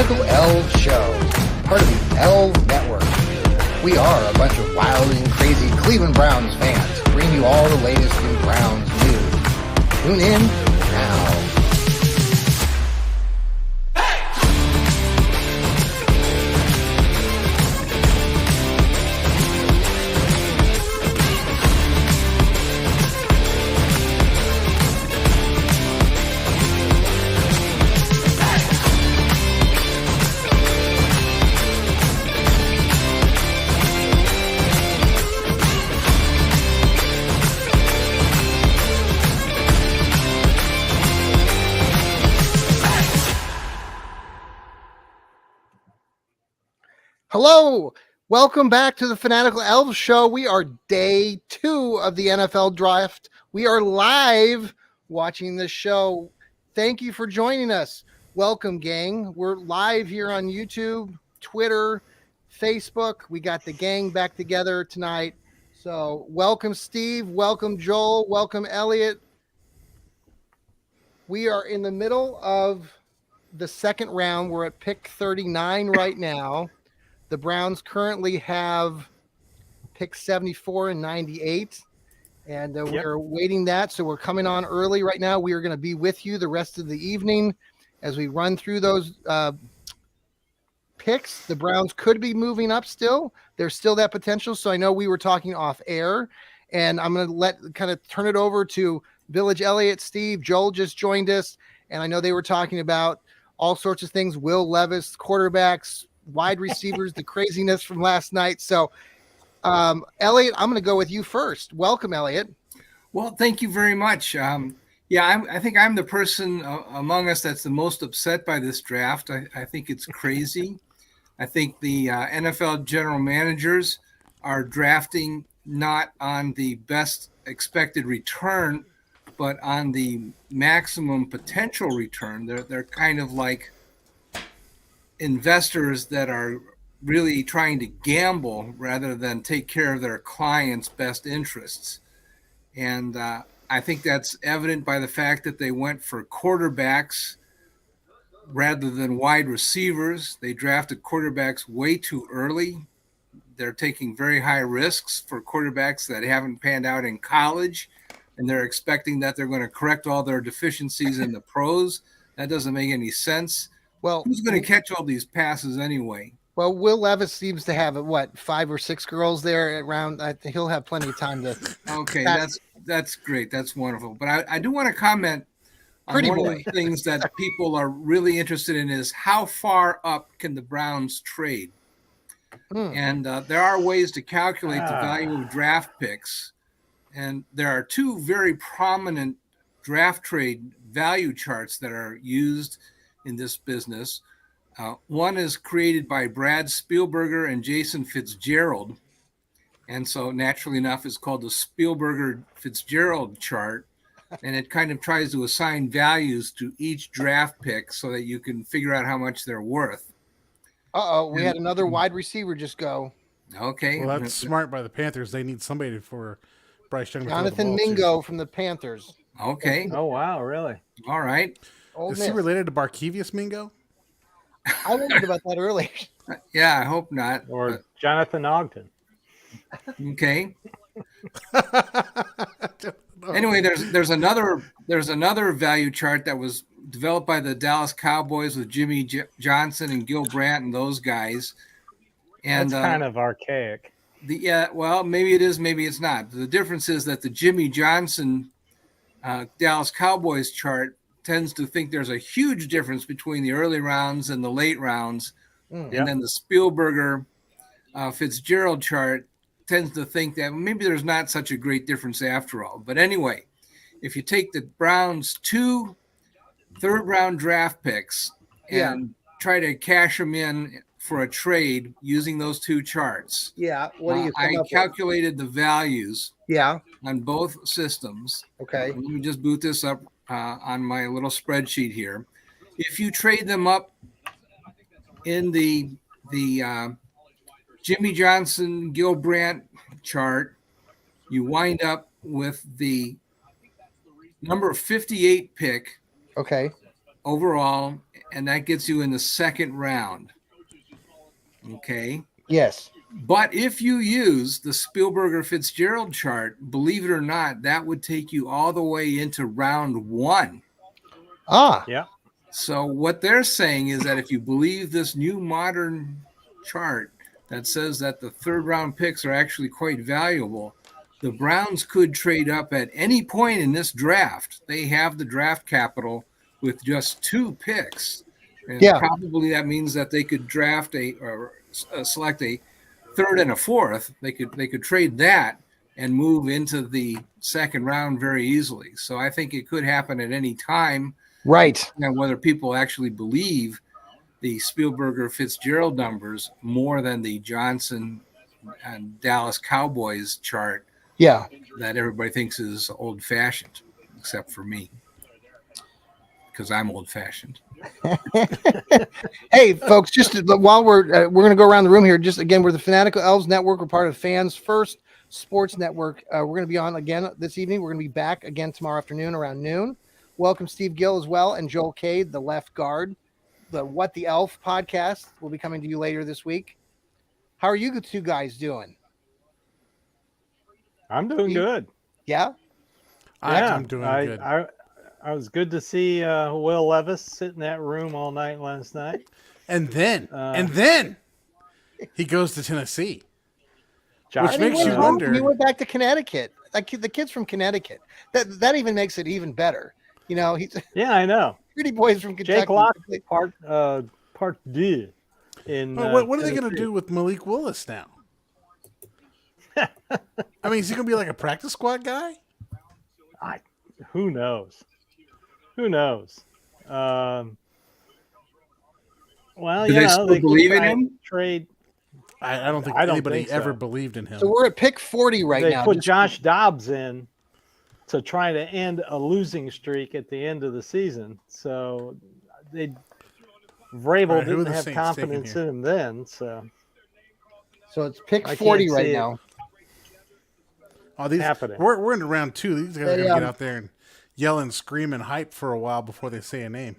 Fanatical Elfz Show, part of the Elfz Network. We are a bunch of wild and crazy Cleveland Browns fans, bringing you all the latest in Browns news. Tune in now. Hello, welcome back to the Fanatical Elfz Show. We are day 2 of the NFL draft. We are live watching this show. Thank you for joining us. Welcome, gang. We're live here on YouTube, Twitter, Facebook. We got the gang back together tonight. So welcome, Steve. Welcome, Joel. Welcome, Elliot. We are in the middle of the second round. We're at pick 39 right now. The Browns currently have pick 74 and 98, and we're waiting that. So we're coming on early right now. We are going to be with you the rest of the evening as we run through those picks. The Browns could be moving up still. There's still that potential. So I know we were talking off air, and I'm going to turn it over to Village Elliott, Steve. Joel just joined us, and I know they were talking about all sorts of things, Will Levis, quarterbacks, wide receivers, the craziness from last night. So, Elliot, I'm going to go with you first. Welcome, Elliot. Well, thank you very much. I think I'm the person among us that's the most upset by this draft. I think it's crazy. I think the NFL general managers are drafting not on the best expected return, but on the maximum potential return. They're kind of like investors that are really trying to gamble rather than take care of their clients' best interests. And I think that's evident by the fact that they went for quarterbacks rather than wide receivers. They drafted quarterbacks way too early. They're taking very high risks for quarterbacks that haven't panned out in college, and they're expecting that they're going to correct all their deficiencies in the pros. That doesn't make any sense. Well, who's going to catch all these passes anyway? Well, Will Levis seems to have 5 or 6 girls there around. He'll have plenty of time to. Okay, that's great. That's wonderful. But I do want to comment on one of the things that people are really interested in is how far up can the Browns trade? And there are ways to calculate the value of draft picks, and there are 2 very prominent draft trade value charts that are used in this business. One is created by Brad Spielberger and Jason Fitzgerald. And so naturally enough, it's called the Spielberger-Fitzgerald chart. And it kind of tries to assign values to each draft pick so that you can figure out how much they're worth. We had another wide receiver just go. Okay. Well, that's smart by the Panthers. They need somebody for Bryce Young. Jonathan Mingo from the Panthers. Okay. Oh, wow, really? All right. Is he related to Barkevius Mingo? I wondered about that earlier. Yeah, I hope not. Or Jonathan Ogden. Okay. Anyway, there's another value chart that was developed by the Dallas Cowboys with Jimmy Johnson and Gil Brandt and those guys. And that's kind of archaic. Well, maybe it is, maybe it's not. The difference is that the Jimmy Johnson Dallas Cowboys chart tends to think there's a huge difference between the early rounds and the late rounds. And then the Spielberger Fitzgerald chart tends to think that maybe there's not such a great difference after all. But anyway, if you take the Browns' 2 third-round draft picks and try to cash them in for a trade using those 2 charts. Yeah. What do you I calculated the values on both systems. Okay. Let me just boot this up on my little spreadsheet here. If you trade them up in the Jimmy Johnson, Gil Brandt chart, you wind up with the number 58 pick Okay. overall, and that gets you in the second round. Okay. Yes. But if you use the Spielberger-Fitzgerald chart, believe it or not, that would take you all the way into round 1. Ah. Yeah. So what they're saying is that if you believe this new modern chart that says that the third round picks are actually quite valuable, the Browns could trade up at any point in this draft. They have the draft capital with just 2 picks. And probably that means that they could draft select a third and a fourth. They could trade that and move into the second round very easily. So I think it could happen at any time. Right. And whether people actually believe the Spielberger-Fitzgerald numbers more than the Johnson and Dallas Cowboys chart. Yeah. That everybody thinks is old-fashioned, except for me, because I'm old-fashioned. Hey, folks, just while we're going to go around the room here, just again, we're the Fanatical Elfz Network. We're part of Fans First Sports Network. We're going to be on again this evening. We're going to be back again tomorrow afternoon around noon. Welcome Steve Gill as well, and Joel Cade, the left guard. The What the Elf podcast will be coming to you later this week. How are you 2 guys doing? I'm doing good. Yeah? I'm doing good. I was good to see Will Levis sit in that room all night last night. And then he goes to Tennessee. Which makes you wonder. He went back to Connecticut. Like the kid's from Connecticut. That even makes it even better. You know, he's I know. Pretty boys from Kentucky. Jake Locke, part D. What are they going to do with Malik Willis now? I mean, is he going to be like a practice squad guy? Who knows? Who knows? Well, do they still believe in him? Trade. I don't think anybody ever believed in him. So we're at pick 40 now. They put Josh Dobbs in to try to end a losing streak at the end of the season. So Vrabel didn't have confidence in him then. So it's pick 40 right now. Oh, we're in round 2. These guys are going to get out there and yell and scream and hype for a while before they say a name.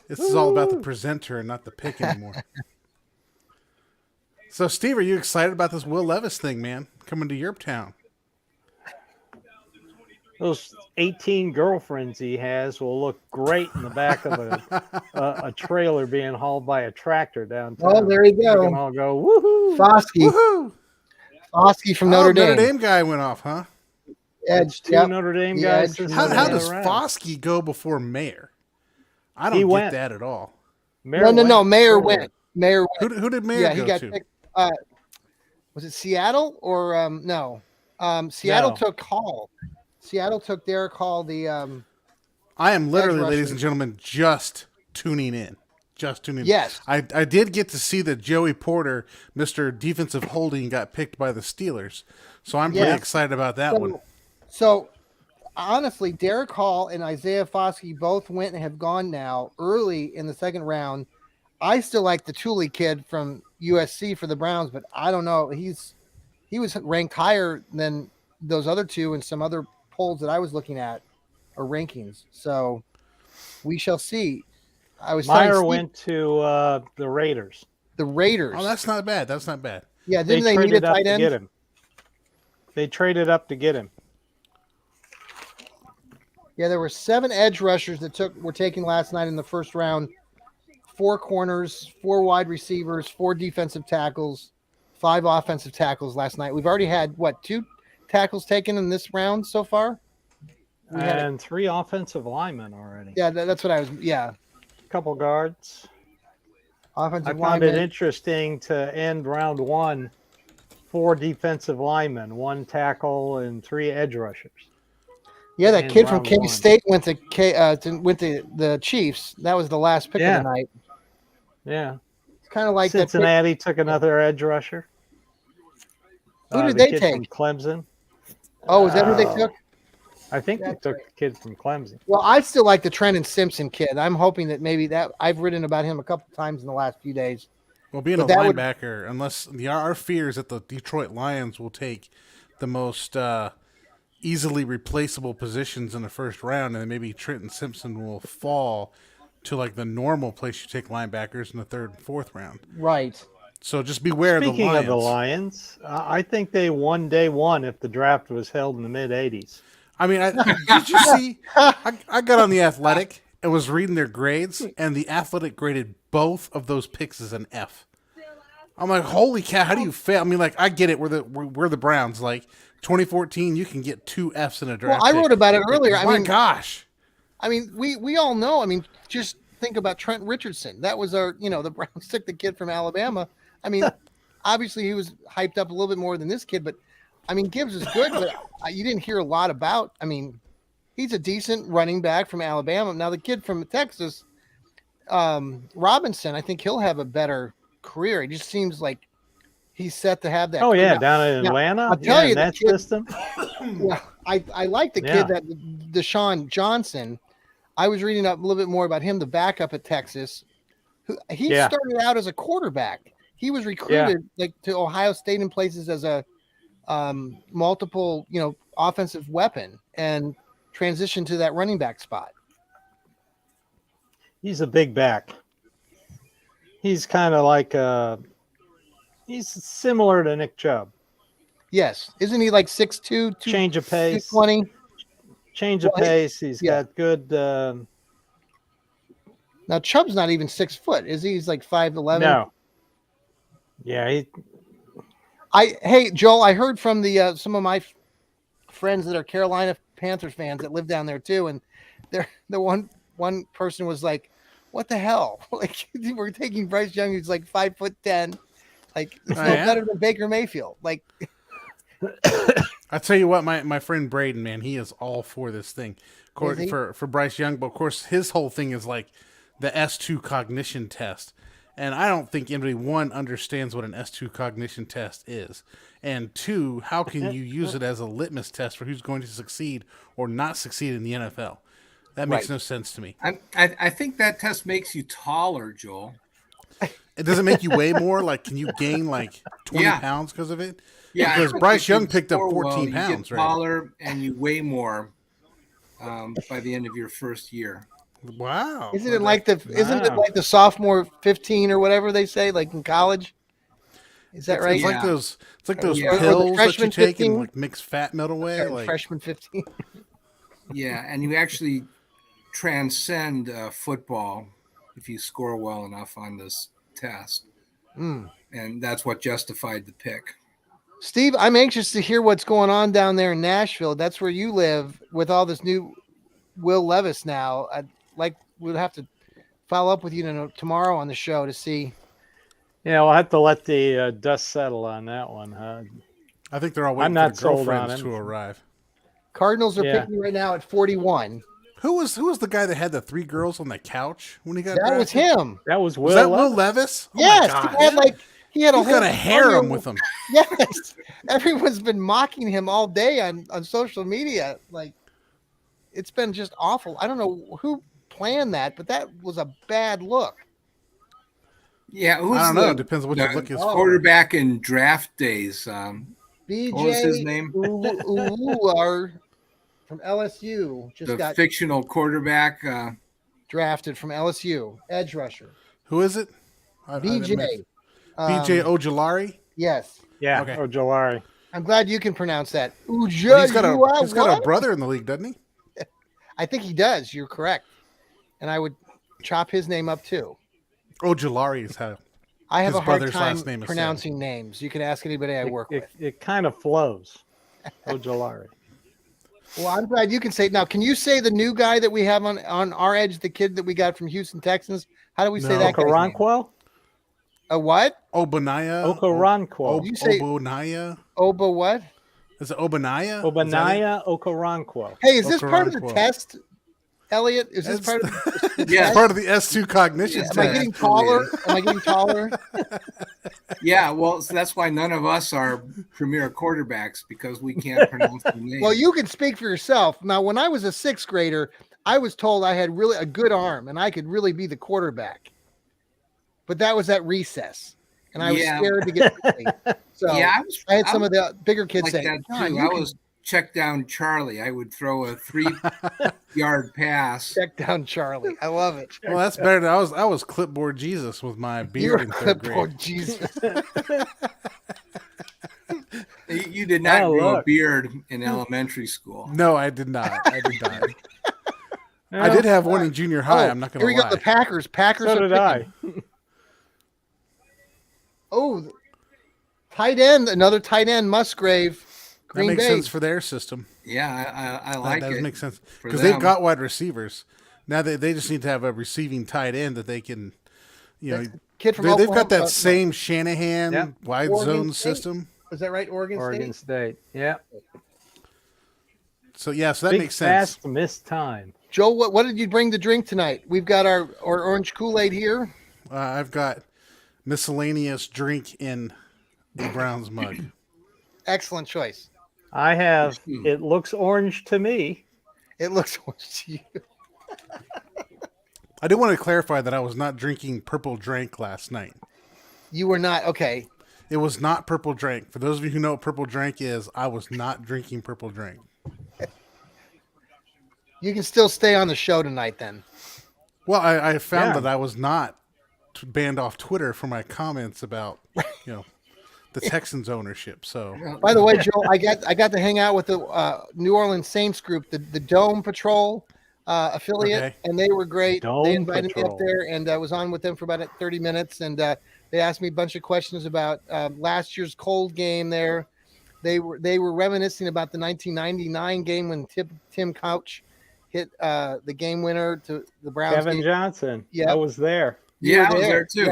This is all about the presenter and not the pick anymore. So, Steve, are you excited about this Will Levis thing, man, coming to your town? Those 18 girlfriends he has will look great in the back of a trailer being hauled by a tractor downtown. Oh, there you go. They can all go, woohoo! Foskey. Woohoo! Foskey from Notre Dame. Notre Dame guy went off, huh? Edge. 2 Notre Dame guys. How does Foskey go before Mayer? I don't get that at all. No. Mayer went. Mayer went. Who did Mayer go to? Picked, was it Seattle or no? Seattle took Hall. Seattle took Derek Hall. I am literally, ladies and gentlemen, just tuning in. Yes. I did get to see that Joey Porter, Mr. Defensive Holding, got picked by the Steelers. So I'm pretty excited about that one. So, honestly, Derek Hall and Isaiah Foskey both went and have gone now early in the second round. I still like the Thule kid from USC for the Browns, but I don't know. He was ranked higher than those other 2 in some other polls that I was looking at or rankings. So we shall see. Meyer went to the Raiders. The Raiders. Oh, that's not bad. Yeah, didn't they need a tight end? Get him. They traded up to get him. Yeah, there were 7 edge rushers that were taken last night in the first round. 4 corners, 4 wide receivers, 4 defensive tackles, 5 offensive tackles last night. We've already had 2 tackles taken in this round so far? And 3 offensive linemen already. Yeah, that's what I was. Yeah, a couple guards. Offensive I found it interesting to end round 1, 4 defensive linemen, 1 tackle, and 3 edge rushers. Yeah, that kid from K-State went to the Chiefs. That was the last pick of the night. Yeah, it's kind of like Cincinnati took another edge rusher. Who did they take? From Clemson. Oh, is that who they took? I think they took a kid from Clemson. Well, I still like the Trenton Simpson kid. I'm hoping that maybe that I've written about him a couple times in the last few days. Well, being a linebacker, unless our fear is that the Detroit Lions will take the most easily replaceable positions in the first round, and then maybe Trenton Simpson will fall to like the normal place you take linebackers in the 3rd and 4th round. Right. So just beware Speaking of the Lions. I think they won day one if the draft was held in the mid-'80s. I mean, did you see? I got on The Athletic and was reading their grades, and The Athletic graded both of those picks as an F. I'm like, holy cow, how do you fail? I mean, like, I get it. We're the Browns. Like, 2014, you can get 2 Fs in a draft. Well, I wrote about it earlier. My gosh. I mean, we all know. I mean, just think about Trent Richardson. That was the Browns took the kid from Alabama. I mean, obviously he was hyped up a little bit more than this kid, but I mean, Gibbs is good, but you didn't hear a lot about. I mean, he's a decent running back from Alabama. Now the kid from Texas, Robinson, I think he'll have a better career. It just seems like he's set to have that. Oh, career. yeah, down in Atlanta. I'll tell you, that kid, system. Yeah, I like the kid that Deshaun Johnson. I was reading up a little bit more about him, the backup at Texas. He started out as a quarterback. He was recruited to Ohio State in places as a multiple, offensive weapon and transitioned to that running back spot. He's a big back. He's kind of like he's similar to Nick Chubb. Yes. Isn't he like 6'2", change of pace, 220? Change of pace. He's got good. Now Chubb's not even 6 foot, is he? He's like 5'11". No. Yeah. Hey Joel, I heard from the some of my friends that are Carolina Panthers fans that live down there too, and the one person was like, "What the hell? Like we're taking Bryce Young, who's like 5'10". Like it's no better than Baker Mayfield. Like I tell you what, my friend Braden, man, he is all for this thing for Bryce Young. But of course, his whole thing is like the S2 cognition test, and I don't think anybody understands what an S2 cognition test is, and 2, how can you use it as a litmus test for who's going to succeed or not succeed in the NFL? That makes no sense to me. I think that test makes you taller, Joel. It doesn't make you weigh more. Like, can you gain like 20 pounds because of it? Yeah, because Bryce Young picked up 14 pounds. You get taller and you weigh more by the end of your first year. Wow! Isn't it like the sophomore 15 or whatever they say, like in college? Is that right? It's like those. It's like those pills that you take and like mix fat melt away. Like freshman 15. Yeah, and you actually transcend football if you score well enough on this test, and that's what justified the pick. Steve, I'm anxious to hear what's going on down there in Nashville. That's where you live with all this new Will Levis now. We'll have to follow up with you tomorrow on the show to see. Yeah, we'll have to let the dust settle on that one. I think they're all waiting for the girlfriends to arrive. Cardinals are picking right now at 41. Who was the guy that had the 3 girls on the couch when he got drafted? That was him. That was Will. Was that Will Levis? Oh yes, he had a He's got a harem with him. Yes, everyone's been mocking him all day on social media. Like, it's been just awful. I don't know who planned that, but that was a bad look. Yeah, I don't know. It depends on what your look is. Quarterback in draft days. BJ, what was his name? Uluar from LSU got fictional quarterback drafted from LSU, edge rusher. Who is it? BJ. BJ Ojulari? Yes. Yeah, okay. Ojulari. I'm glad you can pronounce that. He's got a brother in the league, doesn't he? I think he does. You're correct. And I would chop his name up too. Ojulari is how I have a hard time pronouncing names. You can ask anybody I work with. It kind of flows. Ojulari. Well, I'm glad you can say it. Now, can you say the new guy that we have on our edge, the kid that we got from Houston Texans? How do we say that guy's name? Okoronkwo? A what? Obanaya. Okoronkwo. You say Obanaya. Oba what? Is it Obanaya? Obanaya Okoronkwo. Hey, is this part of the test, Elliot? Is this part of the test? Part of the S2 cognition test. Am I getting taller? Yeah, well, so that's why none of us are premier quarterbacks, because we can't pronounce the name. Well, you can speak for yourself. Now, when I was a 6th grader, I was told I had really a good arm and I could really be the quarterback. But that was at recess, and I was scared to get ready. So I had some of the bigger kids like say, that too. I was check down Charlie. I would throw a 3-yard pass. Check down Charlie. I love it. Well, that's better. I was clipboard Jesus with my beard in third grade. Clipboard Jesus. You did not grow a beard in elementary school. No, I did not. I did have one in junior high. I'm not going to lie. Here we go. The Packers. Packers. So did I. Oh, tight end. Another tight end. Musgrave. Green that makes Bay. sense for their system. Yeah, I like that it. That makes sense because they've got wide receivers. Now they just need to have a receiving tight end that they can, kid from they've got that same Shanahan wide Oregon zone State. system. Is that right? Oregon State. Yeah. So that Big, makes sense. Fast missed time. Joe, what did you bring to drink tonight? We've got our orange Kool-Aid here. I've got miscellaneous drink in a Browns mug. Excellent choice. I have. It looks orange to me. It looks orange to you. I do want to clarify that I was not drinking purple drink last night. You were not. Okay. It was not purple drink. For those of you who know what purple drink is, I was not drinking purple drink. You can still stay on the show tonight then. Well, I found that I was not banned off Twitter for my comments about, the Texans ownership. So, by the way, Joe, I got to hang out with the New Orleans Saints group, the Dome Patrol affiliate, and they were great. They invited me up there, and I was on with them for about 30 minutes, and they asked me a bunch of questions about last year's cold game there. They were reminiscing about the 1999 game when Tim Couch hit the game winner to the Browns. Kevin Johnson. Yeah, I was there. I was there too.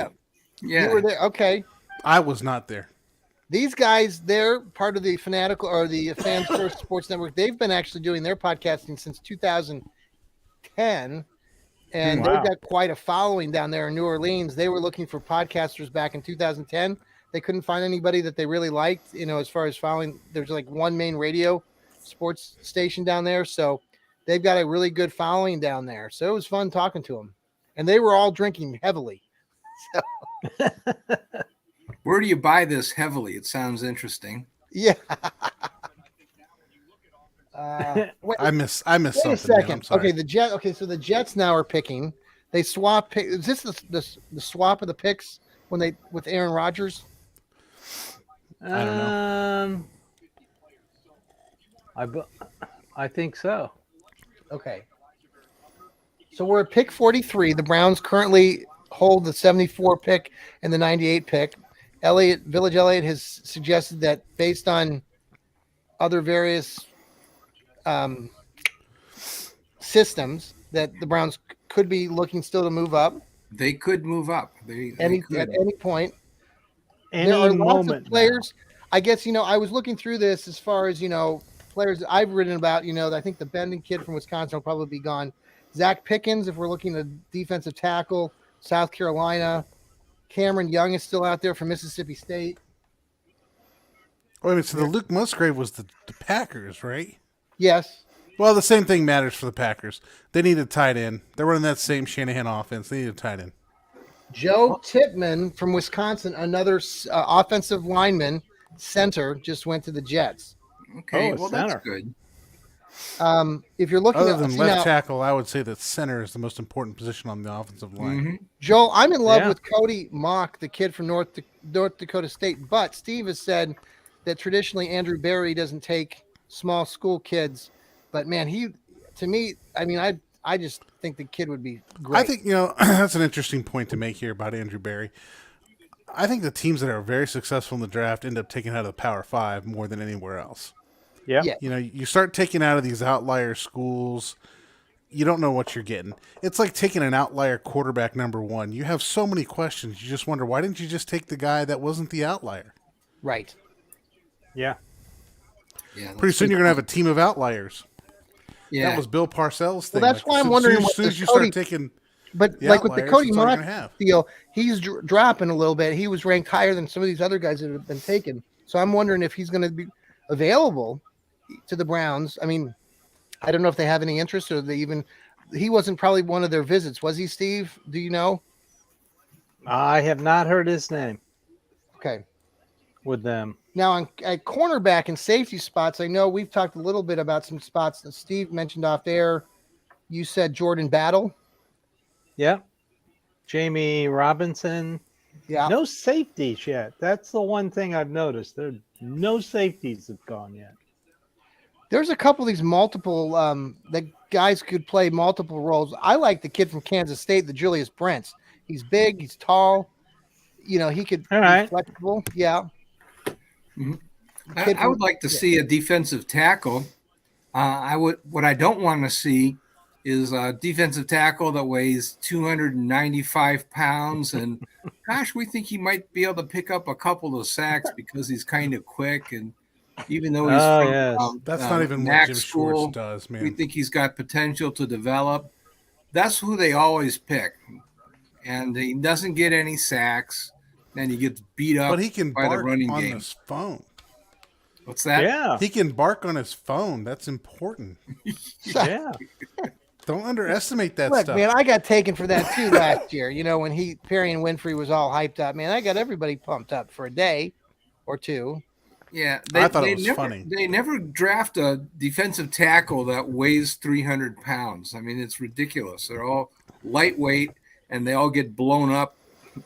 Yeah. You were there. Okay. I was not there. These guys, they're part of the Fanatical or the Fans First Sports Network. They've been actually doing their podcasting since 2010, and they've got quite a following down there in New Orleans. They were looking for podcasters back in 2010. They couldn't find anybody that they really liked, as far as following. There's like one main radio sports station down there, so they've got a really good following down there. So it was fun talking to them, and they were all drinking heavily. So. Where do you buy this heavily? It sounds interesting. Yeah. I miss something. Wait a second. Okay, so the Jets now are picking. They swap. Is this the swap of the picks with Aaron Rodgers? I don't know. I think so. Okay. So we're at pick 43. The Browns currently hold the 74 pick and the 98 pick. Village Elliott has suggested that based on other various systems that the Browns could be looking still to move up. They could move up. At any point. Any there are moment lots of players. Now. I guess, I was looking through this as far as, players that I've written about, I think the Bending kid from Wisconsin will probably be gone. Zach Pickens, if we're looking at defensive tackle, South Carolina. Cameron Young is still out there from Mississippi State. Wait a minute, so the Luke Musgrave was the Packers, right? Yes. Well, the same thing matters for the Packers. They need a tight end. They're running that same Shanahan offense. They need a tight end. Joe Tippmann from Wisconsin, another offensive lineman, center, just went to the Jets. Okay, well, that's good. If you're looking other than left tackle, I would say that center is the most important position on the offensive line. Mm-hmm. Joel, I'm in love with Cody Mock, the kid from North Dakota State, but Steve has said that traditionally Andrew Berry doesn't take small school kids, but man, I just think the kid would be great. I think, that's an interesting point to make here about Andrew Berry. I think the teams that are very successful in the draft end up taking out of the Power 5 more than anywhere else. Yeah. You start taking out of these outlier schools, you don't know what you're getting. It's like taking an outlier quarterback number 1. You have so many questions. You just wonder, why didn't you just take the guy that wasn't the outlier? Right. Yeah. Pretty soon you're going to have a team of outliers. Yeah. That was Bill Parcells' thing. Well, that's why I'm wondering as soon as you start taking But like with the Cody Mock deal, he's dropping a little bit. He was ranked higher than some of these other guys that have been taken. So I'm wondering if he's going to be available to the Browns. I mean, I don't know if they have any interest or he wasn't probably one of their visits. Was he, Steve? Do you know? I have not heard his name. Okay. with them. Now, at cornerback and safety spots, I know we've talked a little bit about some spots that Steve mentioned off air. You said Jordan Battle. Yep. Jamie Robinson. Yeah. No safeties yet. That's the one thing I've noticed. There no safeties have gone yet. There's a couple of these multiple that guys could play multiple roles. I like the kid from Kansas State, the Julius Brents. He's big, he's tall. You know, he could be flexible. Yeah. Mm-hmm. I would like to see a defensive tackle. What I don't want to see is a defensive tackle that weighs 295 pounds. And gosh, we think he might be able to pick up a couple of sacks because he's kind of quick. And even though he's that's not even what Jim Schwartz does, man. We think he's got potential to develop. That's who they always pick. And he doesn't get any sacks. And he gets beat up but he can by the running on game. His phone. What's that? Yeah. He can bark on his phone. That's important. Yeah. Don't underestimate that Look, stuff. Man, I got taken for that too last year. You know, when Perry and Winfrey was all hyped up, man, I got everybody pumped up for a day or two. Yeah, I thought it was funny. They never draft a defensive tackle that weighs 300 pounds. I mean, it's ridiculous. They're all lightweight, and they all get blown up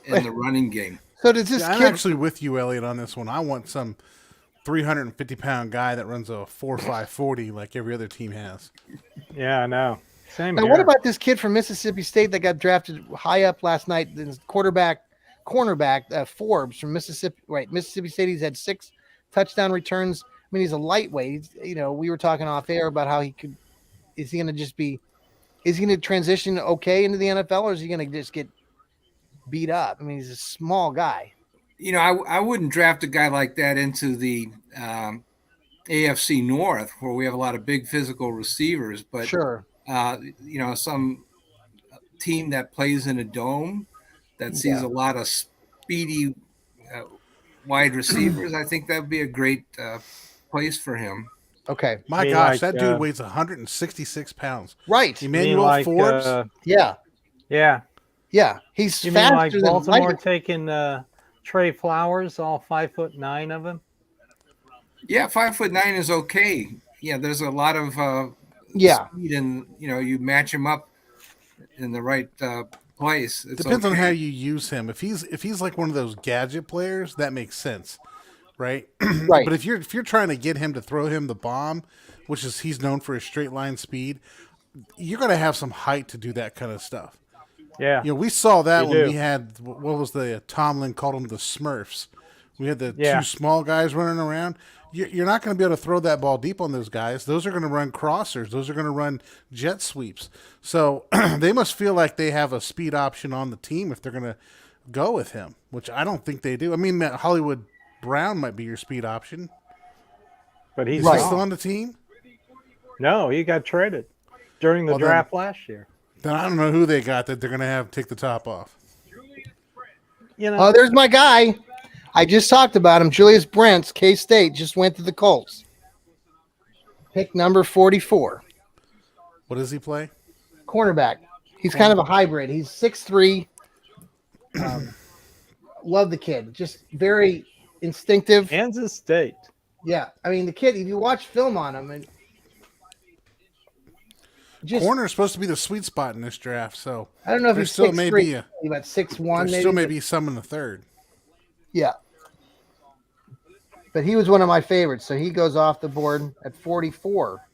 in the running game. So does this I'm actually with you, Elliot, on this one. I want some 350-pound guy that runs a 4.5 40 like every other team has. Yeah, I know. Same now, here. what about this kid from Mississippi State that got drafted high up last night? This cornerback Forbes from Mississippi. Right, Mississippi State. He's had 6 touchdown returns. I mean, he's a lightweight. You know, we were talking off air about how he could. Is he going to transition okay into the NFL, or is he going to just get beat up? I mean, he's a small guy. You know, I wouldn't draft a guy like that into the AFC North, where we have a lot of big physical receivers. But sure, you know, some team that plays in a dome that sees a lot of speedy wide receivers, I think that would be a great place for him. Okay. My gosh, that dude weighs 166 pounds. Right. Emmanuel Forbes? Yeah. Yeah. He's you faster mean like than Baltimore taking Trey Flowers, all 5'9" of him? Yeah, 5'9" is okay. Yeah, there's a lot of speed, and you know, you match him up in the right place. It's Depends on how you use him. If he's like one of those gadget players, that makes sense, right? Right. But if you're trying to get him to throw him the bomb, which is he's known for his straight line speed, you're gonna have some height to do that kind of stuff. Yeah. You know, we saw that when we had what was Tomlin called them the Smurfs. We had the 2 small guys running around. You're not going to be able to throw that ball deep on those guys. Those are going to run crossers. Those are going to run jet sweeps. So they must feel like they have a speed option on the team if they're going to go with him, which I don't think they do. I mean, Hollywood Brown might be your speed option. But he's still on the team? No, he got traded during the draft last year. Then I don't know who they got that they're going to have take the top off. You know, oh, there's my guy. I just talked about him. Julius Brents, K-State, just went to the Colts. Pick number 44. What does he play? Cornerback. He's kind of a hybrid. He's 6'3". Love the kid. Just very instinctive. Kansas State. Yeah. I mean, the kid, if you watch film on him, and corner is supposed to be the sweet spot in this draft, so I don't know if he's still 6'3", maybe about 6'1". There still may be some in the third. Yeah. But he was one of my favorites, so he goes off the board at 44.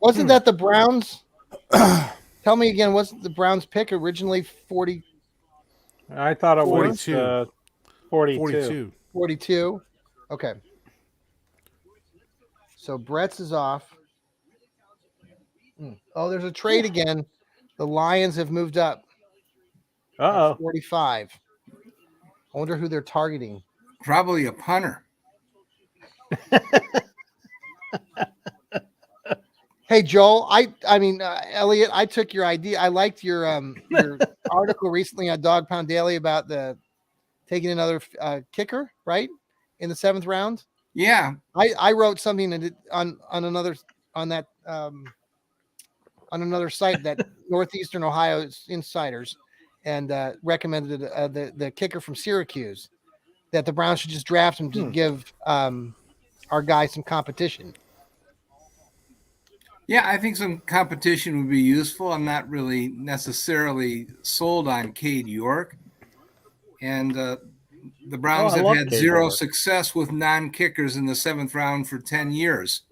Wasn't that the Browns? Tell me again, wasn't the Browns pick originally 40? I thought it 42. was 42. 42? Okay. So Brett's is off. Oh, there's a trade again. The Lions have moved up. 45. I wonder who they're targeting. Probably a punter. Hey, Joel, I mean, Elliot, I took your idea. I liked your article recently on Dog Pound Daily about taking another kicker, right? In the 7th round. Yeah. I wrote something on another site that Northeastern Ohio Insiders and recommended the kicker from Syracuse. that the Browns should just draft him to give our guy some competition? Yeah, I think some competition would be useful. I'm not really necessarily sold on Cade York. And the Browns have had zero success with non-kickers in the 7th round for 10 years.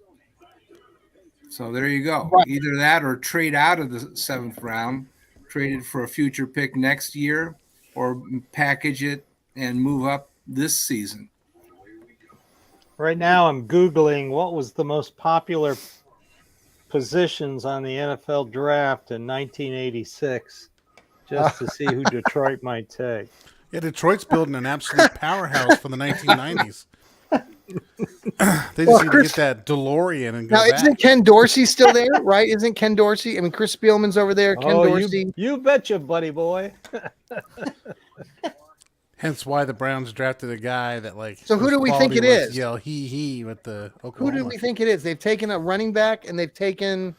So there you go. Right. Either that or trade out of the 7th round, trade it for a future pick next year, or package it and move up this season. Right now I'm Googling what was the most popular positions on the NFL draft in 1986 just to see who Detroit might take. Yeah, Detroit's building an absolute powerhouse for the 1990s. They just need to get that DeLorean and go back. Isn't Ken Dorsey still there, right? Isn't Ken Dorsey? I mean, Chris Spielman's over there. Ken Dorsey. You betcha, buddy boy. Hence why the Browns drafted a guy that So who do we think it is? Yell he with the Oklahoma. Who do we think it is? They've taken a running back and they've taken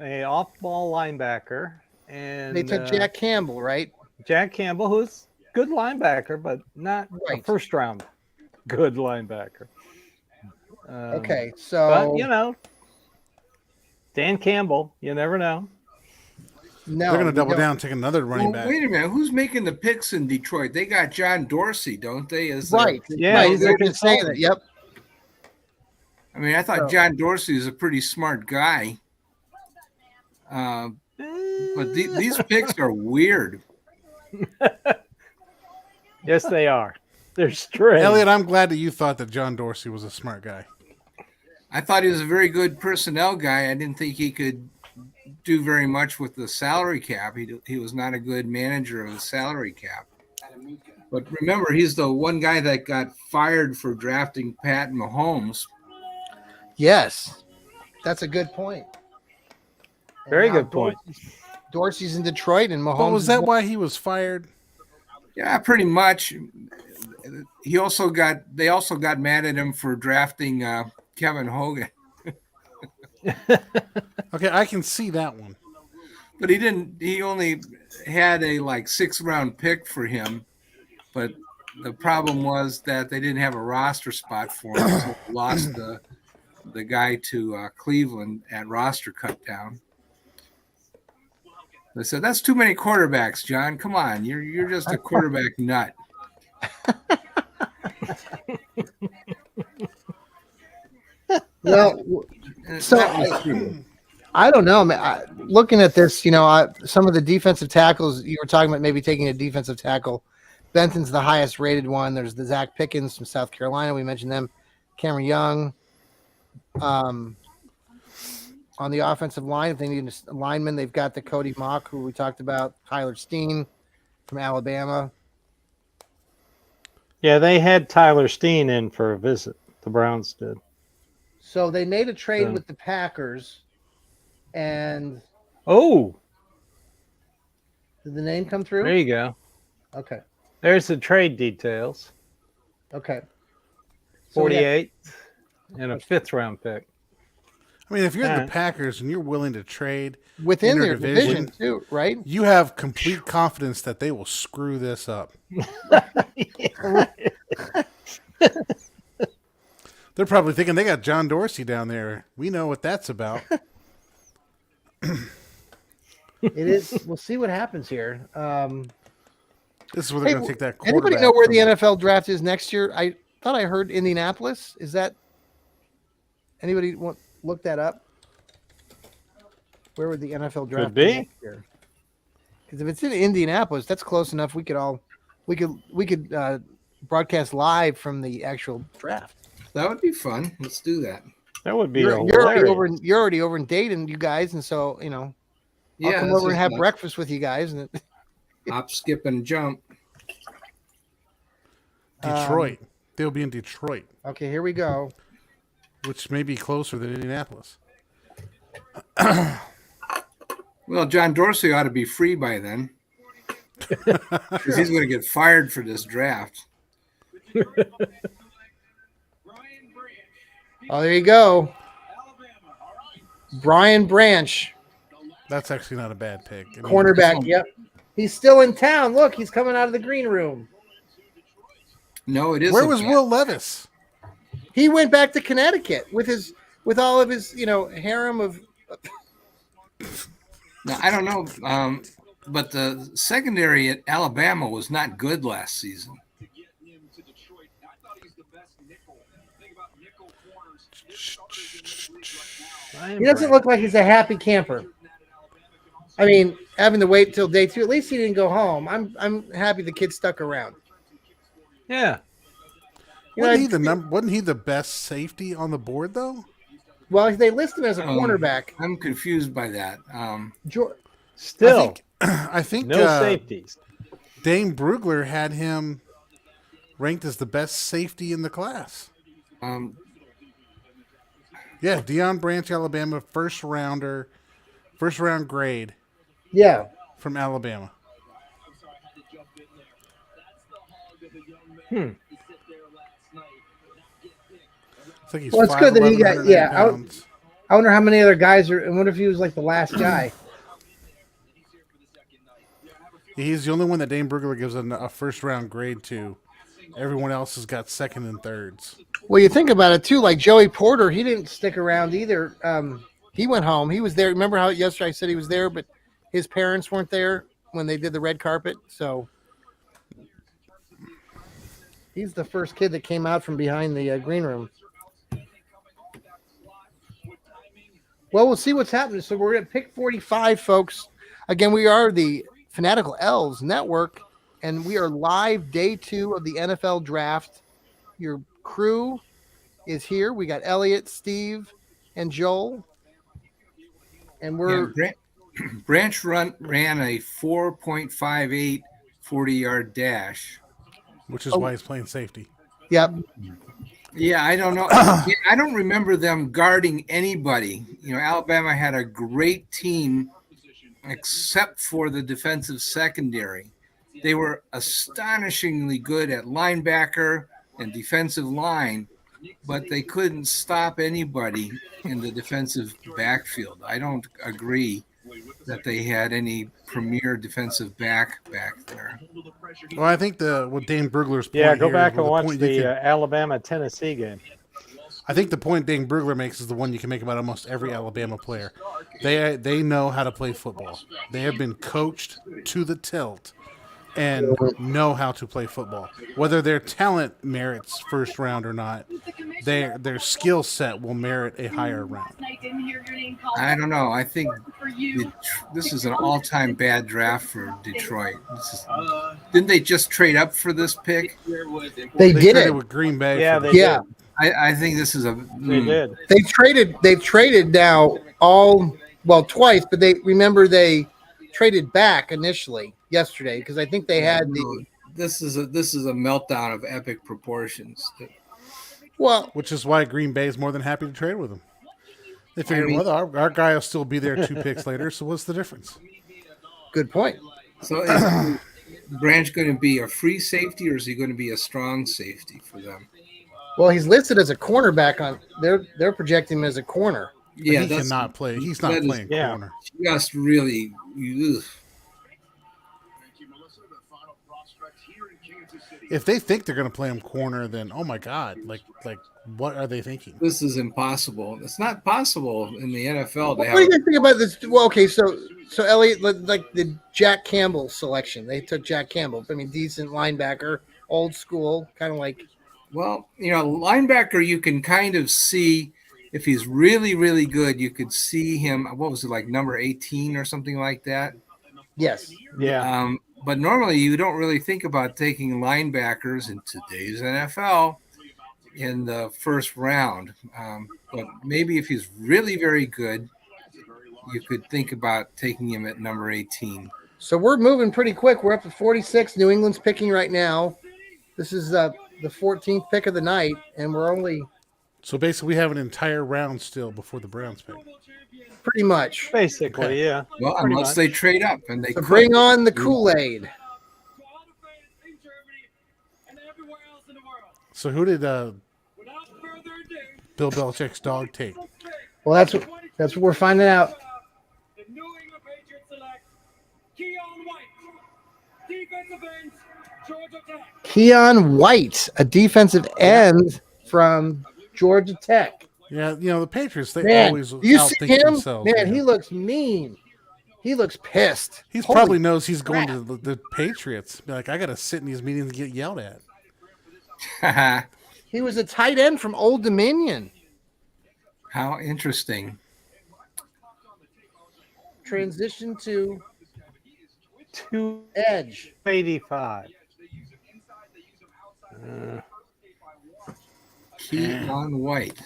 a off-ball linebacker, and they took Jack Campbell, right? Jack Campbell, who's good linebacker, but not a first round good linebacker. Okay, so but Dan Campbell, you never know. No, they're going to double down, take another running back. Wait a minute, who's making the picks in Detroit? They got John Dorsey, don't they? Right. They're just saying that. Yep. I mean, I thought John Dorsey is a pretty smart guy, but these picks are weird. Yes, they are. They're strange. Elliot, I'm glad that you thought that John Dorsey was a smart guy. I thought he was a very good personnel guy. I didn't think he could do very much with the salary cap. He was not a good manager of the salary cap. But remember, he's the one guy that got fired for drafting Pat Mahomes. Yes, that's a good point. Very good point. Dorsey's in Detroit and Mahomes. But was that why he was fired? Yeah, pretty much. They also got mad at him for drafting Kevin Hogan. Okay, I can see that one. But he only had a 6th round pick for him. But the problem was that they didn't have a roster spot for him. So they lost the guy to Cleveland at roster cut down. They said, that's too many quarterbacks, John. Come on. You're just a quarterback nut. Well, so I don't know. Looking at this, some of the defensive tackles you were talking about, maybe taking a defensive tackle. Benton's the highest rated one. There's the Zach Pickens from South Carolina. We mentioned them. Cameron Young. On the offensive line, if they need a lineman, they've got the Cody Mock, who we talked about. Tyler Steen from Alabama. Yeah, they had Tyler Steen in for a visit. The Browns did. So they made a trade with the Packers, and did the name come through? There you go. Okay. There's the trade details. Okay. 48 and a 5th round pick. I mean, if you're the Packers and you're willing to trade within their division too, right? You have complete confidence that they will screw this up. They're probably thinking they got John Dorsey down there. We know what that's about. It is. We'll see what happens here. This is where they're going to take that quarterback. Anybody know where the NFL draft is next year? I thought I heard Indianapolis. Is that anybody look that up? Where would the NFL draft be next year? Because if it's in Indianapolis, that's close enough. We could broadcast live from the actual draft. That would be fun. Let's do that. That would be you're already over in Dayton, you guys, and so I'll come over and have breakfast with you guys. And hop, skip, and jump. Detroit. They'll be in Detroit. Okay, here we go. Which may be closer than Indianapolis. Well, John Dorsey ought to be free by then. Because he's going to get fired for this draft. Oh, there you go. Brian Branch. That's actually not a bad pick. Cornerback, yep. He's still in town. Look, he's coming out of the green room. No, it is. Where was Will Levis? He went back to Connecticut with all of his, harem of. Now, I don't know, but the secondary at Alabama was not good last season. He doesn't look like he's a happy camper. I mean, having to wait till day 2. At least he didn't go home. I'm happy the kid stuck around. Yeah. Wasn't he the best safety on the board though? Well, they list him as a cornerback. I'm confused by that. Still, I think no safeties. Dane Brugler had him ranked as the best safety in the class. Yeah, Deion Branch, Alabama, first round grade. Yeah, from Alabama. It's like he's it's good that he got. Yeah, I wonder how many other guys are. And what if he was like the last guy? He's the only one that Dane Brugler gives a first round grade to. Everyone else has got second and thirds. Well, you think about it too. Like Joey Porter, he didn't stick around either. He went home. He was there. Remember how yesterday I said he was there, but his parents weren't there when they did the red carpet. So he's the first kid that came out from behind the green room. Well, we'll see what's happening. So we're at pick 45, folks. Again, we are the Fanatical Elfz Network, and we are live day 2 of the NFL Draft. Your crew is here. We got Elliot, Steve, and Joel. And we're Branch ran a 4.58 40-yard dash, which is why he's playing safety. Yep. Yeah, I don't know. I don't remember them guarding anybody. Alabama had a great team except for the defensive secondary. They were astonishingly good at linebacker and defensive line, but they couldn't stop anybody in the defensive backfield. I don't agree that they had any premier defensive back there. Well, I think what Dane Brugler's point go here back is and watch the Alabama-Tennessee game. I think the point Dane Brugler makes is the one you can make about almost every Alabama player. They know how to play football. They have been coached to the tilt and know how to play football. Whether their talent merits first round or not, their skill set will merit a higher round. I don't know. I think this is an all-time bad draft for Detroit. Didn't they just trade up for this pick? They did it with Green Bay. Yeah, they did. I think this is They did. They've traded now twice, but they traded back initially yesterday because I think they had the. This is a meltdown of epic proportions. Well, which is why Green Bay is more than happy to trade with him. They figured, our guy will still be there 2 picks later. So what's the difference? Good point. So is Branch going to be a free safety or is he going to be a strong safety for them? Well, he's listed as a cornerback on. They're projecting him as a corner. Yeah, he cannot play. He's not playing corner. Just really. Ugh. If they think they're going to play him corner, then oh my god, like what are they thinking? This is impossible. It's not possible in the NFL. What do you guys think about this? Well, okay, so Elliot, like the Jack Campbell selection, they took Jack Campbell. I mean, decent linebacker, old school, kind of like. Well, linebacker, you can kind of see if he's really, really good. You could see him. What was it, like number 18 or something like that? Yes. Yeah. But normally you don't really think about taking linebackers in today's NFL in the first round. But maybe if he's really very good, you could think about taking him at number 18. So we're moving pretty quick. We're up to 46. New England's picking right now. This is the 14th pick of the night, and we're only. So basically, we have an entire round still before the Browns pick. Pretty much. Basically, okay. Yeah. Well, unless they trade up and they bring on the Kool-Aid. So who did Bill Belichick's dog take? Well, that's what we're finding out. The New England Patriots select Keon White, defensive end, Keon White, a defensive end from Georgia Tech. Yeah, the Patriots, they Man, always do you see outthink him? themselves. Man, he looks mean. He looks pissed. He Holy probably knows he's crap. going to the Patriots. Be like, I got to sit in these meetings and get yelled at. He was a tight end from Old Dominion. How interesting. Transition to edge. 85. Keon White.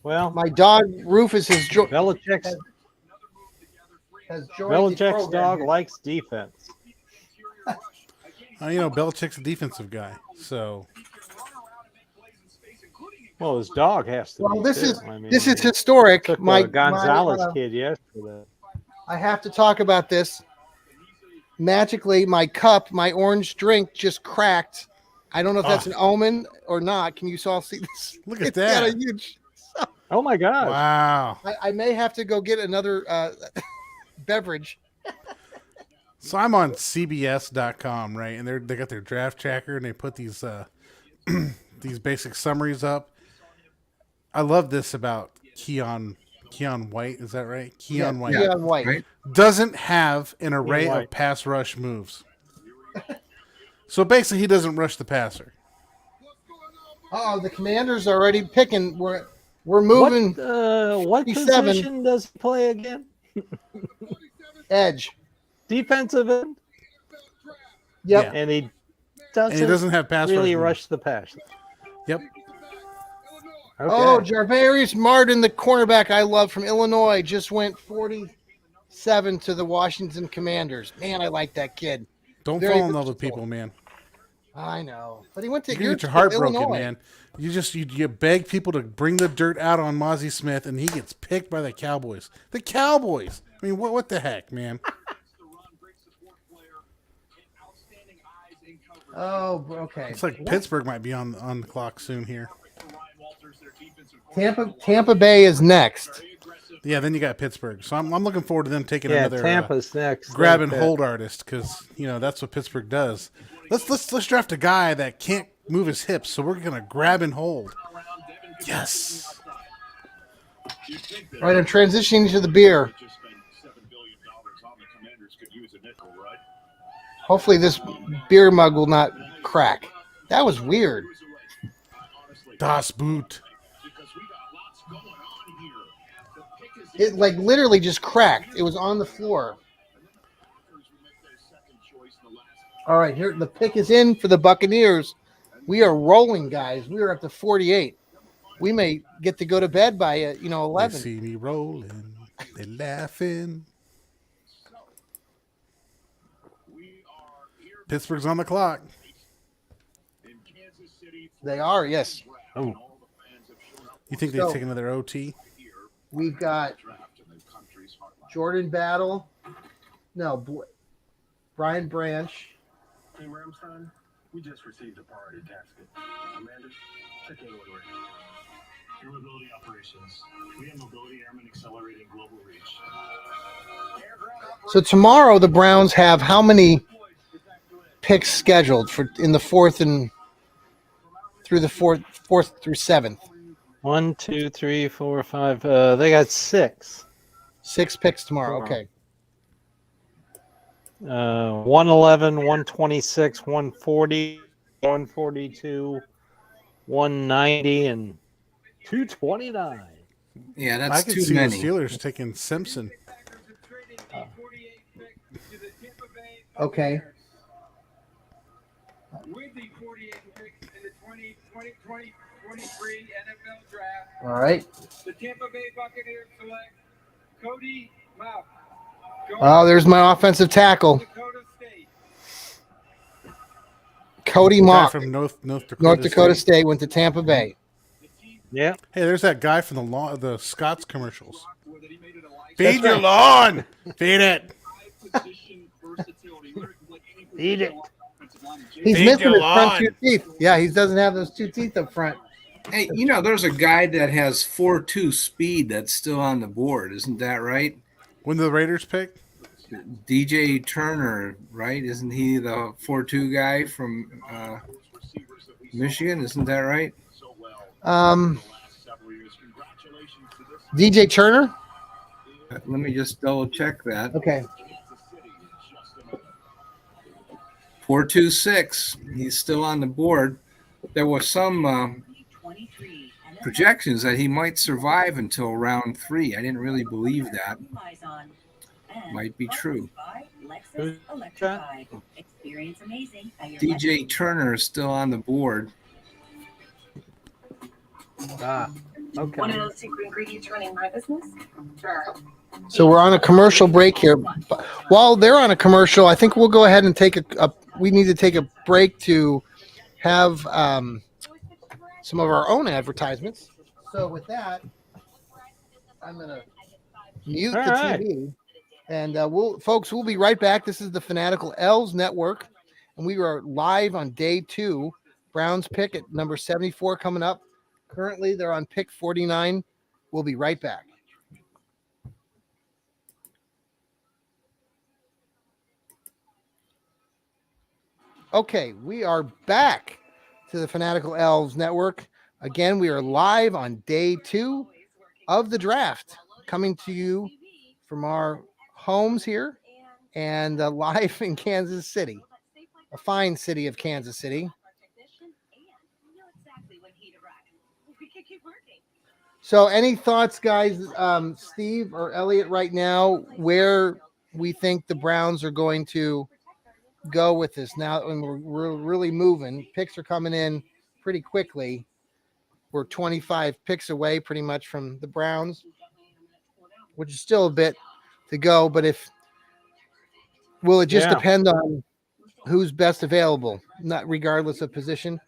Well, My dog Rufus has joined Belichick's the Belichick's program dog here. likes defense. Belichick's a defensive guy, so Well, his dog has to. Well, be this too. is I mean, this is historic. took My the Gonzalez my, kid yesterday. I have to talk about this. Magically, my cup, my orange drink, just cracked. I don't know if that's an omen or not. Can you all see this? Look at It's got that. a huge. Oh my God! wow. I may have to go get another beverage. So I'm on CBS.com, right? And they got their draft tracker, and they put these these basic summaries up. I love this about Keon White. Is that right? Keon White Keon White. Right? doesn't have an array White. of pass rush moves. So basically, he doesn't rush the passer. Oh, the Commanders are already picking. We're moving What 57. position does he play again? edge. Defensive end, Yep. Yeah. and he And he doesn't have pass really rush. rush the pass. Yep. Okay. Oh, Jarvarius Martin, the cornerback I love from Illinois, just went 47 to the Washington Commanders. Man, I like that kid. Don't Very fall in love with versatile. people, man. I know, but he went to You get your heart broken, Illinois. man. You beg people to bring the dirt out on Mozzie Smith, and he gets picked by the Cowboys. The Cowboys. I mean, what the heck, man? Oh, okay. It's like Pittsburgh might be on the clock soon here. Tampa Bay is next. Yeah, then you got Pittsburgh. So I'm looking forward to them taking Yeah, another Tampa's next. grab and Like hold artist, because that's what Pittsburgh does. Let's draft a guy that can't move his hips, so we're gonna grab and hold. Yes. All right, I'm transitioning to the beer. Hopefully this beer mug will not crack. That was weird. Das Boot. It like literally just cracked. It was on the floor. All right, here the pick is in for the Buccaneers. We are rolling, guys. We are up to 48. We may get to go to bed by 11. They see me rolling. They laughing. Pittsburgh's on the clock. They are, yes. Oh, You think they So- take another OT? We've got Jordan Battle. No, Brian Branch. Team Ramstein, we just received a priority casket. Amanda, check in order. Durability operations. We have mobility airmen accelerating global reach. So tomorrow the Browns have how many picks scheduled for in the fourth through seventh? 1, 2, 3, 4, 5. They got 6. 6 picks tomorrow. Okay. 111, 126, 140, 142, 190, and 229. Yeah, I that's could too see many. the Steelers taking Simpson. Okay. With the 48 picks in the 2023 NFL Draft, All right. the Tampa Bay Buccaneers select Cody Mauch. Oh, there's my offensive tackle, Dakota State. Cody Guy Mock. from North Dakota. North Dakota State went to Tampa Bay. Yeah. Hey, there's that guy from the Scott's commercials. That he made it a life Feed your lawn. Feed it. position versatility. Eat it. He's Feed missing your his front lawn. 2 teeth. Yeah, he doesn't have those 2 teeth up front. Hey, there's a guy that has 4.2 speed that's still on the board. Isn't that right? When did the Raiders pick? DJ Turner, right? Isn't he the 4-2 guy from Michigan? Isn't that right? DJ Turner. Let me just double check that. Okay. 426. He's still on the board. There was some projections that he might survive until round 3. I didn't really believe that. Might be true. DJ Turner is still on the board. Okay. One of those secret ingredients running my business? Sure. So we're on a commercial break here. While they're on a commercial, I think we'll go ahead and take we need to take a break to have some of our own advertisements. So with that, I'm going to mute the TV. And we'll be right back. This is the Fanatical Elfz Network, and we are live on day 2. Browns pick at number 74 coming up. Currently, they're on pick 49. We'll be right back. Okay, we are back to the Fanatical Elfz Network. Again, we are live on day 2 of the draft, coming to you from our homes here and live in Kansas City, a fine city of Kansas City. So any thoughts, guys, Steve or Elliot, right now, where we think the Browns are going to go with this now? And we're really moving. Picks are coming in pretty quickly. We're 25 picks away pretty much from the Browns, which is still a bit to go. But will it just depend on who's best available, not regardless of position?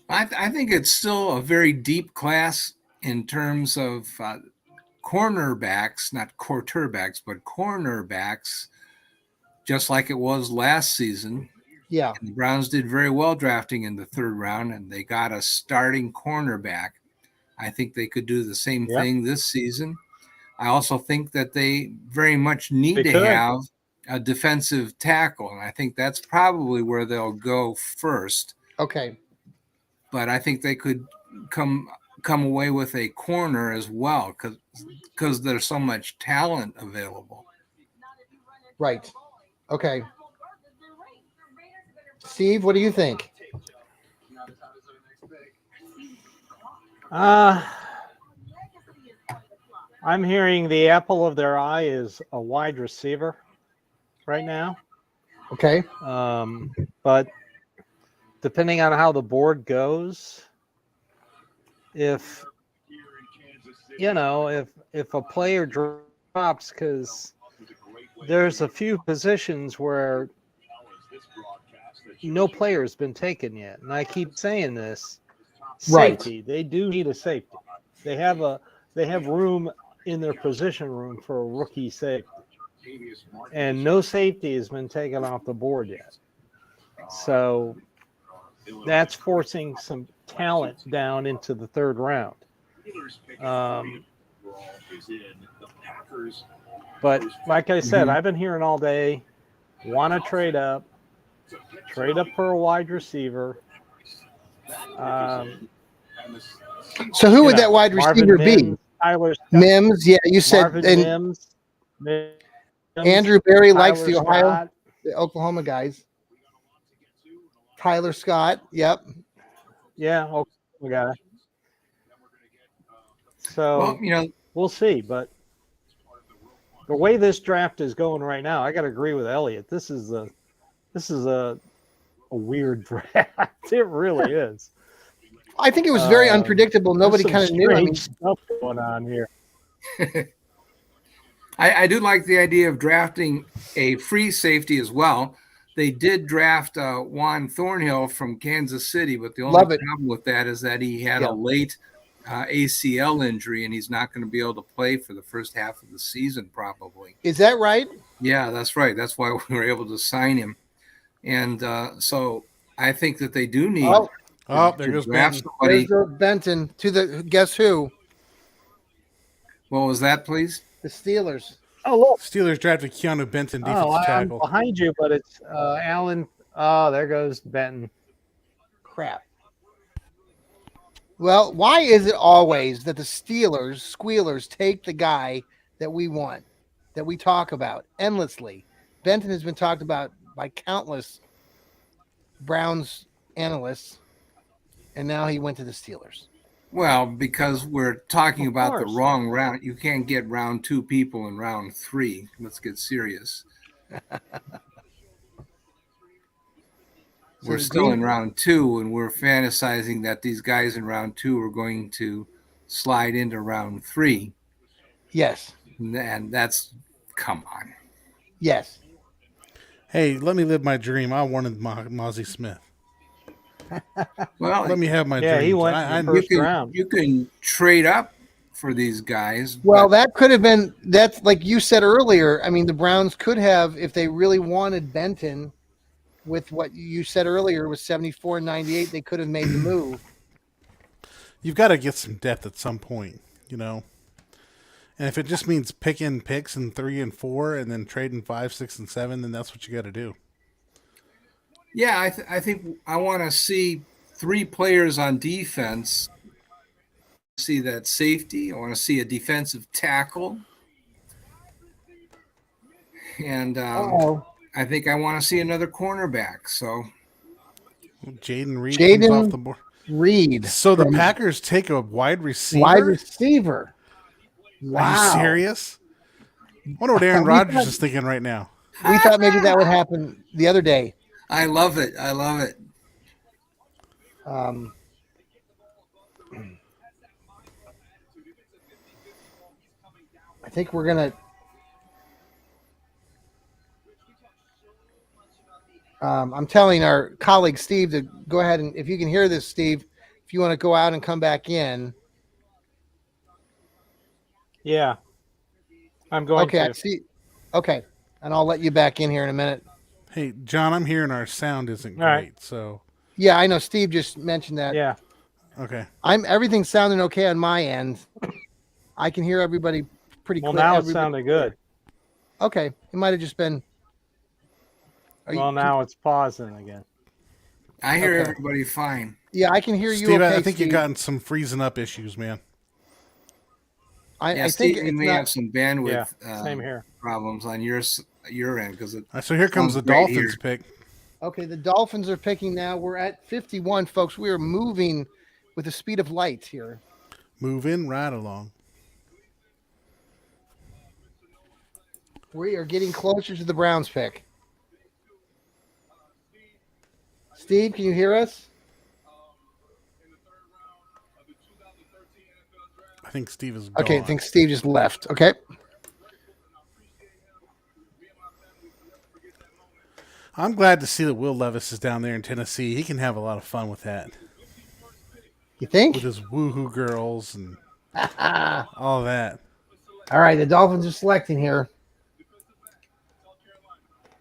I think it's still a very deep class in terms of cornerbacks, not quarterbacks, but cornerbacks, just like it was last season. Yeah. And the Browns did very well drafting in the 3rd round, and they got a starting cornerback. I think they could do the same thing this season. I also think that they very much need to have a defensive tackle, and I think that's probably where they'll go first. Okay. But I think they could come away with a corner as well because there's so much talent available. Right. Okay. Steve, what do you think? I'm hearing the apple of their eye is a wide receiver right now. Okay. But depending on how the board goes, if a player drops, because there's a few positions where no player has been taken yet, and I keep saying this. Safety, Right. they do need a safety. They have room in their position room for a rookie safety, and no safety has been taken off the board yet. So that's forcing some talent down into the 3rd round. But like I said, I've been hearing all day, want to trade up for a wide receiver. So who would that wide receiver be? Tyler Mims. Yeah, you said Mims. Andrew Berry likes Tyler the the Oklahoma guys. Tyler Scott. Yep. Yeah, Oklahoma guy. So we'll see. But the way this draft is going right now, I got to agree with Elliot. This is a weird draft. It really is. I think it was very unpredictable. Nobody kind of knew. I mean, stuff going on here. I do like the idea of drafting a free safety as well. They did draft Juan Thornhill from Kansas City, but the only problem with that is that he had a late ACL injury, and he's not going to be able to play for the first half of the season probably. Is that right? Yeah, that's right. That's why we were able to sign him. And so I think that they do need there goes Benton. There's Benton to the guess who? What was that, please? The Steelers. Oh, look. Steelers drafted Keanu Benton, defensive I'm tackle. behind you, but it's Allen. Oh, there goes Benton. Crap. Well, why is it always that the Steelers, squealers, take the guy that we want, that we talk about endlessly? Benton has been talked about by countless Browns analysts, and now he went to the Steelers. Well, because we're talking Of about the course. wrong round. You can't get round 2 people in round 3. Let's get serious. We're the still Green- in round 2, and we're fantasizing that these guys in round 2 are going to slide into round 3. Yes. And that's, come on. Yes. Hey, let me live my dream. I wanted Mozzie Smith. Well, Let me have my Yeah, dreams. he went in the first round. you can trade up for these guys. Well, but that could have been, that's like you said earlier. I mean, the Browns could have, if they really wanted Benton, with what you said earlier was 74 and 98, they could have made the move. You've got to get some depth at some point, you know. And if it just means picking picks in 3 and 4 and then trading 5, 6, and 7, then that's what you got to do. yeah, I think I want to see 3 players on defense. See that safety. I want to see a defensive tackle. And I think I want to see another cornerback. So Jaden Reed comes off the board. Reed. So the Packers take a wide receiver? Wide receiver. Wow. Are you serious? I wonder what Aaron Rodgers is thinking right now. We thought maybe that would happen the other day. I love it. I love it. I think we're going to I'm telling our colleague Steve to go ahead and, if you can hear this, Steve, if you want to go out and come back in. Yeah, I'm going Okay, to. see. Okay, and I'll let you back in here in a minute. Hey, John, I'm hearing our sound isn't great, All right. so Yeah, I know. Steve just mentioned that. Yeah. okay. Everything's sounding okay on my end. I can hear everybody pretty Well, clear. now it's sounding good. Okay, it might have just been. Well, now it's pausing again. I hear Okay. everybody fine. Yeah, I can hear you. Steve, Okay, I think Steve. you've gotten some freezing up issues, man. I Yeah, think Steve, you it's may not. have some bandwidth Same here. problems on your end because it. All right, so here comes the Sounds great Dolphins here. pick. Okay, the Dolphins are picking now. We're at 51, folks. We are moving with the speed of light here. Moving right along. We are getting closer to the Browns pick. Steve, can you hear us? I think Steve is gone. Okay, I think Steve just left. Okay. I'm glad to see that Will Levis is down there in Tennessee. He can have a lot of fun with that. You think? With his woohoo girls and all that. All right, the Dolphins are selecting here.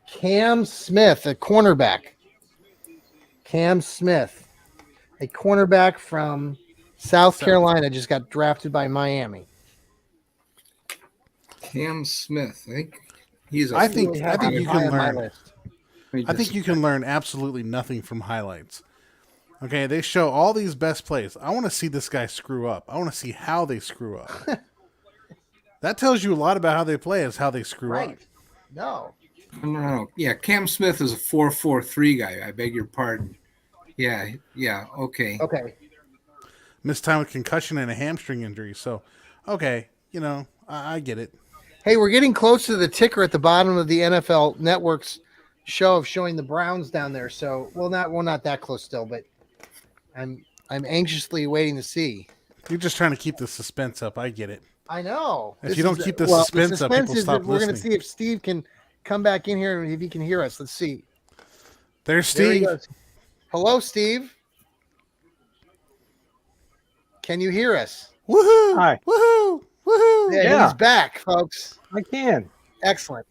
Cam Smith, a cornerback. Cam Smith, a cornerback from South Carolina, just got drafted by Miami. Cam Smith, I think he's. I think you High can on my learn. list. I think you can learn absolutely nothing from highlights. Okay, they show all these best plays. I want to see this guy screw up. I want to see how they screw up. That tells you a lot about how they play, is how they screw up. Right. No. No. Yeah, Cam Smith is a 4.43 guy. I beg your pardon. Yeah. Okay. Okay. Missed time with concussion and a hamstring injury. So, okay, I get it. Hey, we're getting close to the ticker at the bottom of the NFL Network's show of showing the Browns down there. So, we're not that close still, but I'm anxiously waiting to see. You're just trying to keep the suspense up. I get it. I know. If you don't keep the suspense up, people is stop that we're going to listening. see if Steve can come back in here and if he can hear us. Let's see. There's There he Steve. goes. Hello, Steve. Can you hear us? Woohoo! Hi. Woohoo! Woohoo! Yeah, he's back, folks. I can. Excellent.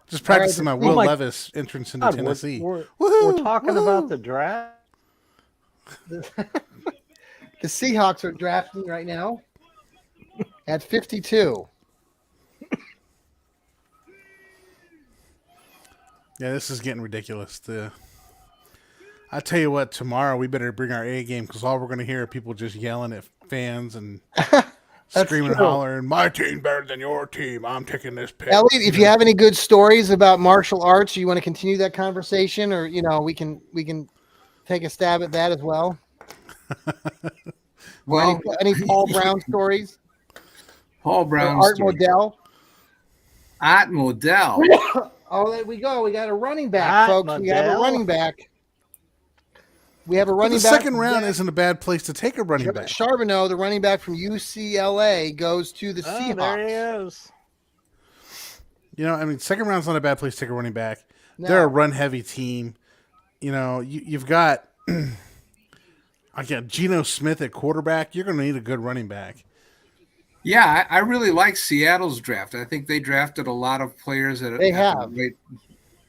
Just practicing my All right, Will oh my Levis entrance into God, Tennessee. We're Woohoo! talking Woohoo! about the draft. The Seahawks are drafting right now at 52. Yeah, this is getting ridiculous. I tell you what, tomorrow we better bring our A game because all we're going to hear are people just yelling at fans and screaming and true. hollering, "My team better than your team. I'm taking this pick." Elliot, if you have any good stories about martial arts, you want to continue that conversation, or we can take a stab at that as well. Well, any Paul Brown stories? Paul Brown, Art Modell. Art Modell. Oh, there we go. We got a running back, Art folks. We have a Modell. running back. We have a But running the back. second round isn't a bad place to take a running back. Charbonneau, the running back from UCLA, goes to the Oh, Seahawks. there he is. Second round's not a bad place to take a running back. No. They're a run-heavy team. You've got Geno Smith at quarterback. You're going to need a good running back. Yeah, I really like Seattle's draft. I think they drafted a lot of players at the right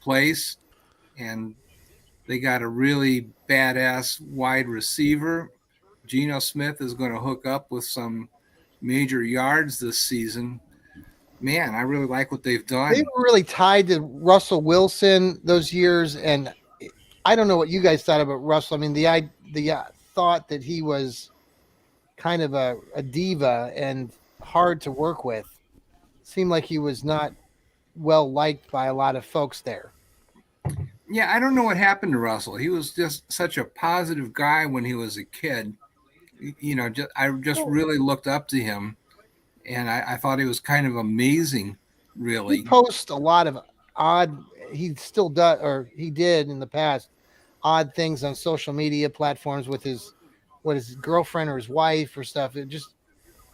place, and they got a really badass wide receiver. Geno Smith is going to hook up with some major yards this season. Man, I really like what they've done. They were really tied to Russell Wilson those years, and I don't know what you guys thought about Russell. I mean, the thought that he was kind of a diva and hard to work with. Seemed like he was not well liked by a lot of folks there. Yeah, I don't know what happened to Russell. He was just such a positive guy when he was a kid. I just really looked up to him, and I thought he was kind of amazing, really. He posts a lot of he still does, or he did in the past, odd things on social media platforms with his girlfriend or his wife or stuff. It just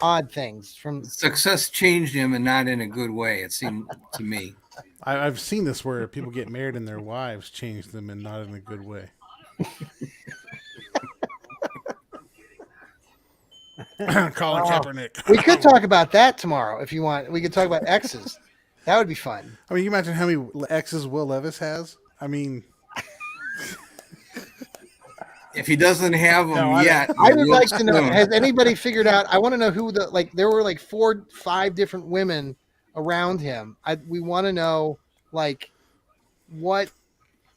odd things from success changed him, and not in a good way, it seemed to me. I've seen this where people get married and their wives change them, and not in a good way. Colin Kaepernick. We could talk about that tomorrow if you want. We could talk about exes. That would be fun. I mean, you imagine how many exes Will Levis has? I mean, if he doesn't have them yet, I would like to know. Has anybody figured out? I want to know who there were like 4 or 5 different women around him. We want to know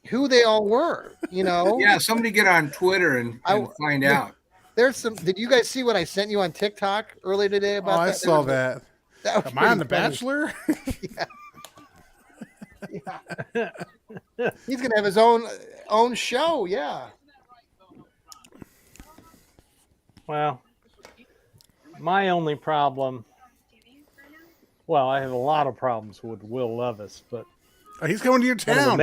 who they all were. Yeah, somebody get on Twitter and find out. There's some. Did you guys see what I sent you on TikTok earlier today about that? I saw that. Am I on The Bachelor? Yeah. He's gonna have his own show. Yeah. Well, my only problem. Well, I have a lot of problems with Will Levis, but he's coming to your town,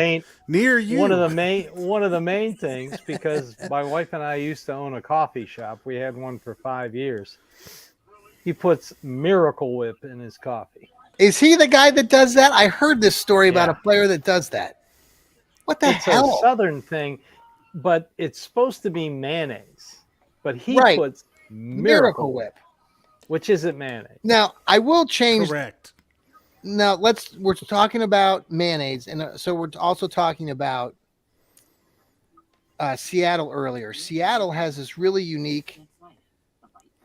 near you. One of the main things, because my wife and I used to own a coffee shop. We had one for 5 years. He puts Miracle Whip in his coffee. Is he the guy that does that? I heard this story about a player that does that. What the hell? It's a Southern thing, but it's supposed to be mayonnaise. But he puts Miracle Whip, which isn't mayonnaise. Now, I will change. Correct. Now, we're talking about mayonnaise, and so we're also talking about Seattle earlier. Seattle has this really unique,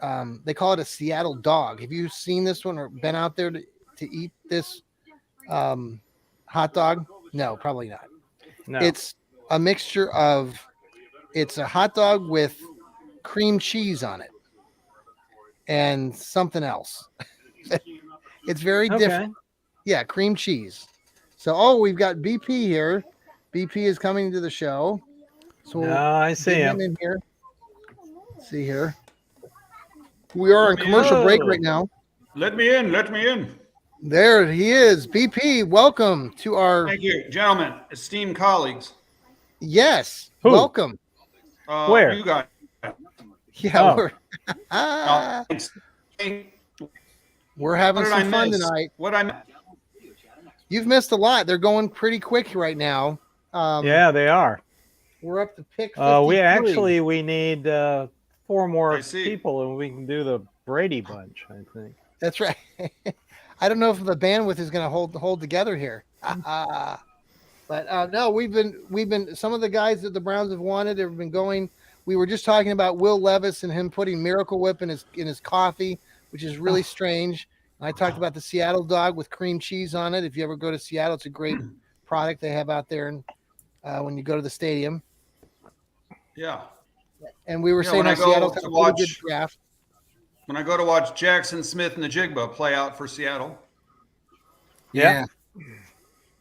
they call it a Seattle dog. Have you seen this one or been out there to eat this hot dog? No, probably not. No. It's a mixture of, it's a hot dog with cream cheese on it and something else. It's very different. Yeah, cream cheese. So, we've got BP here. BP is coming to the show. So I see him in here. Let's see here. We are on commercial break right now. Let me in. There he is. BP, welcome to our. Thank you, gentlemen, esteemed colleagues. Yes, Who? welcome. Where? You guys. Yeah, Oh. we're having some fun tonight. You've missed a lot. They're going pretty quick right now. Yeah, they are. We're up to pick 53. We need 4 more people, and we can do the Brady bunch. I think that's right. I don't know if the bandwidth is going to hold together here. But no, we've been some of the guys that the Browns have wanted have been going. We were just talking about Will Levis and him putting Miracle Whip in his coffee, which is really strange. I talked about the Seattle dog with cream cheese on it. If you ever go to Seattle, it's a great product they have out there, and when you go to the stadium. Yeah. And we were Yeah, saying when I how go Seattle's to got a pretty watch- good draft. When I go to watch Jackson Smith and the Jigba play out for Seattle. Yeah.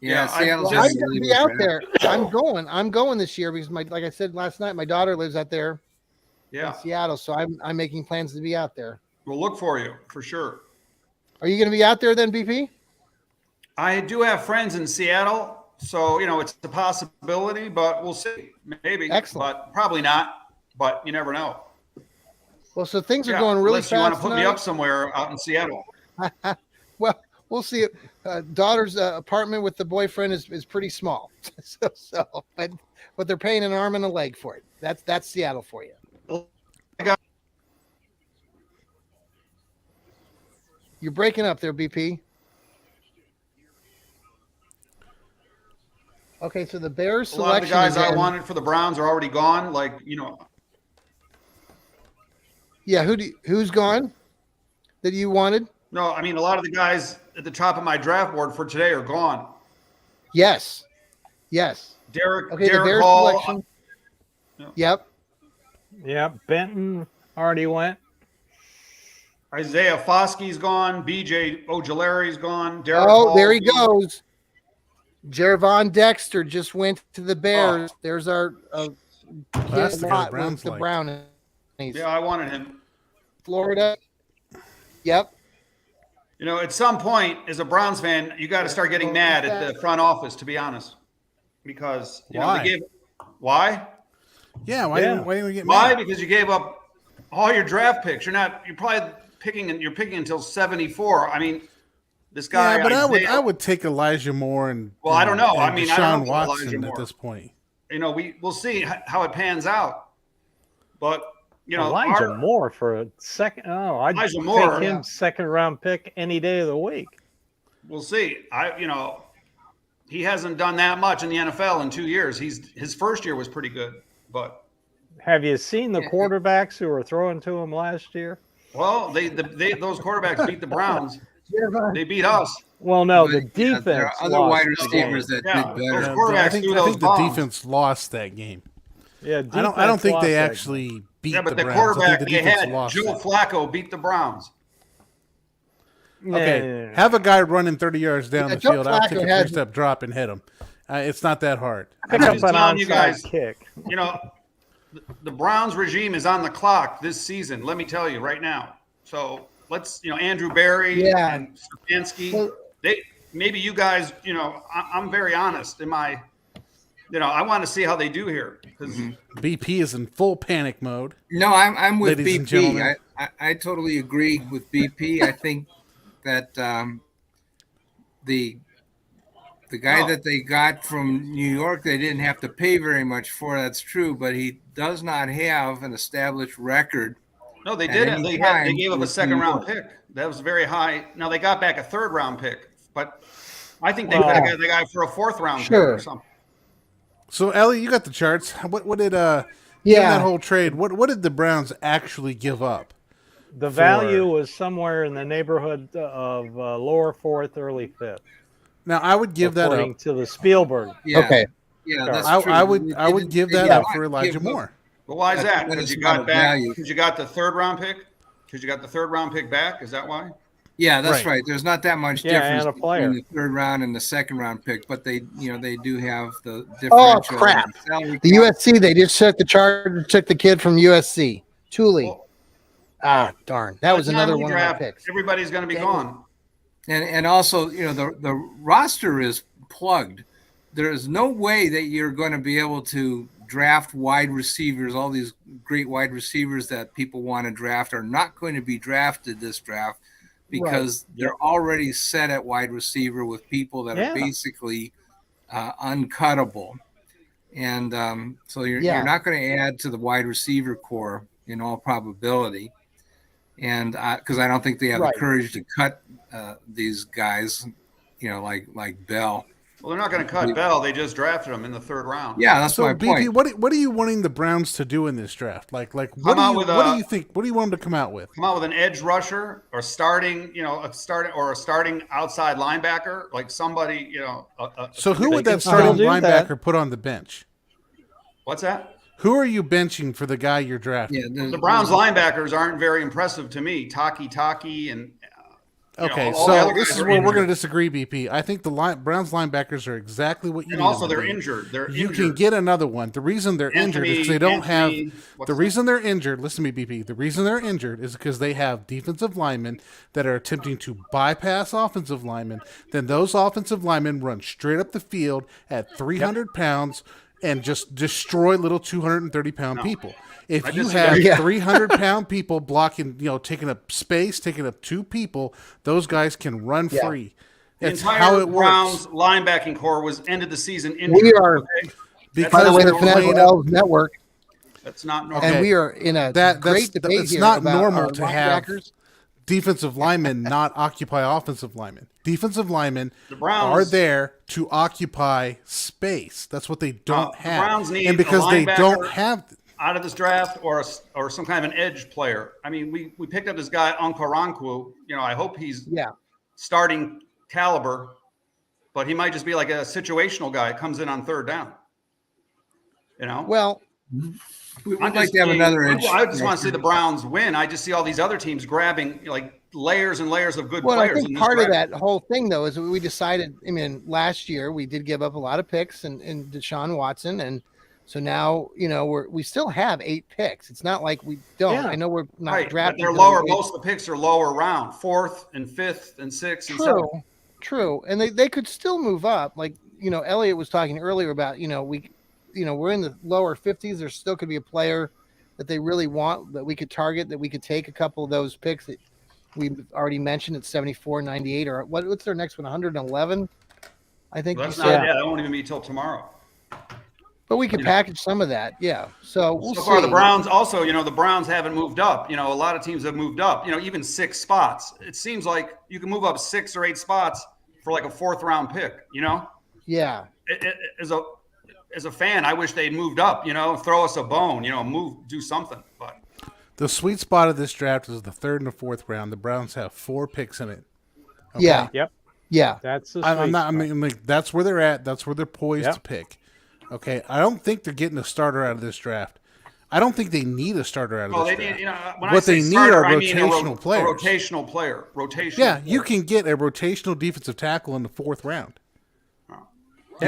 Yeah, Seattle's Well, got I'm a going really to be good out draft. there. I'm going this year because like I said last night, my daughter lives out there Yeah. in Seattle, so I'm making plans to be out there. We'll look for you for sure. Are you going to be out there then, BP? I do have friends in Seattle, so it's a possibility, but we'll see. Maybe. Excellent. But probably not. But you never know. Well, so things are Yeah, going really unless you want fast to put me tonight. up somewhere out in Seattle. Well, we'll see. Daughter's apartment with the boyfriend is pretty small, but they're paying an arm and a leg for it. That's Seattle for you. You're breaking up there, BP. Okay, so the Bears A lot of the selection guys I again- wanted for the Browns are already gone. Yeah, who's gone that you wanted? No, I mean, a lot of the guys at the top of my draft board for today are gone. Yes. Derek, Okay, the Derek Bears Hall. selection. Yeah. Yep. Yeah, Benton already went. Isaiah Foskey's gone. BJ Ojulari's gone. Derek Oh, Hall, there he goes. Jervon Dexter just went to the Bears. Oh. There's our That's the guy the Browns the like. Brownies. Yeah, I wanted him. Florida. Yep. At some point, as a Browns fan, you got to start getting mad at the front office, to be honest, because Why? they gave. Why? Yeah, why didn't we get Why? mad? Because you gave up all your draft picks. You're probably picking until 74. I mean, this guy. Yeah, but Isaiah, I would take Elijah Moore and Well, I don't know. and I mean, I Deshaun don't know about Watson Elijah at Moore. this point. we'll see how it pans out, but Elijah Moore for a second. Oh, I'd Elijah take Moore, him second round pick any day of the week. We'll see. He hasn't done that much in the NFL in 2 years. His first year was pretty good, but Have you seen the quarterbacks who were throwing to him last year? well, those quarterbacks beat the Browns. They beat us. Well, no, the But, defense. there are other lost wide the receivers game. that Yeah, did better. those quarterbacks I think threw those the bombs. defense lost that game. Yeah, I don't think defense they lost actually beat Yeah, but the Browns. I quarterback think the they defense had, lost Joe it. Flacco, beat the Browns. that. Okay, have a guy running 30 yards down the Joe field. I'll take Flacco a has- three-step drop and hit him. It's not that hard. Pick I'm up just an telling you onside guys. kick. The Browns regime is on the clock this season. Let me tell you right now. So let's, Andrew Berry Yeah. and Stefanski. Well- Maybe you guys, I'm very honest in my, I want to see how they do here because BP is in full panic mode. No, I'm with Ladies and BP. gentlemen. I totally agree with BP. I think that the guy that they got from New York, they didn't have to pay very much for. That's true, but he does not have an established record. no, they At didn't. any They time gave up a with second New round York. pick. That was very high. Now they got back a third round pick, but I think they Well- could have got the guy for a fourth round pick Sure. or something. So, Ellie, you got the charts. What did in Yeah. that whole trade? What did the Browns actually give up? The value was somewhere in the neighborhood of lower fourth, early fifth. Now, I would give that according up. to the Spielberg. Yeah, Okay. yeah, that's true. I would give that up for Elijah Give up- Moore. But why is That's that? what Because it's you got about back. value. Because you got the third round pick. Because you got the third round pick back. Is that why? Yeah, that's Right. right. There's not that much Yeah, difference and a player. between the third round and the second round pick, but they do have the Oh, differential. crap. salary The cap. USC, they just took the kid from USC. Thule. Darn. That was By the time another you one of my draft, picks. Everybody's going to be Dang. gone. And also, the roster is plugged. There is no way that you're going to be able to draft wide receivers. All these great wide receivers that people want to draft are not going to be drafted this draft because they're already set at wide receiver with people that Yeah. are basically uncuttable. And so you're Yeah. not going to add to the wide receiver core in all probability. And because I don't think they have Right. the courage to cut these guys, like Bell. Well, they're not going to cut Bell. They just drafted him in the 3rd round. Yeah, that's So my BP, point. what are you wanting the Browns to do in this draft? Like what Come do you think? What do you want them to come out with? Come out with an edge rusher or starting outside linebacker, like somebody, So who would that still starting do linebacker that. put on the bench? What's that? Who are you benching for the guy you're drafting? Yeah, The Browns linebackers aren't very impressive to me. Taki and Okay, all the other so this guys is are where we're injured. going to disagree, BP. I think the Browns linebackers are exactly what you And need also them to they're be. injured. They're You injured. can get another one. The reason they're injured is because they don't have. what's The that? reason they're injured, listen to me, BP. The reason they're injured is because they have defensive linemen that are attempting to bypass offensive linemen. Then those offensive linemen run straight up the field at 300 pounds and just destroy little 230-pound people. If I you disagree. have 300-pound people blocking, taking up space, taking up 2 people, those guys can run free. The That's entire how it Browns works. linebacking core was ended the season injured. We are, Because by the way, they're the Fanatical playing up- Elves Network, That's not normal. and Okay. we are in a great debate it's here not about normal our to have linebackers. defensive linemen not occupy offensive linemen. Defensive linemen The Browns- are there to occupy space. That's what they don't the have. Browns need and because a they linebacker don't have out of this draft or some kind of an edge player. I mean, we picked up this guy Onkorankwo. I hope he's starting caliber, but he might just be like a situational guy. Comes in on 3rd down. Well, We'd like to have another edge. I just want to see the Browns win. I just see all these other teams grabbing like layers and layers of good Well, I players. think part of that whole thing, though, is we decided. I mean, last year we did give up a lot of picks and Deshaun Watson, and so now we still have 8 picks. It's not like we don't. Yeah. I know we're not Right, but drafting. they're lower. Most of the picks are lower round, 4th and 5th and 6th and 7th. True, and they could still move up. Like Elliot was talking earlier about we're in the lower 50s. There still could be a player that they really want that we could target, that we could take a couple of those picks that we've already mentioned at 74, 98, or what's their next one? 111, I think. Well, that's you not. said. Yeah, that won't even be till tomorrow. But we could package some of that, yeah. So we'll So far, see. the Browns also, the Browns haven't moved up. A lot of teams have moved up. Even 6 spots. It seems like you can move up 6 or 8 spots for like a 4th round pick. Yeah. As a fan, I wish they'd moved up. Throw us a bone. Do something. But the sweet spot of this draft is the 3rd and the 4th round. The Browns have 4 picks in it. Okay? Yeah. Yep. Yeah. That's the I'm sweet not. I spot. mean, like that's where they're at. That's where they're poised to pick. Okay, I don't think they're getting a starter out of this draft. I don't think they need a starter out of this they draft. need. When What I say they need starter, are I mean rotational players. A rotational player. Rotational. Yeah, player. you can get a rotational defensive tackle in the 4th round. You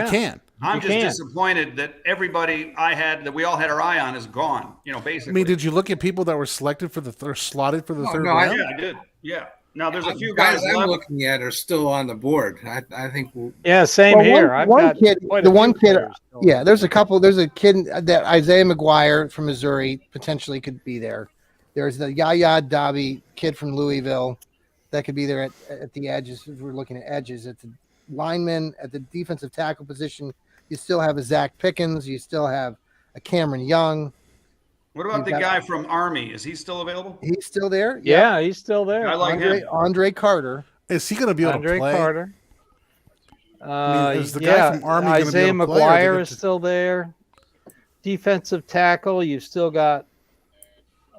Yeah. can. I'm You just can. disappointed that everybody that we all had our eye on is gone. Basically. I mean, did you look at people that were selected for the slotted for the No, 3rd no, I round? Yeah, I did. Yeah. Now there's a few guys guys I'm left. looking at are still on the board. I think Yeah, same Well, here. one- I've one got kid- quite the a one few kid- players still. Yeah, there's a couple. There's a kid that Isaiah McGuire from Missouri potentially could be there. There's the Yaya Dobby kid from Louisville that could be there at the edges. If we're looking at edges, at the lineman, at the defensive tackle position, you still have a Zach Pickens. You still have a Cameron Young. What about You've the got- guy from Army? Is he still available? He's still there. Yeah, he's still there. I like him. Andre Carter. Is he going to be able Andre to play? Carter. is the guy from Army gonna be Isaiah able to play, or are they McGuire gonna is just- still there. Defensive tackle, you've still got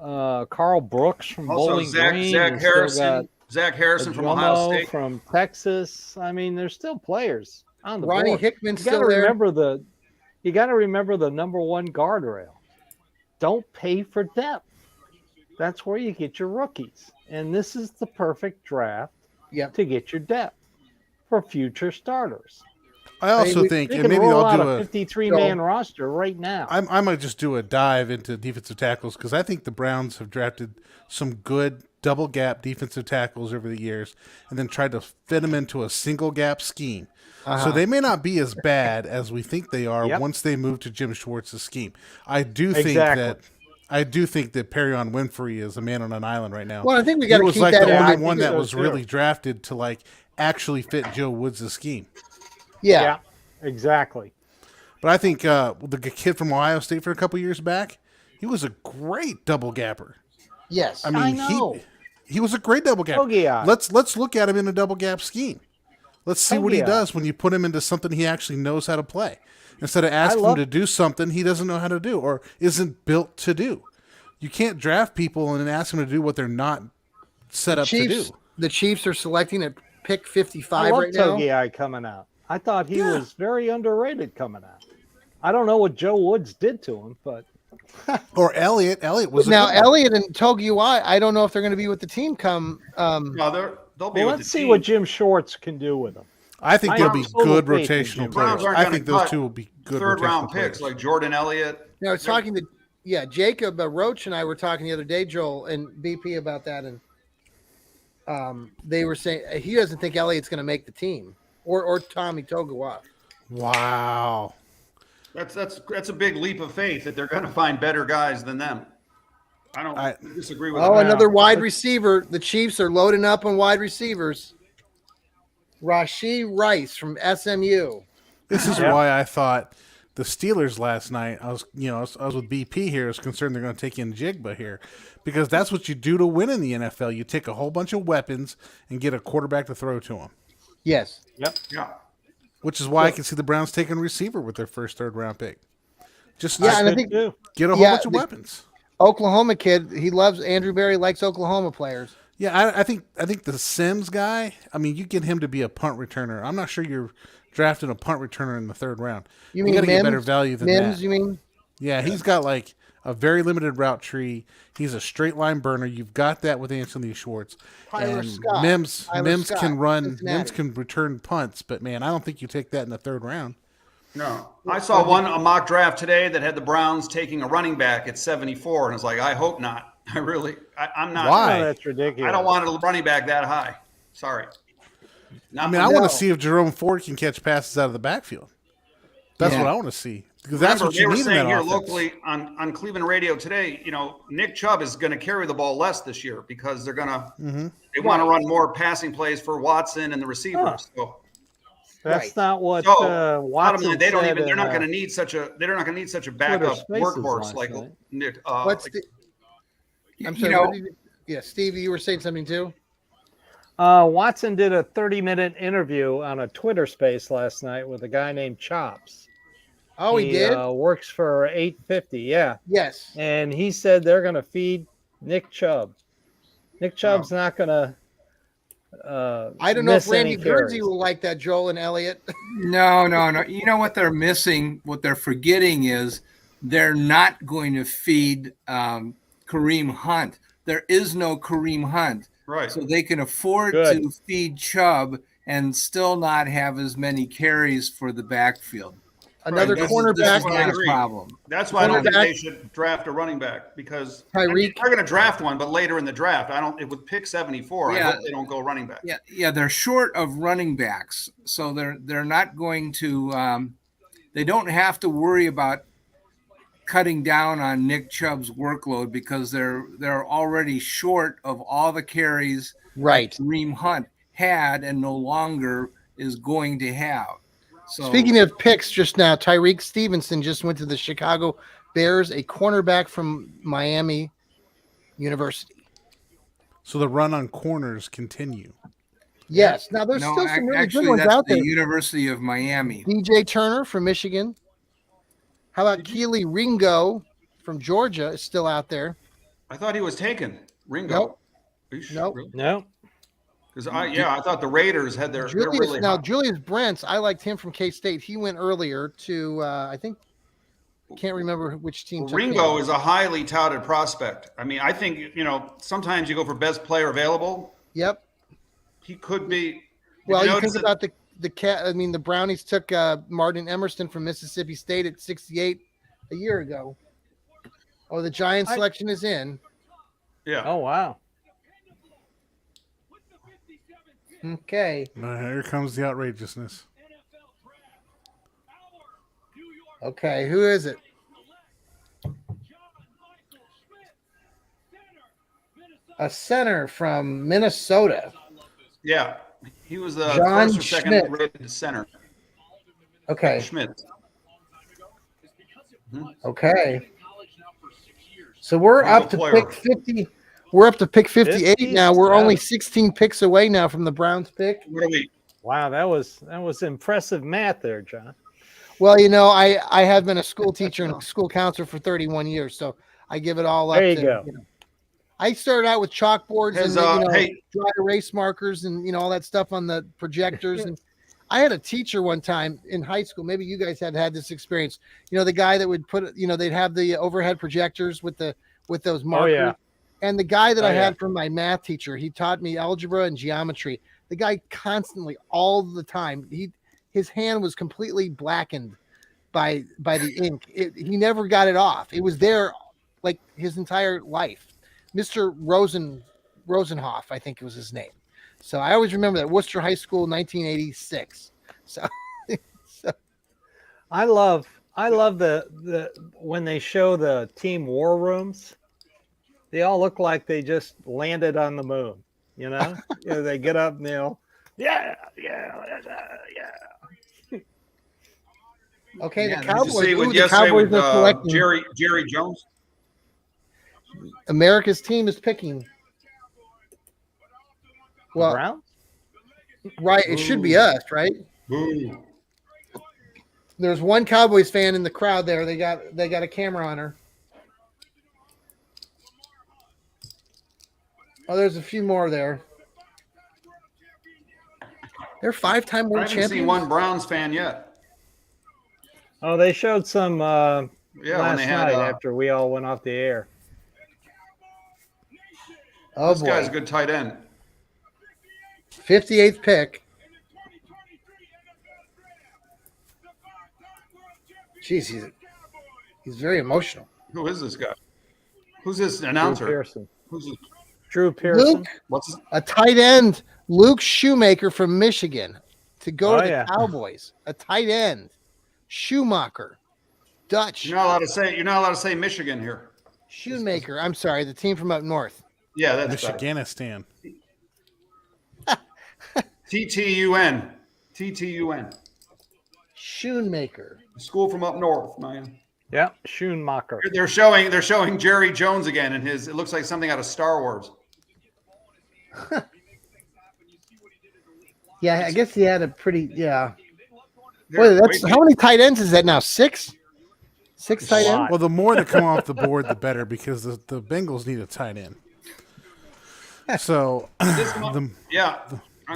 Carl Brooks from Also, Bowling Zach Green. You've still Harrison. Zach Harrison from Ohio Ajomo State. from Texas. I mean, there's still players on the Ronnie board. Hickman's You got to still there. remember the number one guardrail. Don't pay for depth. That's where you get your rookies. And this is the perfect draft Yep. to get your depth for future starters. I also we- think, They and can maybe roll I'll out do a a. 53-man roster right now. I might just do a dive into defensive tackles because I think the Browns have drafted some good double gap defensive tackles over the years, and then tried to fit them into a single gap scheme. So they may not be as bad as we think they are Yep. once they move to Jim Schwartz's scheme. I do think Exactly. that Perion Winfrey is a man on an island right now. Well, I think we He got to was keep like that the in only mind. one that so, was too. really drafted to like actually fit Joe Woods' scheme. Yeah. Exactly. But I think the kid from Ohio State for a couple years back, he was a great double gapper. Yes. I mean, know. he was a great double gapper. Bogey eye. Let's look at him in a double gap scheme. Let's see what he does when you put him into something he actually knows how to play. Instead of asking him to do something he doesn't know how to do or isn't built to do. You can't draft people and ask them to do what they're not set up to do. The Chiefs are selecting at pick 55 I love right now. Togiai coming out. I thought he was very underrated coming out. I don't know what Joe Woods did to him, but or Elliott. Elliott was now Elliott and Togiai. I don't know if they're going to be with the team come. No, they'll be. Let's see what Jim Schwartz can do with them. I think they'll be good rotational players. I think those two will be good third-round picks like Jordan Elliott. I was talking to Jacob Roach and I were talking the other day, Joel and BP, about that, and they were saying he doesn't think Elliott's going to make the team or Tommy Togiai. Wow, that's a big leap of faith that they're going to find better guys than them. I don't disagree with that. Another wide receiver. The Chiefs are loading up on wide receivers. Rashee Rice from SMU. This is why I thought the Steelers last night. I was with BP here. I was concerned they're going to take in Jigba here because that's what you do to win in the NFL. You take a whole bunch of weapons and get a quarterback to throw to them. Yes. Yep. Yeah. Which is why I can see the Browns taking a receiver with their first third-round pick. And I think get a whole bunch of weapons. Oklahoma kid, he loves Andrew Berry. Likes Oklahoma players. Yeah, I think the Sims guy. I mean, you get him to be a punt returner. I'm not sure you're drafting a punt returner in the third round. You mean got to get better value than Mims, that. You mean? Yeah, he's got like a very limited route tree. He's a straight line burner. You've got that with Anthony Schwartz. Tyler and Scott. Mims Scott, can run. Cincinnati. Mims can return punts, but man, I don't think you take that in the third round. No, I saw a mock draft today that had the Browns taking a running back at 74, and I was like, I hope not. I'm not. Why? Oh, that's ridiculous. I don't want a running back that high. Sorry. I want to see if Jerome Ford can catch passes out of the backfield. That's what I want to see because that's what you need in that here offense. locally on Cleveland radio today. Nick Chubb is going to carry the ball less this year because they're going to they want to run more passing plays for Watson and the receivers. So that's not what Watson they don't said even. They're not going to need such a backup workhorse like Nick. I'm sorry. Stevie, you were saying something too. Watson did a 30-minute interview on a Twitter space last night with a guy named Chops. Oh, he did? Works for 850, yeah. Yes. And he said they're going to feed Nick Chubb. Nick Chubb's not going to I don't know if Randy Guernsey will like that, Joel and Elliott. No. You know what they're missing? What they're forgetting is they're not going to feed Kareem Hunt. There is no Kareem Hunt. Right. So they can afford to feed Chubb and still not have as many carries for the backfield. Another cornerback. That's a problem. That's why I don't think they should draft a running back because they're going to draft one, but later in the draft. It would pick 74. I hope they don't go running back. Yeah, they're short of running backs, so they're not going to. They don't have to worry about cutting down on Nick Chubb's workload because they're already short of all the carries right Kareem Hunt had and no longer is going to have. So, speaking of picks just now, Tyreek Stevenson just went to the Chicago Bears, a cornerback from Miami University. So the run on corners continue. Yes. Now there's still some really good ones out there. The University of Miami. DJ Turner from Michigan. How about Keely Ringo from Georgia is still out there? I thought he was taken. Ringo. Nope. No. Because I thought the Raiders had their really now Julius Brents. I liked him from K-State. He went earlier to I think can't remember which team. Ringo is a highly touted prospect. I mean, I think sometimes you go for best player available. Yep. He could be. Well, you think about the cat. I mean, the Brownies took Martin Emerson from Mississippi State at 68 a year ago. Oh, the Giants selection is in. Yeah. Oh wow. Okay. Here comes the outrageousness. Okay, who is it? A center from Minnesota. Yeah, he was the John first or second Schmidt. rated center. Okay. Schmidt. Okay. So we're up to pick 50. We're up to pick 58 now. We're only 16 picks away now from the Browns pick. What are we? Wow, that was impressive math there, John. Well, I have been a school teacher and school counselor for 31 years, so I give it all up. There you go. I started out with chalkboards and hey, dry erase markers and all that stuff on the projectors. And I had a teacher one time in high school. Maybe you guys had this experience. The guy that would put, they'd have the overhead projectors with those markers. Oh, yeah. And the guy that I had from my math teacher, he taught me algebra and geometry. The guy constantly, all the time, his hand was completely blackened by the ink. He never got it off. It was there like his entire life. Mr. Rosenhoff, I think it was his name. So I always remember that. Worcester High School, 1986. So I love the when they show the team war rooms, they all look like they just landed on the moon. They get up and they'll yeah. Okay, yeah, the Cowboys. The Cowboys with Jerry Jones. America's team is picking. Well, Browns? Right, it should be us, right? Boo. There's one Cowboys fan in the crowd there. They got a camera on her. Oh, there's a few more there. They're 5-time world I haven't champions. seen one Browns fan yet. Oh, they showed some last when they had, night after we all went off the air. Oh, this guy's a good tight end. 58th pick. Jeez, he's very emotional. Who is this guy? Who's this announcer? Drew Pearson. Who's this? Drew Pearson. Luke, a tight end, Luke Shoemaker from Michigan, to go to the Cowboys. A tight end, Schumacher, Dutch. You're not allowed to say Michigan here. Shoemaker. I'm sorry, the team from up north. Yeah, that's Michiganistan. TTUN. Shoemaker. School from up north, man. Yeah, Schumacher. They're showing Jerry Jones again in his. It looks like something out of Star Wars. Yeah, I guess he had a pretty Boy, that's how many tight ends is that now? 6? 6 tight ends? Well, the more that come off the board, the better, because the Bengals need a tight end. So the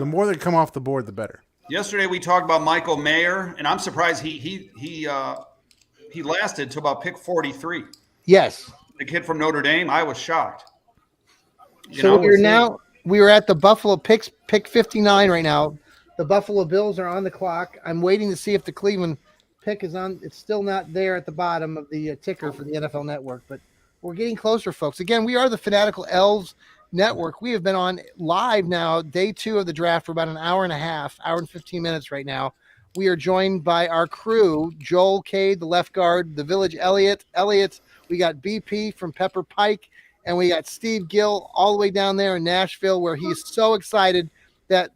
more that come off the board, the better. Yesterday we talked about Michael Mayer, and I'm surprised he lasted to about pick 43. Yes. The kid from Notre Dame. I was shocked. We are at the Buffalo pick 59 right now. The Buffalo Bills are on the clock. I'm waiting to see if the Cleveland pick is on. It's still not there at the bottom of the ticker for the NFL Network, but we're getting closer, folks. Again, we are the Fanatical Elfz Network. We have been on live now, day 2 of the draft, for about an hour and a half, hour and 15 minutes right now. We are joined by our crew, Joel Cade, the left guard, the Village Elliott. We got BP from Pepper Pike, and we got Steve Gill all the way down there in Nashville, where he is so excited that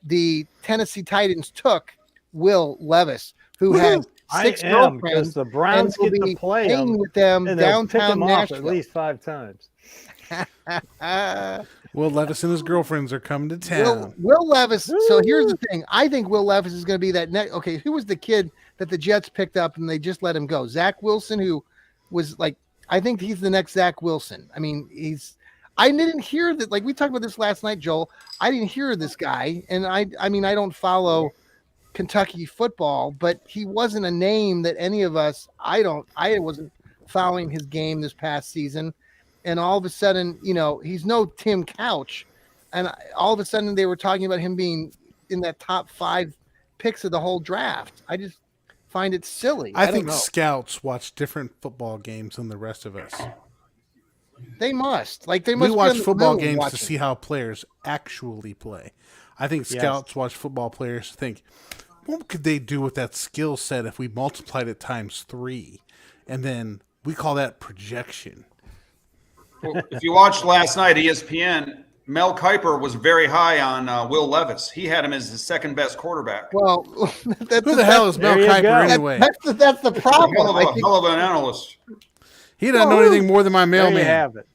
the Tennessee Titans took Will Levis, who has 6 girlfriends. The Browns get to play him with them and downtown Nashville at least 5 times. Will Levis and his girlfriends are coming to town. Will Levis. So here's the thing. I think Will Levis is going to be that next. Okay, who was the kid that the Jets picked up and they just let him go? Zach Wilson, who was like, I think he's the next Zach Wilson. I mean, I didn't hear that. Like we talked about this last night, Joel. I didn't hear this guy, and I mean, I don't follow Kentucky football, but he wasn't a name that any of us. I wasn't following his game this past season. And all of a sudden, he's no Tim Couch. And all of a sudden they were talking about him being in that top 5 picks of the whole draft. I just find it silly. I think scouts watch different football games than the rest of us. They must. We watch football games to see how players actually play. I think scouts watch football players to think, what could they do with that skill set if we multiplied it times 3? And then we call that projection. Well, if you watched last night, ESPN, Mel Kiper was very high on Will Levis. He had him as his second best quarterback. Well, who the hell is Mel Kiper anyway? That's the problem. Hell of an analyst. He doesn't know anything more than my mailman. There you have it.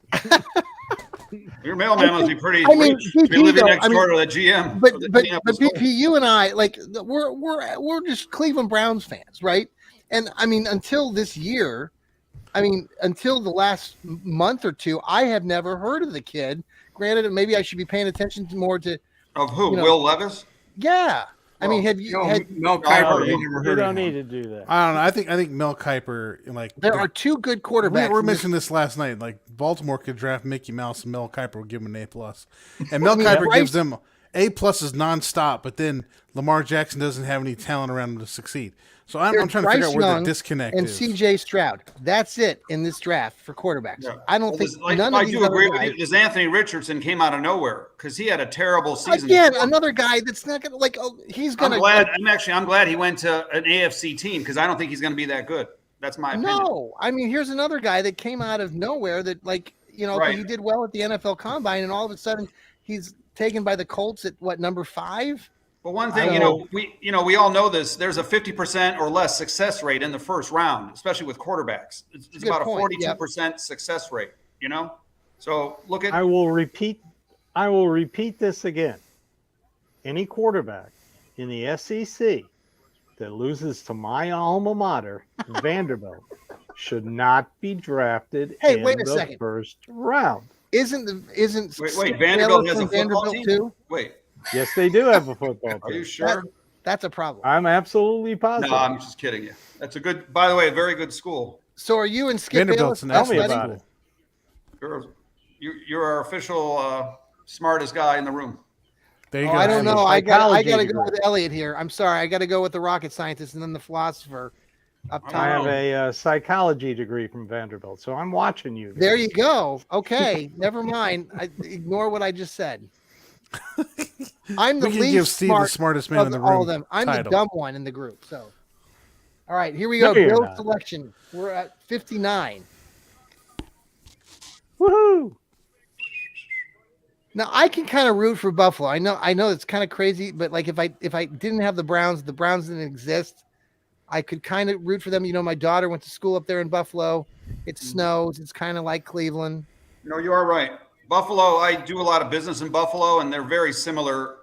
Your mailman must be pretty I mean, rich to be BP, living though, next door to the GM. But of the but Minneapolis but Colts. BP, you and I, like, we're just Cleveland Browns fans, right? And I mean, until this year, I mean, until the last month or two, I have never heard of the kid. Granted, maybe I should be paying attention more to Of who? you know, Will Levis? Yeah, I mean, have you had? Mel No, Kiper? you You never You heard don't of need him. to do that. I don't know. I think Mel Kiper, like, There are two good quarterbacks. we in this- mentioned this last night. Like, Baltimore could draft Mickey Mouse, and Mel Kiper would give him an A+. And Mel mean, Kiper Bryce- gives them A+ is nonstop, but then Lamar Jackson doesn't have any talent around him to succeed. So I'm There's trying to figure Bryce out where Young the disconnect and is. CJ Stroud. That's it in this draft for quarterbacks. Yeah. I don't Well, think I these do other agree with guys- you. This Anthony Richardson came out of nowhere because he had a terrible season. Again, another guy that's not gonna he's gonna. I'm glad he went to an AFC team because I don't think he's going to be that good. That's my opinion. No, I mean, here's another guy that came out of nowhere that, like, Right. he did well at the NFL Combine, and all of a sudden he's taken by the Colts at what, number 5? But one thing, we all know this. There's a 50% or less success rate in the first round, especially with quarterbacks. It's Good about point, a 42% success rate. So look at I will repeat this again. Any quarterback in the SEC that loses to my alma mater, Vanderbilt, should not be drafted in wait a the second. first round. Isn't wait. Skip Vanderbilt Bayless has a from football Vanderbilt team. too? Wait, Yes, they do have a football are you team. sure? That's a problem. I'm absolutely positive. No, I'm just kidding you. That's a good. By the way, a very good school. So are you and Skip Vanderbilt's Bayless? an Tell me excellent about school. it. You're our official smartest guy in the room. There you Oh, go. I don't Steve. know. I got to Psychology go degree. with Elliot here. I'm sorry. I got to go with the rocket scientist and then the philosopher up I top. I have a psychology degree from Vanderbilt, so I'm watching you. There you go. Okay, never mind. Ignore what I just said. I'm the We can least give Steve the smart smartest man of in the all room of them. I'm title. the dumb one in the group. So, all right, here we go. No, you're Bill's not. selection. We're at 59. Woohoo! Now I can kind of root for Buffalo. I know it's kind of crazy, but like if I didn't have the Browns didn't exist, I could kind of root for them. My daughter went to school up there in Buffalo. It snows. It's kind of like Cleveland. No, you are right. Buffalo, I do a lot of business in Buffalo, and they're very similar,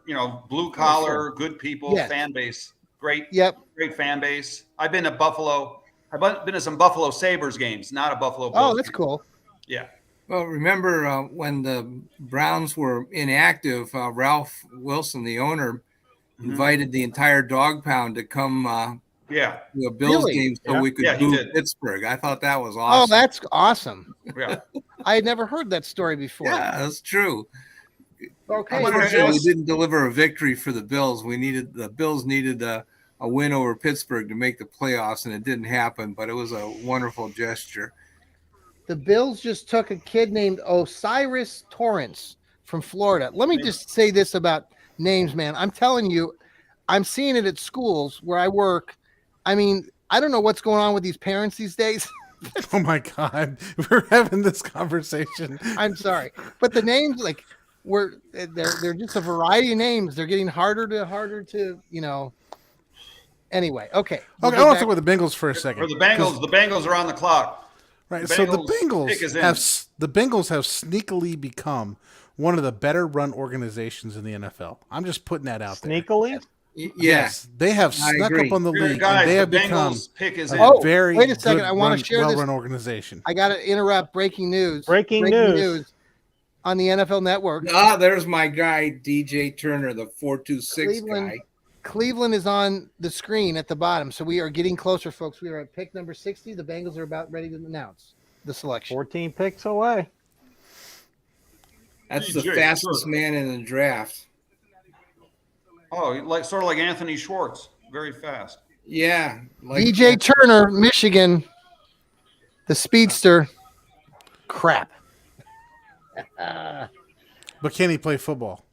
blue collar, good people, Yes. fan base. Great, Yep. great fan base. I've been to Buffalo. I've been to some Buffalo Sabres games, not a Buffalo Bills. Oh, that's game. cool. Yeah. Well, remember when the Browns were inactive, Ralph Wilson, the owner, invited the entire dog pound to come Yeah. to a Bills Really? game so Yeah. we could Yeah, he boo did. Pittsburgh. I thought that was Oh, awesome. that's awesome. Yeah. I had never heard that story before. Yeah, that's true. Okay. Unfortunately, we didn't deliver a victory for the Bills. The Bills needed a win over Pittsburgh to make the playoffs, and it didn't happen. But it was a wonderful gesture. The Bills just took a kid named Osiris Torrance from Florida. Let me just say this about names, man. I'm telling you, I'm seeing it at schools where I work. I mean, I don't know what's going on with these parents these days. Oh my God, we're having this conversation. I'm sorry, but the names they're just a variety of names. They're getting harder to. Anyway, okay. We'll Okay, get I want to back- talk about the Bengals for a second. For the Bengals are on the clock. Right. The So the Bengals pick is in. Bengals have sneakily become one of the better run organizations in the NFL. I'm just putting that out there. Sneakily? Yes. They have I snuck agree. up on the Here, league, guys, and they have the become Bengals pick is in. Oh, a very wait a second. good I wanna run- share this. well-run organization. I got to interrupt. Breaking news. Breaking news. on the NFL Network. Ah, there's my guy, DJ Turner, the 426 guy. Cleveland is on the screen at the bottom, so we are getting closer, folks. We are at pick number 60. The Bengals are about ready to announce the selection. 14 picks away. That's the DJ fastest Turner. man in the draft. Oh, sort of like Anthony Schwartz, very fast. Yeah. DJ Turner, Michigan, the speedster. Crap. But can he play football?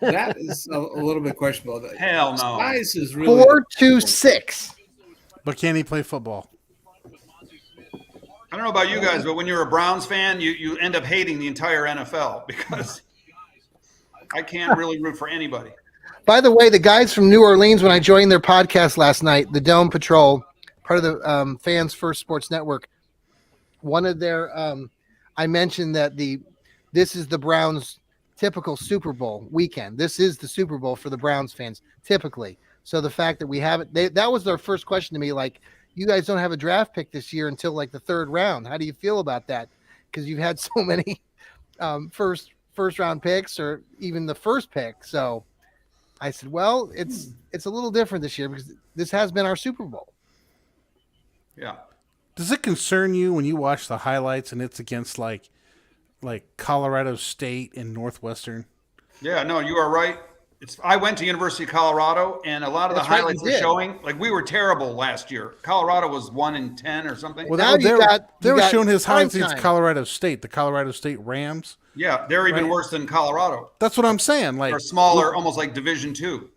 That is a little bit questionable. Hell no. Size is really 4-2-6. But can he play football? I don't know about you guys, but when you're a Browns fan, you end up hating the entire NFL because I can't really root for anybody. By the way, the guys from New Orleans, when I joined their podcast last night, the Dome Patrol, part of the Fans First Sports Network, one of their I mentioned that the this is the Browns' typical Super Bowl weekend. This is the Super Bowl for the Browns fans typically. So the fact that we haven't, that was their first question to me. Like, you guys don't have a draft pick this year until like the third round. How do you feel about that? Because you've had so many first round picks or even the first pick. So I said, well, it's a little different this year because this has been our Super Bowl. Yeah. Does it concern you when you watch the highlights and it's against like Colorado State and Northwestern? Yeah, no, you are right. I went to University of Colorado, and a lot of the highlights were showing like we were terrible last year. Colorado was 1-10 or something. Well, now they were showing his highlights against Colorado State, the Colorado State Rams. Yeah, they're even worse than Colorado. That's what I'm saying. Like, they're smaller, almost like Division II.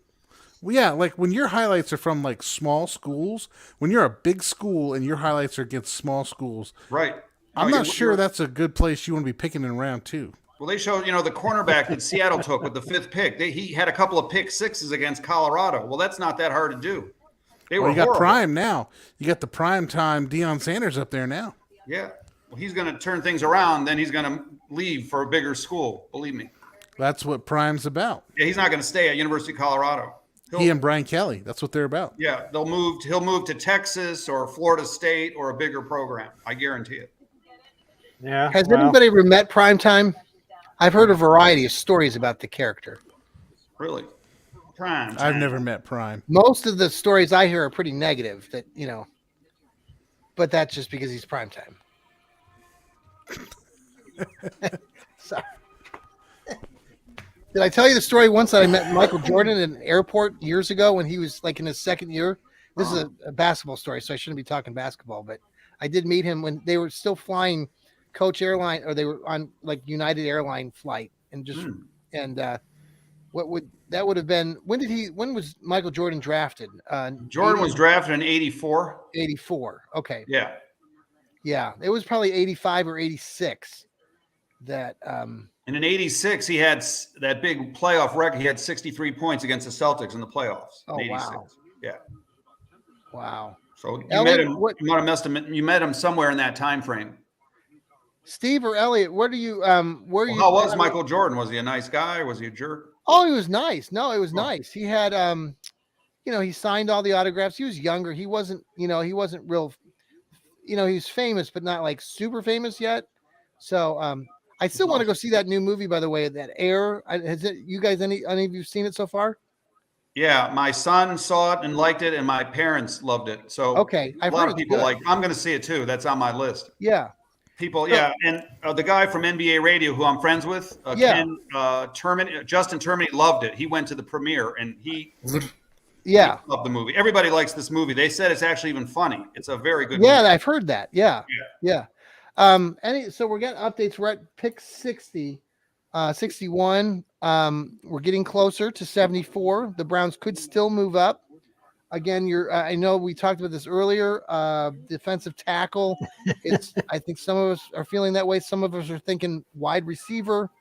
Well, yeah, like when your highlights are from like small schools, when you're a big school and your highlights are against small schools, right? I'm not sure that's a good place you want to be picking in round 2. Well, they showed, the cornerback that Seattle took with the 5th pick. He had a couple of pick sixes against Colorado. Well, that's not that hard to do. They were you got horrible. prime now. You got the prime time Deion Sanders up there now. Yeah. Well, he's going to turn things around. Then he's going to leave for a bigger school. Believe me. That's what prime's about. Yeah, he's not going to stay at University of Colorado. He and Brian Kelly. That's what they're about. Yeah, he'll move to Texas or Florida State or a bigger program. I guarantee it. Yeah. Has anybody ever met Primetime? I've heard a variety of stories about the character. Really? Prime. I've never met Prime. Most of the stories I hear are pretty negative. But that's just because he's Primetime. Sorry. Did I tell you the story once that I met Michael Jordan in an airport years ago when he was like in his second year? This is a basketball story, so I shouldn't be talking basketball, but I did meet him when they were still flying Coach Airline, or they were on like United Airline flight, and what would have been? When was Michael Jordan drafted? Jordan was drafted in 84. 84. Okay. Yeah. Yeah, it was probably 85 or 86. That and in 86 he had that big playoff record. He had 63 points against the Celtics in the playoffs. Oh, wow. Yeah. Wow. So you met him. You might have missed him. You met him somewhere in that time frame. Steve or Elliot, where do you How was Michael Jordan? Was he a nice guy? Was he a jerk? Oh, he was nice. No, it was nice. He had he signed all the autographs. He was younger. He wasn't real, he was famous, but not like super famous yet. So I still want to go see that new movie, by the way, that Air. You guys, any of you seen it so far? Yeah, my son saw it and liked it, and my parents loved it. So okay, a lot of people I'm going to see it too. That's on my list. Yeah. People, yeah, and the guy from NBA Radio who I'm friends with, Justin Termini, loved it. He went to the premiere and he loved the movie. Everybody likes this movie. They said it's actually even funny. It's a very good movie. I've heard that. Yeah. So we're getting updates. We're at pick 60, 61. We're getting closer to 74. The Browns could still move up. Again, I know we talked about this earlier. Defensive tackle. I think some of us are feeling that way. Some of us are thinking wide receiver.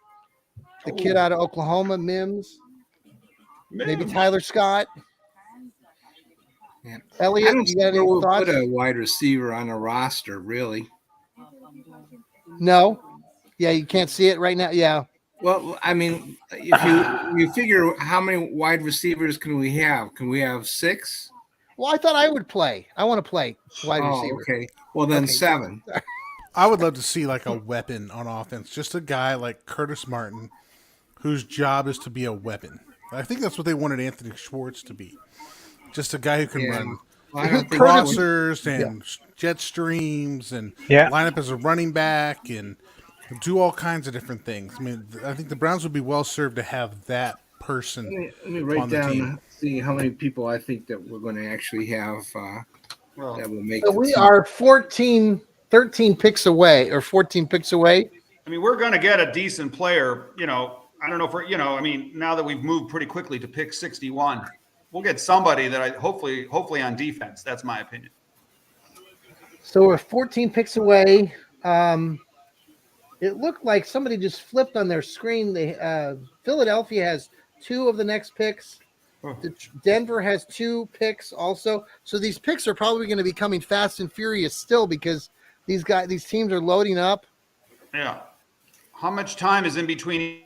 The kid out of Oklahoma, Mims. Maybe Tyler Scott. Yeah. Elliot, you got any thoughts? Put a wide receiver on a roster, really. No. Yeah, you can't see it right now. Yeah. Well, I mean, if you figure how many wide receivers can we have? Can we have 6? Well, I thought I would play. I want to play wide receiver. Okay. Well, then 7. I would love to see like a weapon on offense. Just a guy like Curtis Martin, whose job is to be a weapon. I think that's what they wanted Anthony Schwartz to be. Just a guy who can run crossers and jet streams and line up as a running back and do all kinds of different things. I mean, I think the Browns would be well served to have that person. Let me write down, see how many people I think that we're going to actually have that will make. So we are 13 picks away, or 14 picks away. I mean, we're going to get a decent player. I don't know if I mean, now that we've moved pretty quickly to pick 61, we'll get somebody that hopefully on defense. That's my opinion. So we're 14 picks away. It looked like somebody just flipped on their screen. Philadelphia has 2 of the next picks. Denver has 2 picks also. So these picks are probably going to be coming fast and furious still because these teams are loading up. Yeah. How much time is in between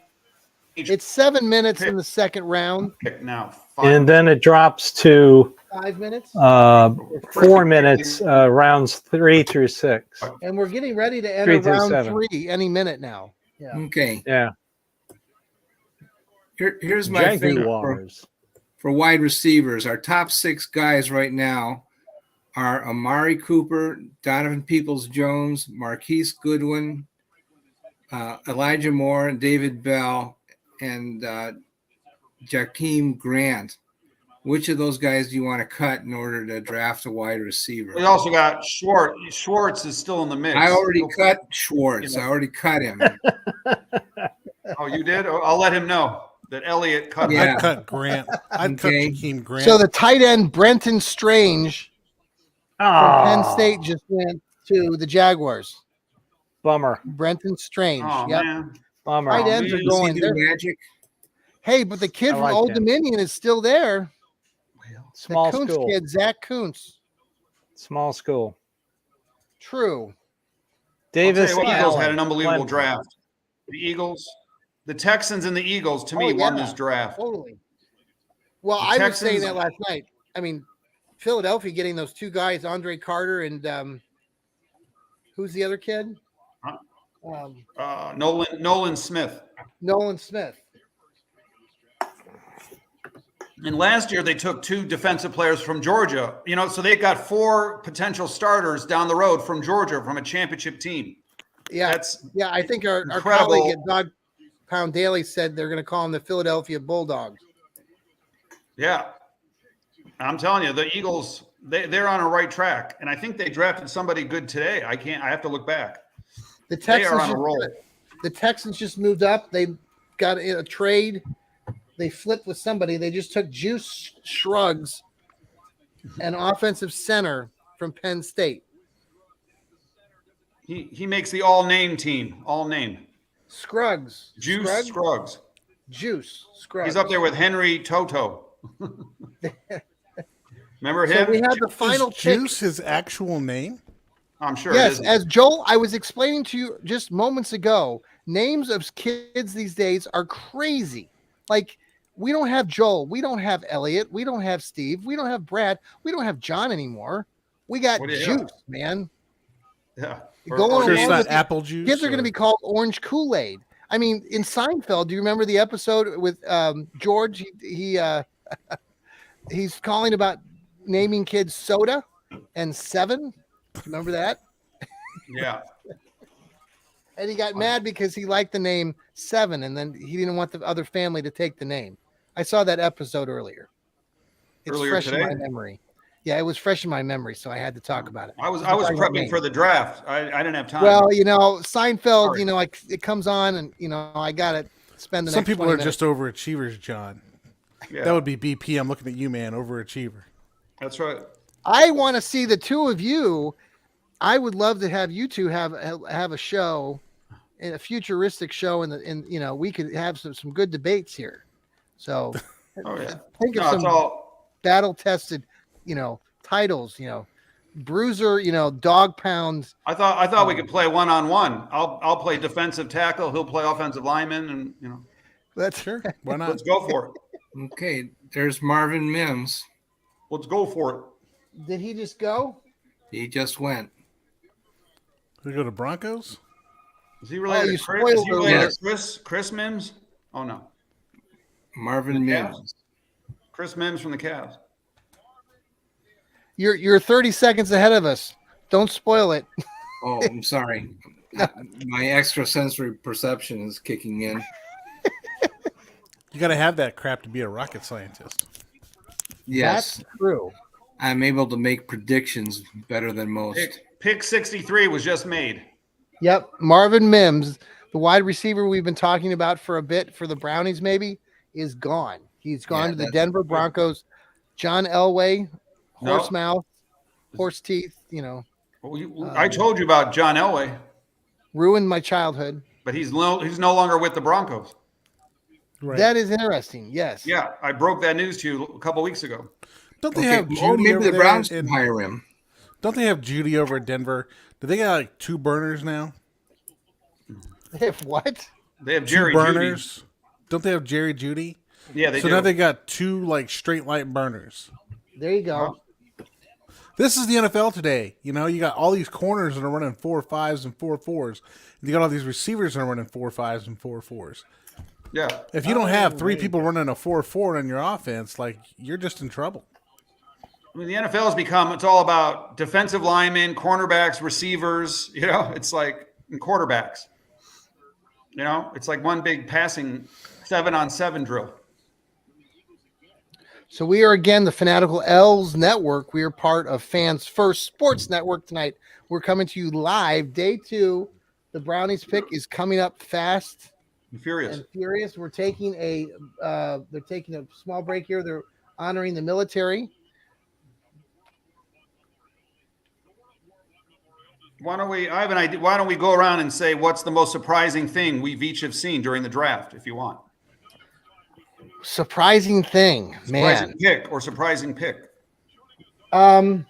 each? It's 7 minutes in the second round. Pick now. And then it drops to 5 minutes. 4 minutes, rounds 3 through 6. And we're getting ready to enter 3 through round 7. 3 any minute now. Yeah. Okay. Yeah. Here's my thing Jaguars. for wide receivers. Our top 6 guys right now are Amari Cooper, Donovan Peoples-Jones, Marquise Goodwin, Elijah Moore, and David Bell, and Jakeem Grant. Which of those guys do you want to cut in order to draft a wide receiver? We also got Schwartz. Schwartz is still in the mix. I already cut Schwartz. I already cut him. Oh, you did? I'll let him know that Elliott cut him. I'd cut Grant. I'd cut Jakeem Grant. So the tight end Brenton Strange from Penn State just went to the Jaguars. Bummer. Brenton Strange. Oh, yep. man. Bummer. Tight ends are going there. Magic. Hey, but the kid from like Old him. Dominion is still there. Small the Kuntz school. kid, Zach Kuntz. Small school. True. Davis I'll tell you what, Eagles had Allen. an unbelievable Clemson. draft. The Eagles, the Texans and the Eagles, to me, won this draft. Totally. Well, The I was saying Texans- that last night. I mean, Philadelphia getting those 2 guys, Andre Carter and who's the other kid? Nolan Smith. Nolan Smith. And last year they took 2 defensive players from Georgia. So they got 4 potential starters down the road from Georgia from a championship team. Yeah, That's I think our incredible. colleague at Dog Pound Daily said they're going to call them the Philadelphia Bulldogs. Yeah. I'm telling you, the Eagles, they're on a right track. And I think they drafted somebody good today. I have to look back. The They are Texans on a roll. The Texans just moved up. They got a trade. They flipped with somebody. They just took Juice Shrugs, an offensive center from Penn State. He makes the all-name team. All-name. Scruggs. Juice Scruggs? Scruggs. Juice Scruggs. He's up there with Henry Toto. Remember him? So we have the final pick. Juice his actual name? I'm sure. Yes, it is. as Joel, I was explaining to you just moments ago, names of kids these days are crazy. Like, we don't have Joel. We don't have Elliot. We don't have Steve. We don't have Brad. We don't have John anymore. We got What do you Juice, have? man. Yeah. Going Sure it's along not with the- apple juice. Kids are going to be called Orange Kool-Aid. I mean, in Seinfeld, do you remember the episode with George? He's calling about naming kids Soda and Seven. Remember that? Yeah. And he got mad because he liked the name Seven, and then he didn't want the other family to take the name. I saw that episode earlier. It's Earlier fresh today? in my memory. Yeah, it was fresh in my memory, so I had to talk about it. I was talking about prepping names. for the draft. I didn't have time. Well, Seinfeld, Sorry. it comes on, and I got to spend the Some next people 20 are minutes. just overachievers, John. Yeah, That would be BP. I'm looking at you, man. Overachiever. that's right. I want to see the two of you. I would love to have you two have a show, a futuristic show, and we could have some good debates here. So Oh yeah. think of No, it's some all. battle tested, titles, Bruiser, Dog Pound. I thought we could play 1-on-1. I'll play defensive tackle. He'll play offensive lineman, and That's Sure. Why not? let's go for it. Okay, there's Marvin Mims. Let's go for it. Did he just go? He just went. We go to Broncos? Is he related you to Chris? Is he spoiled related alert. to Chris Mims? Oh no, Marvin The Mims. Chris Mims from the Cavs. You're 30 seconds ahead of us. Don't spoil it. Oh, I'm sorry. My extrasensory perception is kicking in. You got to have that crap to be a rocket scientist. Yes, That's true. I'm able to make predictions better than most. Pick 63 was just made. Yep. Marvin Mims, the wide receiver we've been talking about for a bit for the Brownies, maybe, is gone. He's gone Yeah, to the that's Denver good. Broncos. John Elway, No. horse mouth, horse teeth, I told you about John Elway, ruined my childhood. but he's no longer with the Broncos. Right. That is interesting. Yes. Yeah, I broke that news to you a couple weeks ago. Don't they Okay, have Judy or maybe over the there Browns in- can hire him. Don't they have Judy over at Denver? Do they got like 2 burners now? They have what? They have Two Jerry burners. Jeudy. Don't they have Jerry Jeudy? Yeah, they so do. now they got 2 like straight light burners. There you go. This is the NFL today. You know, you got all these corners that are running 4.5s and 4.4s. And you got all these receivers that are running 4.5s and 4.4s. Yeah. If you don't have 3 people running a 4.4 in your offense, like you're just in trouble. I mean, the NFL has become, it's all about defensive linemen, cornerbacks, receivers, you know, it's like, and quarterbacks. You know, it's like one big passing 7-on-7 drill. So we are again the Fanatical Elfz Network. We are part of Fans First Sports Network tonight. We're coming to you live. Day 2. The Brownies pick is coming up fast and furious. We're taking they're taking a small break here. They're honoring the military. Why don't we? I have an idea. Why don't we go around and say what's the most surprising thing we've each have seen during the draft, if you want? Surprising thing, surprising pick or surprising pick. I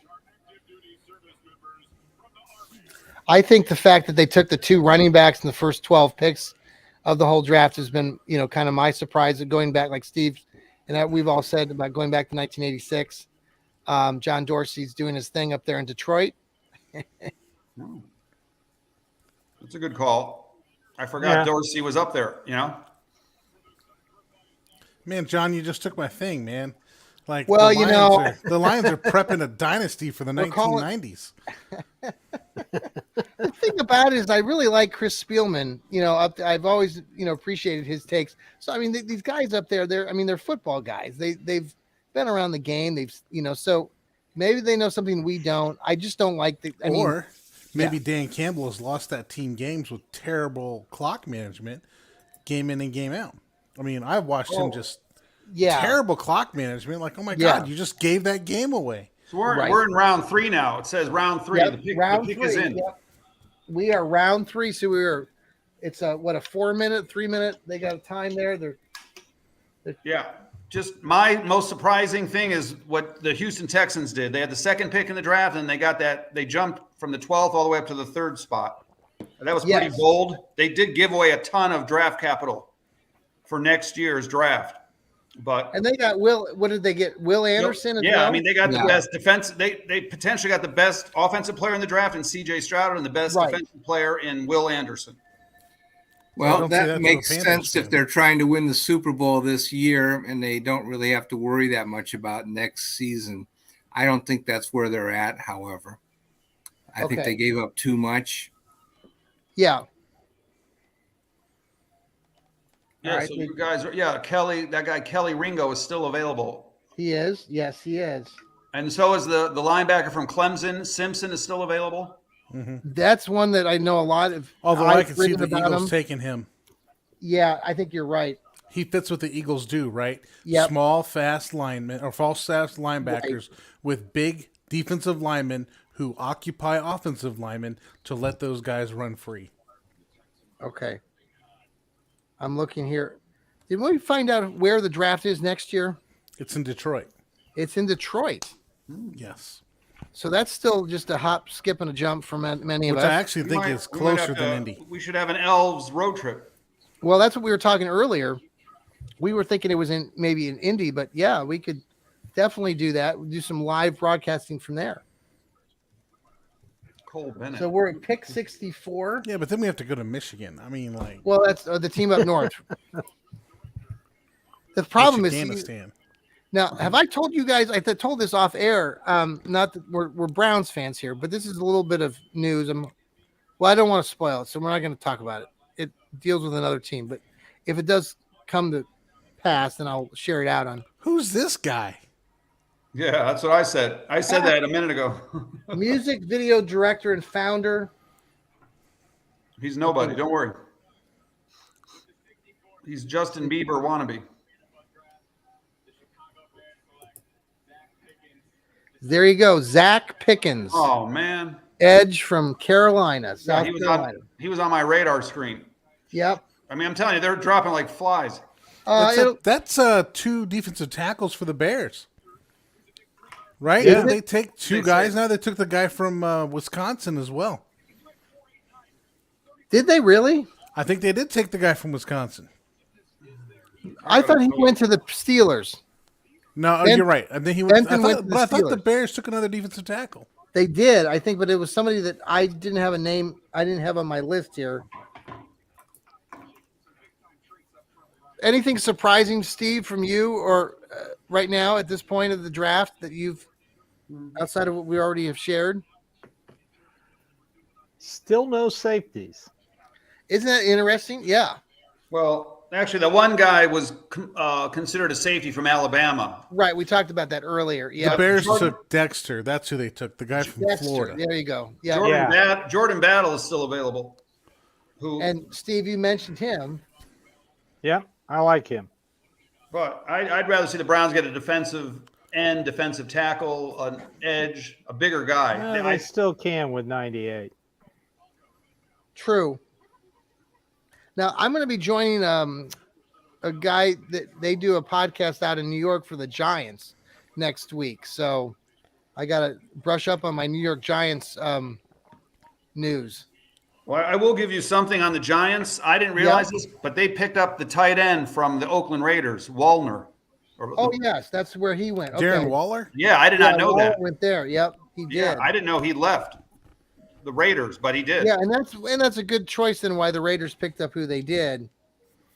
think the fact that they took the 2 running backs in the first 12 picks of the whole draft has been, you know, kind of my surprise. Going back, like Steve and that we've all said about going back to 1986. John Dorsey's doing his thing up there in Detroit. That's a good call. I forgot Dorsey was up there, you know? Man, John, you just took my thing, man. Like, well, the Lions are prepping a dynasty for the 1990s. The thing about it is I really like Chris Spielman. You know, I've always, you know, appreciated his takes. So, I mean, these guys up there, they're football guys. They've been around the game. They've, you know, so maybe they know something we don't. I just don't like maybe Dan Campbell has lost that team games with terrible clock management, game in and game out. I mean, I've watched him just terrible clock management. Like, oh my God, you just gave that game away. So we're in round 3 now. It says round 3. Yep, the pick three, is in. Yep. We are round 3. So it's a 4-minute, 3-minute. They got a time there. Yeah. Just my most surprising thing is what the Houston Texans did. They had the 2nd pick in the draft, and they jumped from the 12th all the way up to the 3rd spot. And that was pretty bold. They did give away a ton of draft capital for next year's draft. And they got what did they get? Will Anderson? I mean, they got the best defense. They potentially got the best offensive player in the draft in C.J. Stroud and the best defensive player in Will Anderson. Well, that makes sense if they're trying to win the Super Bowl this year and they don't really have to worry that much about next season. I don't think that's where they're at, however. I think they gave up too much. Yeah. Yeah, right, so you guys Kelly, that guy Kelly Ringo is still available. He is. Yes, he is. And so is the linebacker from Clemson, Simpson, is still available. Mm-hmm. That's one that I know a lot of. Although I can see the Eagles taking him. Yeah, I think you're right. He fits what the Eagles do, right? Yep. Small, fast linemen or false fast linebackers with big defensive linemen who occupy offensive linemen to let those guys run free. Okay. I'm looking here. Did we find out where the draft is next year? It's in Detroit. It's in Detroit. Yes. So that's still just a hop, skip, and a jump from many of us. Which I actually think is closer than Indy. We should have an Elves road trip. Well, that's what we were talking earlier. We were thinking it was maybe in Indy, but yeah, we could definitely do that. We'll do some live broadcasting from there. Cole Bennett. So we're at pick 64. Yeah, but then we have to go to Michigan. I mean, well, that's the team up north. The problem is, now, have I told you guys? I told this off air. Not that we're Browns fans here, but this is a little bit of news. I don't want to spoil it, so we're not going to talk about it. It deals with another team, but if it does come to pass, then I'll share it out on. Who's this guy? Yeah, that's what I said. I said that a minute ago. Music video director and founder. He's nobody. Don't worry. He's Justin Bieber wannabe. There you go, Zach Pickens. Oh man, edge from Carolina, South Carolina. He was on my radar screen. Yep. I mean, I'm telling you, they're dropping like flies. That's 2 defensive tackles for the Bears, right? Yeah. They take 2 guys now. They took the guy from Wisconsin as well. Did they really? I think they did take the guy from Wisconsin. I thought he went to the Steelers. No, you're right. I think he went. I thought the Steelers. Bears took another defensive tackle. They did, I think, but it was somebody that I didn't have a name. I didn't have on my list here. Anything surprising, Steve, from you or right now at this point of the draft that you've outside of what we already have shared? Still no safeties. Isn't that interesting? Yeah. Well, actually, the one guy was considered a safety from Alabama. Right. We talked about that earlier. Yeah. The Bears took Dexter. That's who they took. The guy from Florida. There you go. Yeah. Jordan Battle is still available. And Steve, you mentioned him. Yeah, I like him. But I'd rather see the Browns get a defensive end, defensive tackle, an edge, a bigger guy. They still can with 98. True. Now, I'm going to be joining a guy that they do a podcast out in New York for the Giants next week. So I got to brush up on my New York Giants news. Well, I will give you something on the Giants. I didn't realize this, but they picked up the tight end from the Oakland Raiders, Wallner. Yes, that's where he went. Okay. Darren Waller? Yeah, I did not know Waller that. Went there. Yep, he did. Yeah, I didn't know he left the Raiders, but he did. Yeah, and that's a good choice then why the Raiders picked up who they did.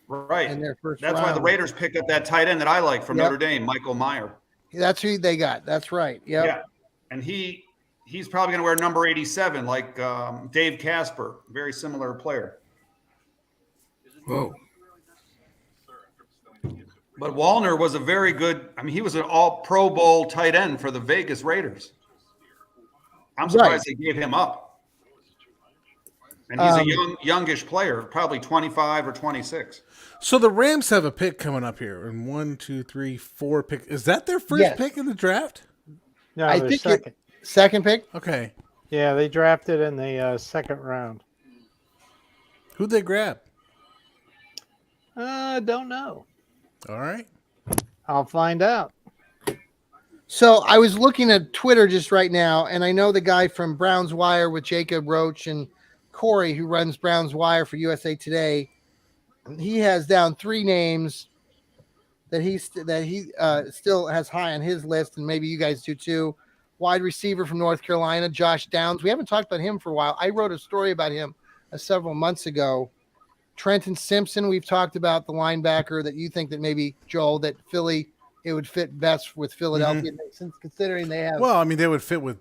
Right. In their first That's round. why the Raiders picked up that tight end that I like from Notre Dame, Michael Meyer. That's who they got. That's right. Yep. Yeah. And he's probably going to wear number 87 like Dave Casper, very similar player. Whoa. But Wallner was a very good, he was an all Pro Bowl tight end for the Vegas Raiders. I'm surprised they gave him up. And he's a youngish player, probably 25 or 26. So the Rams have a pick coming up here. And 1, 2, 3, 4 pick. Is that their first pick in the draft? No, I think second. Second pick? Okay. Yeah, they drafted in the second round. Who'd they grab? Don't know. All right. I'll find out. So I was looking at Twitter just right now, and I know the guy from Browns Wire with Jacob Roach and Corey, who runs Browns Wire for USA Today. He has down 3 names that he still has high on his list, and maybe you guys do too. Wide receiver from North Carolina, Josh Downs. We haven't talked about him for a while. I wrote a story about him several months ago. Trenton Simpson, we've talked about the linebacker that you think that maybe, Joel, that Philly, it would fit best with Philadelphia, since considering they have. Well, they would fit with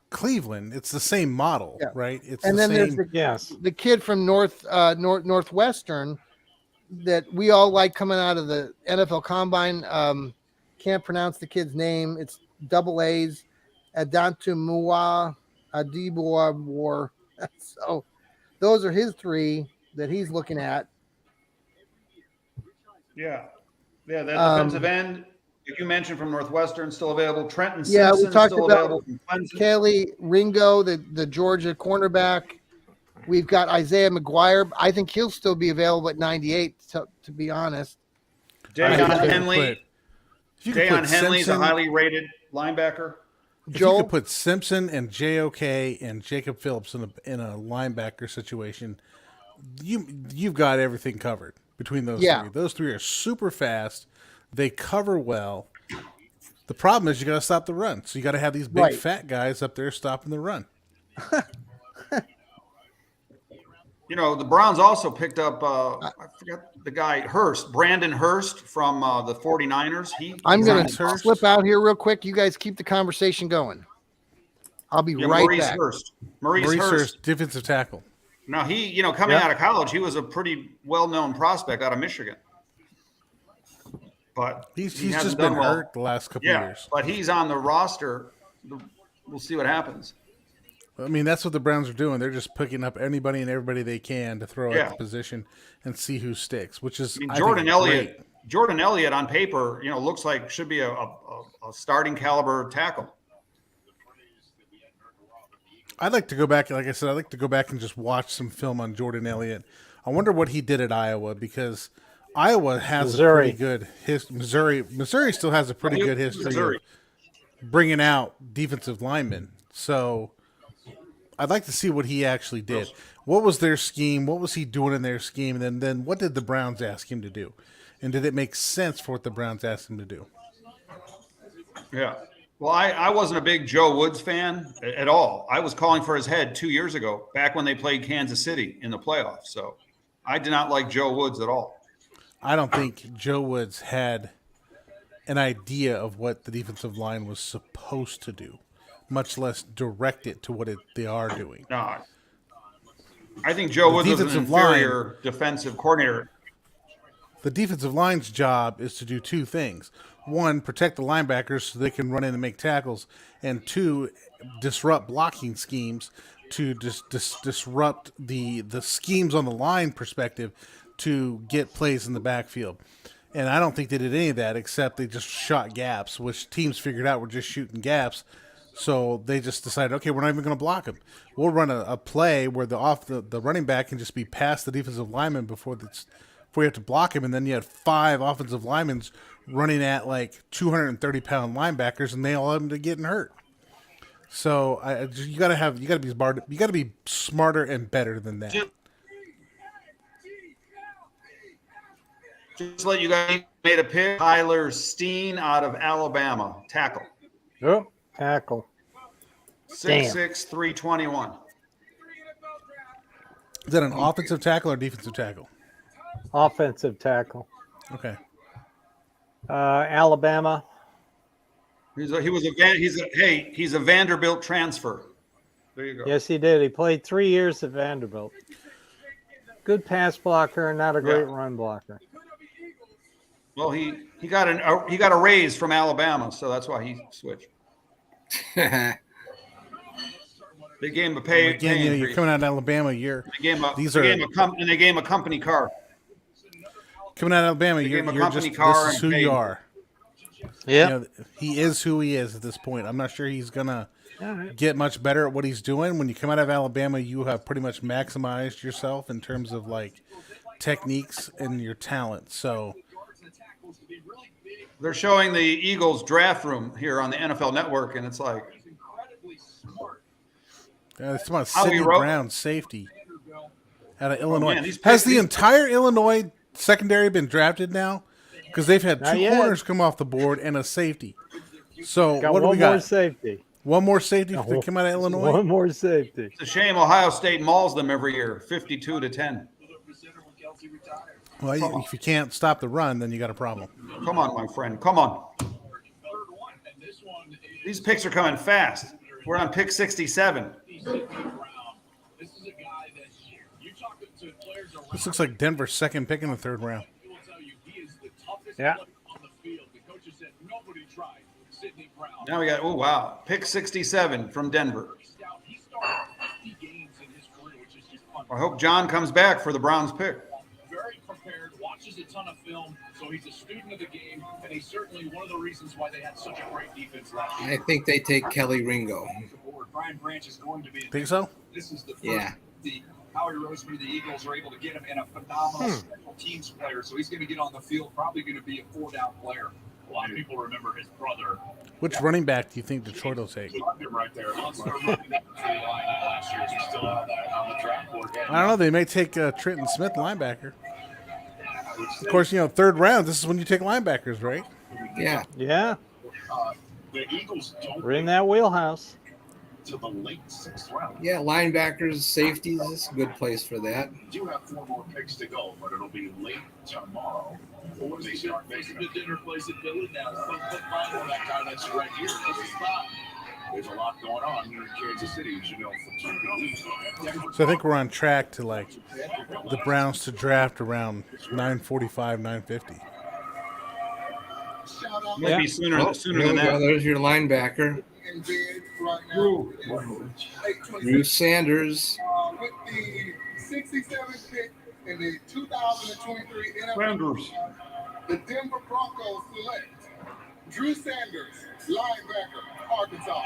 Cleveland. It's the same model, right? It's and then same... there's the kid from Northwestern that we all like coming out of the NFL Combine. Can't pronounce the kid's name. It's double A's. Adantumua Adibua War. So those are his 3 that he's looking at. Yeah. Yeah, that defensive end, like you mentioned, from Northwestern, still available. Trenton Simpson, we talked still about available from Clemson. Kelly Ringo, the Georgia cornerback. We've got Isaiah McGuire. I think he'll still be available at 98, to be honest. Dayon Henley. Dayon Henley's a highly rated linebacker. If you could put Simpson and JOK and Jacob Phillips in a linebacker situation, you've got everything covered between those 3. Those 3 are super fast. They cover well. The problem is you got to stop the run. So you got to have these big fat guys up there stopping the run. The Browns also picked up, I forgot the guy, Brandon Hurst from the 49ers. I'm going to slip out here real quick. You guys keep the conversation going. I'll be right Maurice back. Maurice Hurst, defensive tackle. Now, he, coming out of college, he was a pretty well-known prospect out of Michigan. But he's just been hurt the last couple of years. But he's on the roster. We'll see what happens. That's what the Browns are doing. They're just picking up anybody and everybody they can to throw at the position and see who sticks, which is Jordan Elliott. Jordan Elliott on paper, looks like should be a starting caliber tackle. I'd like to go back. Like I said, I'd like to go back and just watch some film on Jordan Elliott. I wonder what he did at Iowa, because Iowa has a pretty good history. Missouri still has a pretty good history of bringing out defensive linemen. So I'd like to see what he actually did. What was their scheme? What was he doing in their scheme? And then what did the Browns ask him to do? And did it make sense for what the Browns asked him to do? Yeah. Well, I wasn't a big Joe Woods fan at all. I was calling for his head 2 years ago, back when they played Kansas City in the playoffs. So I did not like Joe Woods at all. I don't think Joe Woods had an idea of what the defensive line was supposed to do, much less direct it to what they are doing. No, I think Joe Woods was an inferior defensive coordinator. The defensive line's job is to do two things. One, protect the linebackers so they can run in and make tackles. And two, disrupt blocking schemes to disrupt the schemes on the line perspective to get plays in the backfield. And I don't think they did any of that, except they just shot gaps, which teams figured out were just shooting gaps. So they just decided, okay, we're not even going to block them. We'll run a play where the running back can just be past the defensive lineman before we have to block him. And then you had 5 offensive linemen running at like 230-pound linebackers, and they all ended up getting hurt. So you got to be smarter and better than that. Just to let you guys made a pick. Tyler Steen out of Alabama, tackle. Oh, tackle. 6'6", 321. Is that an offensive tackle or defensive tackle? Offensive tackle. Okay. Alabama. He's a Vanderbilt transfer. There you go. Yes, he did. He played 3 years at Vanderbilt. Good pass blocker, not a great run blocker. Well, he got a raise from Alabama, so that's why he switched. They gave him a pay. Again, you're coming out of Alabama. They gave him a company car. Coming out of Alabama, this is who you are. Yeah, he is who he is at this point. I'm not sure he's gonna get much better at what he's doing. When you come out of Alabama, you have pretty much maximized yourself in terms of like techniques and your talent. So they're showing the Eagles draft room here on the NFL Network, and it's like it's about Sidney Brown, safety out of Illinois. Has the entire Illinois secondary been drafted now? Because they've had 2 corners come off the board and a safety. So what do we got? One more safety to come out of Illinois? One more safety. It's a shame Ohio State mauls them every year, 52-10. Well, if you can't stop the run, then you got a problem. Come on, my friend. Come on. These picks are coming fast. We're on pick 67. This looks like Denver's second pick in the 3rd round. Yeah. Now we got, pick 67 from Denver. I hope John comes back for the Browns pick. Very prepared, watches a ton of film, so he's a student of the game, and he's certainly one of the reasons why they had such a great defense last year. I think they take Kelly Ringo. Brian Branch is going to be. Think so? This is the first. Howie Roseman, the Eagles are able to get him in a phenomenal special teams player, so he's going to get on the field, probably going to be a 4-down player. A lot of people remember his brother. Which running back do you think Detroit will take? Right there. I don't know. They may take Trenton Smith, linebacker. Of course, 3rd round, this is when you take linebackers, right? Yeah. Yeah. The Eagles don't. We're in that wheelhouse. To the late 6th round. Yeah, linebackers, safeties, is a good place for that. We do have 4 more picks to go, but it'll be late tomorrow. Before they start making the dinner place at Philly now. Put mine on that guy that's right here. This is not. There's a lot going on here in Kansas City. You should know from So I think we're on track to like the Browns to draft around 945, 950. Maybe sooner than that. There's your linebacker. Drew Sanders. With the 67th pick in the 2023 NFL, the Denver Broncos select Drew Sanders, linebacker, Arkansas.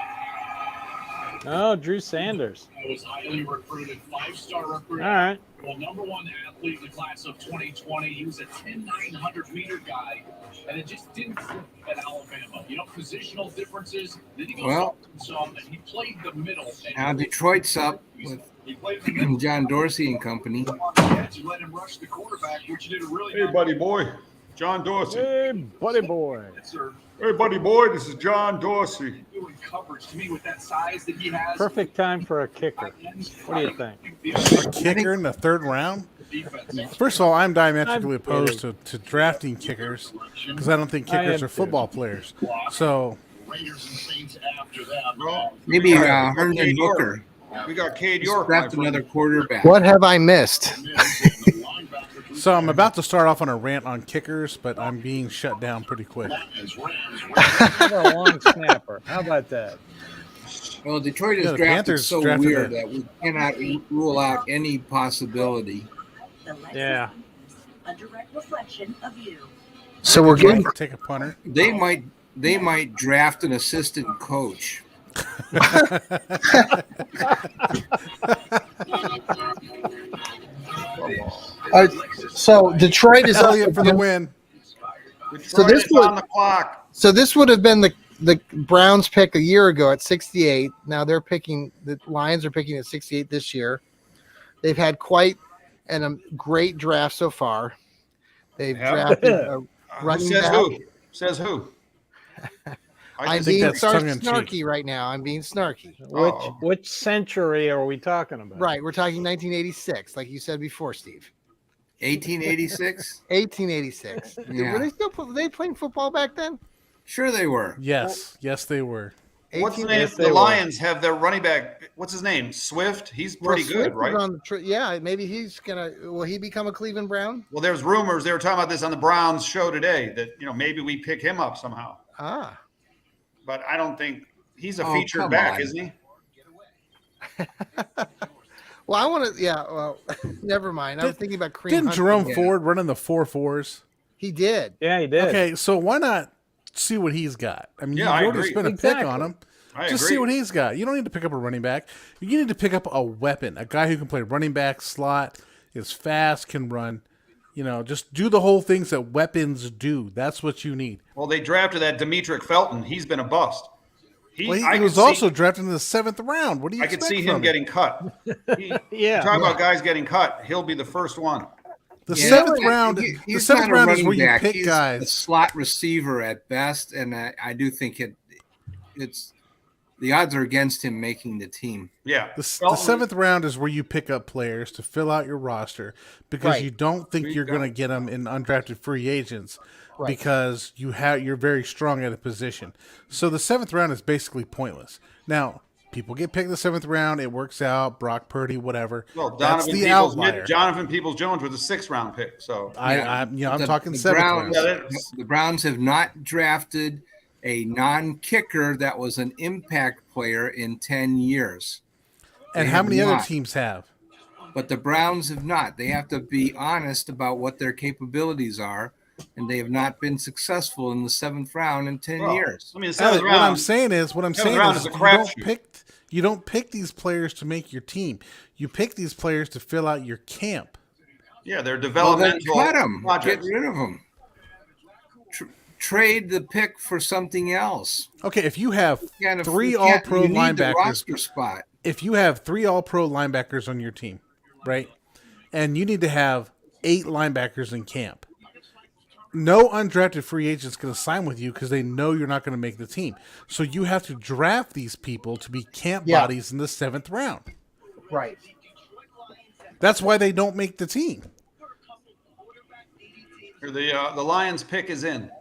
Oh, Drew Sanders. He was highly recruited, 5-star recruit. All right. Well, #1 athlete in the class of 2020. He was a 10,900-meter guy, and it just didn't click at Alabama. Positional differences. Then he goes up some, and he played the middle. Now Detroit's up with John Dorsey and company. You let him rush the quarterback, which did a really Hey, buddy boy. John Dorsey. Hey, buddy boy. Hey, buddy boy. This is John Dorsey. doing coverage to me with that size that he has. Perfect time for a kicker. What do you think? A kicker in the third round? First of all, I'm diametrically opposed to drafting kickers because I don't think kickers are football players. So maybe Herndon Booker. We got Cade York. Draft another quarterback. What have I missed? So I'm about to start off on a rant on kickers, but I'm being shut down pretty quick. How about a long snapper? How about that? Well, Detroit is drafted so weird that we cannot rule out any possibility. Yeah. A direct reflection of you. So we're getting take a punter. They might draft an assistant coach. So Detroit is Elliott for the win. So this is on the clock. So this would have been the Browns pick a year ago at 68. Now the Lions are picking at 68 this year. They've had quite a great draft so far. They've drafted a running back. Says who? I'm being snarky right now. I'm being snarky. Which century are we talking about? Right, we're talking 1986, like you said before, Steve. 1886. 1886. Yeah. Were they playing football back then? Sure, they were. Yes, they were. What's the name? The Lions have their running back. What's his name? Swift. He's pretty good, right? Yeah, maybe he's gonna. Will he become a Cleveland Brown? Well, there's rumors. They were talking about this on the Browns show today that maybe we pick him up somehow. But I don't think he's a featured back, isn't he? Well, I want to. Yeah. Well, never mind. I was thinking about Kareem. Didn't Jerome Ford run in the 4.4s? He did. Yeah, he did. Okay, so why not see what he's got? I mean, you've already spent a pick on him. Just see what he's got. You don't need to pick up a running back. You need to pick up a weapon, a guy who can play running back, slot, is fast, can run. Just do the whole things that weapons do. That's what you need. Well, they drafted that Demetric Felton. He's been a bust. He was also drafted in the 7th round. What do you expect? I could see him getting cut. Talk about guys getting cut. He'll be the first one. The 7th round. The 7th round is where you pick guys. A slot receiver at best, and I do think it's the odds are against him making the team. Yeah. The 7th round is where you pick up players to fill out your roster because you don't think you're going to get them in undrafted free agents because you're very strong at a position. So the 7th round is basically pointless. Now, people get picked in the 7th round. It works out. Brock Purdy, whatever. Well, that's the outlier. Jonathan Peoples-Jones was a 6th round pick. So I'm talking 7th round. The Browns have not drafted a non-kicker that was an impact player in 10 years. And how many other teams have? But the Browns have not. They have to be honest about what their capabilities are, and they have not been successful in the 7th round in 10 years. I mean, what I'm saying is you don't pick these players to make your team. You pick these players to fill out your camp. Yeah, they're developmental. Well, cut them. Get rid of them. Trade the pick for something else. Okay, if you have 3 all-pro linebackers, if you have 3 all-pro linebackers on your team, right, and you need to have 8 linebackers in camp, no undrafted free agent's going to sign with you because they know you're not going to make the team. So you have to draft these people to be camp bodies in the 7th round. Right. That's why they don't make the team. The Lions pick is in.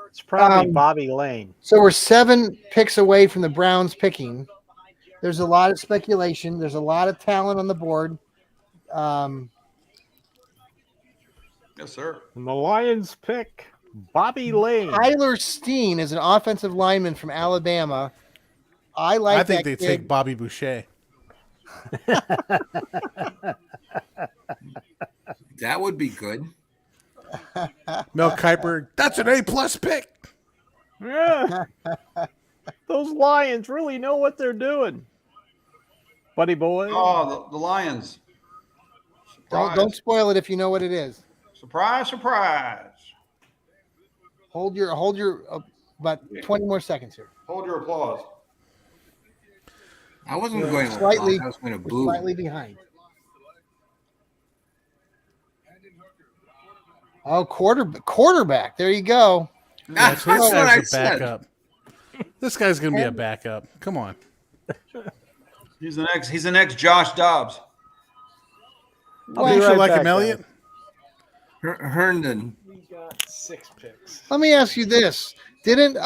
It's probably Bobby Lane. So we're 7 picks away from the Browns picking. There's a lot of speculation. There's a lot of talent on the board. Yes, sir. And the Lions pick Bobby Lane. Tyler Steen is an offensive lineman from Alabama. I think they take Bobby Boucher. That would be good. Mel Kiper, that's an A+ pick. Yeah. Those Lions really know what they're doing, buddy boy. Oh, the Lions. Don't spoil it if you know what it is. Surprise, surprise. Hold your about 20 more seconds here. Hold your applause. I wasn't going to Slightly, I was going to we're boo. slightly behind. Oh, quarterback. There you go. That's this what I guy's a said. backup. This guy's going to be a backup. Come on. He's the next Josh Dobbs. Are you sure like him, Elliot? Herndon. We got 6 picks. Let me ask you this: didn't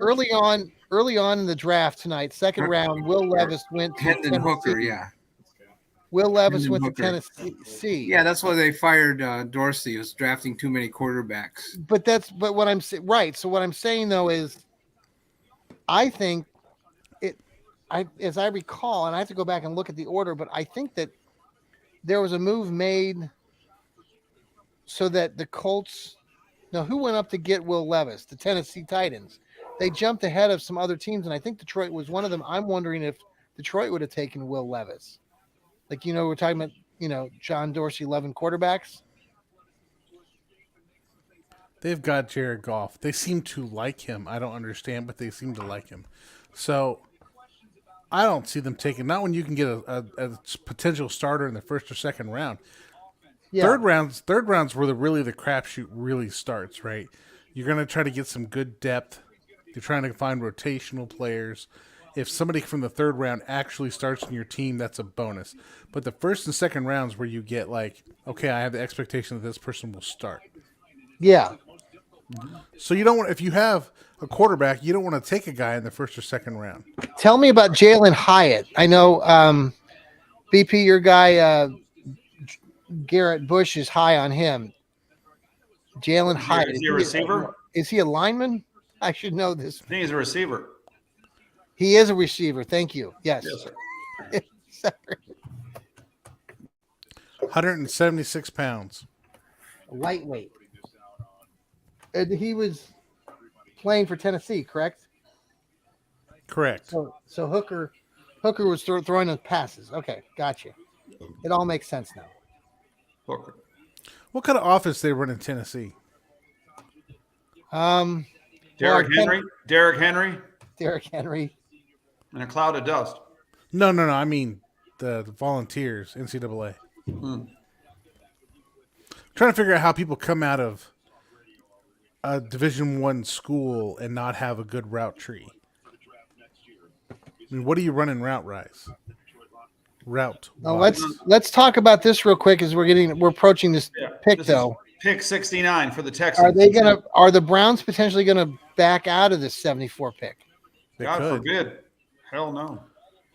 early on in the draft tonight, second round, Will Levis went to Hendon Tennessee. Hooker, yeah. Will Levis Hendon went to Hooker. Tennessee. Yeah, that's why they fired Dorsey. He was drafting too many quarterbacks. But what I'm saying, right? So what I'm saying though is, I think as I recall, and I have to go back and look at the order, but I think that there was a move made so that the Colts. Now, who went up to get Will Levis? The Tennessee Titans. They jumped ahead of some other teams, and I think Detroit was one of them. I'm wondering if Detroit would have taken Will Levis. Like, we're talking about, John Dorsey loving quarterbacks. They've got Jared Goff. They seem to like him. I don't understand, but they seem to like him. So I don't see them taking, not when you can get a potential starter in the first or second round. Yeah. Third rounds where really the crapshoot really starts, right? You're going to try to get some good depth. You're trying to find rotational players. If somebody from the third round actually starts in your team, that's a bonus. But the first and second rounds where you get like, okay, I have the expectation that this person will start. Yeah. So you don't want, if you have a quarterback, you don't want to take a guy in the first or second round. Tell me about Jalen Hyatt. I know BP, your guy, Garrett Bush is high on him. Jalen Hyatt. Is he a receiver? Is he a lineman? I should know this. I think he's a receiver. He is a receiver. Thank you. Yes. Yes, sir. 176 pounds. Lightweight. And he was playing for Tennessee, correct? Correct. So Hooker was throwing those passes. Okay, gotcha. It all makes sense now. Hooker. What kind of offense they run in Tennessee? Derrick Henry. Derrick Henry. And a cloud of dust. No. I mean the Volunteers, NCAA. Trying to figure out how people come out of a Division I school and not have a good route tree. I mean, what do you run in route? Now let's talk about this real quick as we're approaching this pick though. Pick 69 for the Texans. Are the Browns potentially gonna back out of this 74 pick? God forbid. Hell no.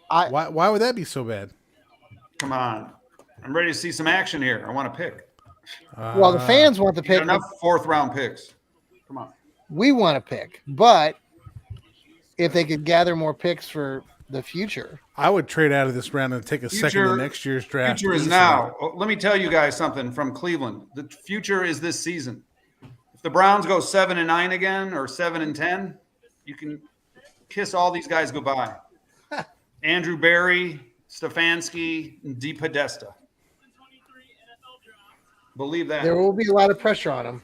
Why would that be so bad? Come on. I'm ready to see some action here. I want to pick. Well, the fans want the pick. Enough fourth round picks. Come on. We want to pick, but if they could gather more picks for the future, I would trade out of this round and take a second in next year's draft. Future is now. Let me tell you guys something from Cleveland. The future is this season. If the Browns go 7-9 again or 7-10, you can kiss all these guys goodbye. Andrew Berry, Stefanski, and DePodesta. Believe that. There will be a lot of pressure on him.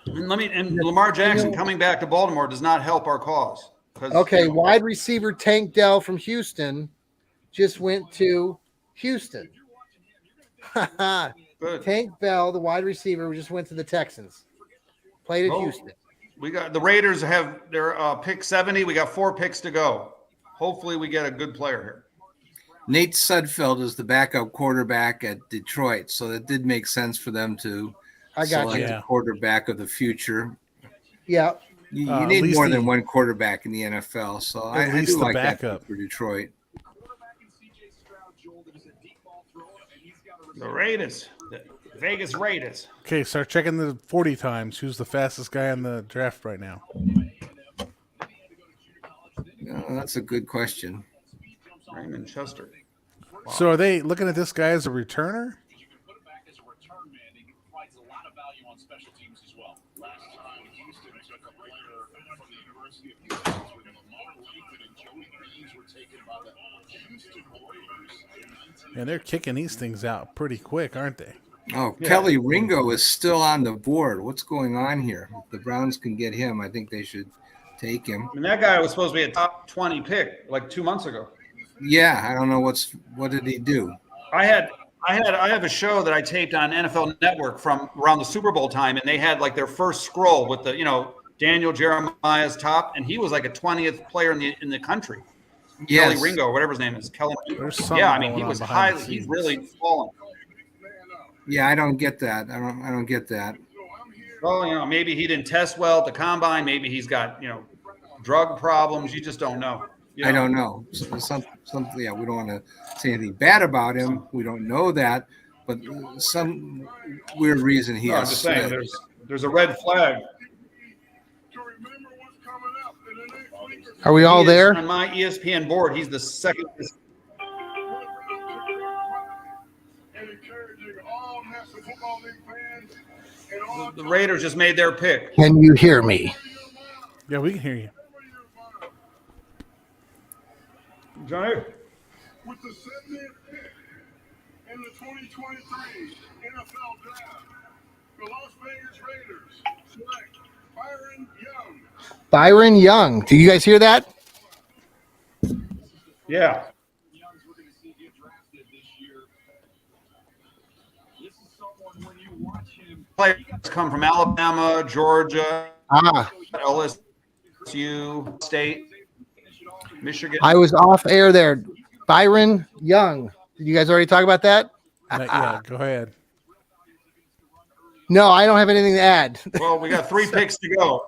And Lamar Jackson coming back to Baltimore does not help our cause. Okay, wide receiver Tank Dell from Houston just went to Houston. Tank Bell, the wide receiver, just went to the Texans. Played at Houston. We got the Raiders have their pick 70. We got 4 picks to go. Hopefully, we get a good player here. Nate Sudfeld is the backup quarterback at Detroit, so that did make sense for them to select the quarterback of the future. Yeah. You need more than one quarterback in the NFL, so I do like backup that for Detroit. The Raiders. The Vegas Raiders. Okay, start checking the 40 times. Who's the fastest guy in the draft right now? That's a good question. Raymond Chester. Wow. So are they looking at this guy as a returner? took a player from the University of Houston when Lamar Lathan and Joey Hayes were taken by the Houston Warriors in And they're kicking these things out pretty quick, aren't they? Oh, yeah. Kelly Ringo is still on the board. What's going on here? If the Browns can get him, I think they should take him. I mean, that guy was supposed to be a top 20 pick like 2 months ago. Yeah, I don't know what did he do? I have a show that I taped on NFL Network from around the Super Bowl time, and they had like their first scroll with the Daniel Jeremiah's top, and he was like a 20th player in the country. Yes. Kelly Ringo, whatever his name is, Kelly. Yeah, I mean, he was highly. He's really fallen. Yeah, I don't get that. I don't get that. Well, maybe he didn't test well at the combine. Maybe he's got drug problems. You just don't know. I don't know. Something. Yeah, we don't want to say anything bad about him. We don't know that, but some weird reason he has. I'm just saying, there's a red flag. Are we all there? On my ESPN board, he's the second. The Raiders just made their pick. Can you hear me? Yeah, we can hear you. Johnny? With the 70th pick in the 2023 NFL Draft, the Las Vegas Raiders select Byron Young. Byron Young. Do you guys hear that? Yeah. Players come from Alabama, Georgia, LSU, State, Michigan. I was off air there. Byron Young. Did you guys already talk about that? Yeah, go ahead. No, I don't have anything to add. Well, we have 3 picks to go.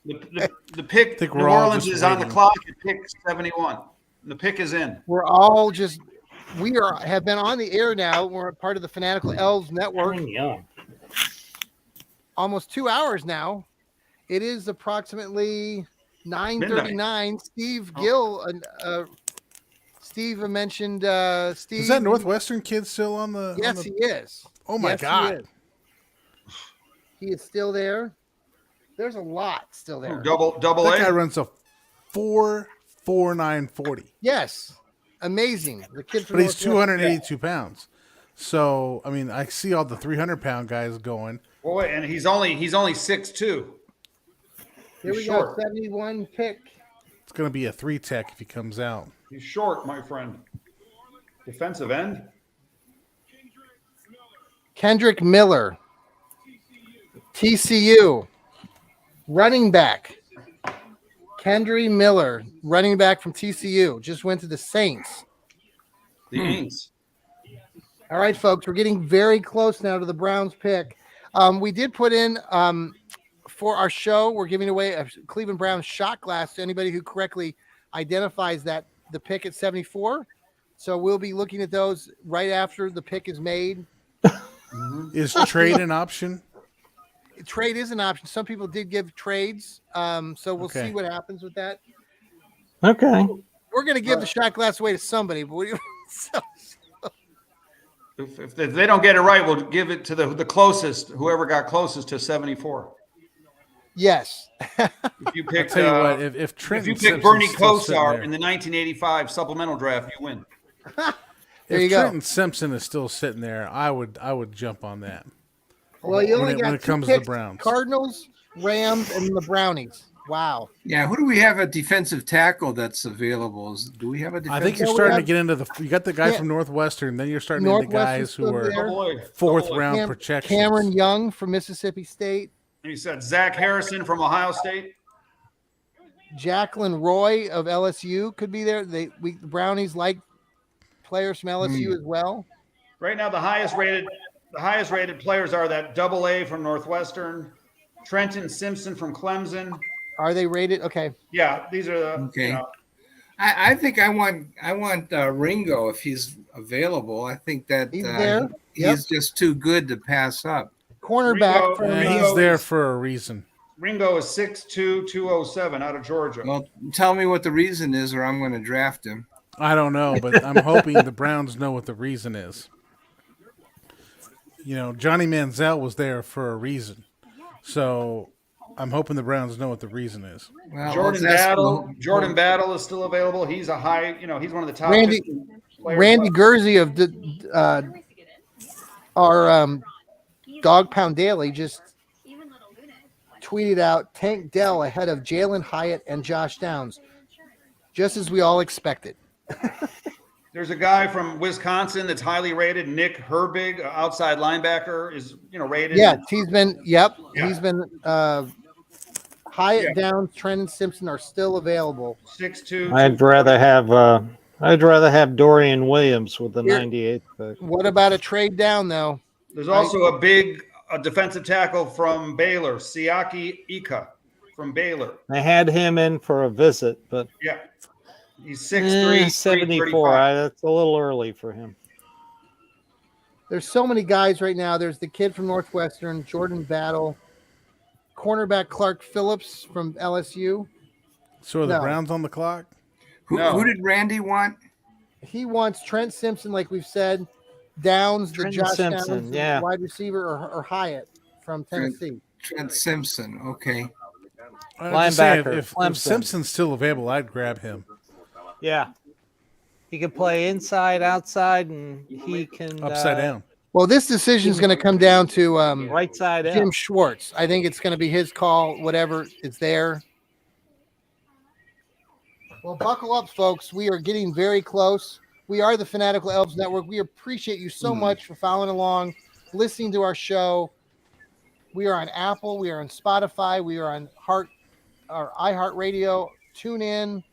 The pick, New Orleans is on the clock at pick 71. The pick is in. We're all just have been on the air now. We're part of the Fanatical Elfz network. Almost 2 hours now. It is approximately 9:39. Steve Gill, Steve mentioned. Steve, is that Northwestern kid still on the? Yes, he is. Oh my God, he is still there. There's a lot still there. Double that A. guy runs a 4.4940. Yes, amazing. The kid from but he's 282 pounds. So I mean, I see all the 300-pound guys going. Boy, and he's only 6'2". Here we go. 71 pick. It's going to be a 3-tech if he comes out. He's short, my friend. Defensive end. Kendrick Miller. TCU. Running back. Kendry Miller, running back from TCU, just went to the Saints. The Aints. All right, folks, we're getting very close now to the Browns pick. We did put in for our show, we're giving away a Cleveland Browns shot glass to anybody who correctly identifies the pick at 74. So we'll be looking at those right after the pick is made. Is trade an option? Trade is an option. Some people did give trades. So we'll see what happens with that. Okay. We're going to give the shot glass away to somebody. But if they don't get it right, we'll give it to the closest, whoever got closest to 74. Yes. If you pick, I'll tell you what, if you pick Bernie Kosar in the 1985 supplemental draft, you win. There you if go. Trenton Simpson is still sitting there, I would jump on that. Well, you only when got it 2 comes to the picks, Browns. Cardinals, Rams, and the Brownies. Wow. Yeah, who do we have a defensive tackle that's available? Do we have a defensive I think you're starting to get into you got the guy from Northwestern, then you're starting to get the guys who are 4th round projections. Cameron Young from Mississippi State. And you said Zach Harrison from Ohio State. Jacqueline Roy of LSU could be there. The Brownies like players from LSU as well. Right now, the highest rated players are that Double A from Northwestern, Trenton Simpson from Clemson. Are they rated? Okay. Yeah, these are the. Okay. I think I want Ringo if he's available. I think that he's there. He's just too good to pass up. Cornerback. He's there for a reason. Ringo is 6'2", 207 out of Georgia. Well, tell me what the reason is, or I'm going to draft him. I don't know, but I'm hoping the Browns know what the reason is. You know, Johnny Manziel was there for a reason. So I'm hoping the Browns know what the reason is. Well, Jordan Battle is still available. He's a high, he's one of the top Randy 15 players. Randy Gurzy of the our Dog Pound Daily just tweeted out Tank Dell ahead of Jalen Hyatt and Josh Downs, just as we all expected. There's a guy from Wisconsin that's highly rated, Nick Herbig, outside linebacker, is rated. Yeah, he's been. He's been. Hyatt, Downs, Trent, and Simpson are still available. 6'2". I'd rather have Dorian Williams with the 98th pick. What about a trade down though? There's also a big defensive tackle from Baylor, Siaki Ika from Baylor. They had him in for a visit, but yeah, he's 6'3", 74. That's a little early for him. There's so many guys right now. There's the kid from Northwestern, Jordan Battle, cornerback Clark Phillips from LSU. So are the Browns on the clock? Who did Randy want? He wants Trent Simpson, like we've said, Downs, Trent the Josh Simpson, Downs, wide receiver, or Hyatt from Tennessee. Trent Simpson, okay. Linebacker. If Simpson's still available, I'd grab him. Yeah. He can play inside, outside, and he can upside down. Well, this decision is going to come down to right side Jim out. Schwartz. I think it's going to be his call, whatever is there. Well, buckle up, folks. We are getting very close. We are the Fanatical Elfz Network. We appreciate you so much for following along, listening to our show. We are on Apple. We are on Spotify. We are on iHeartRadio. Tune in.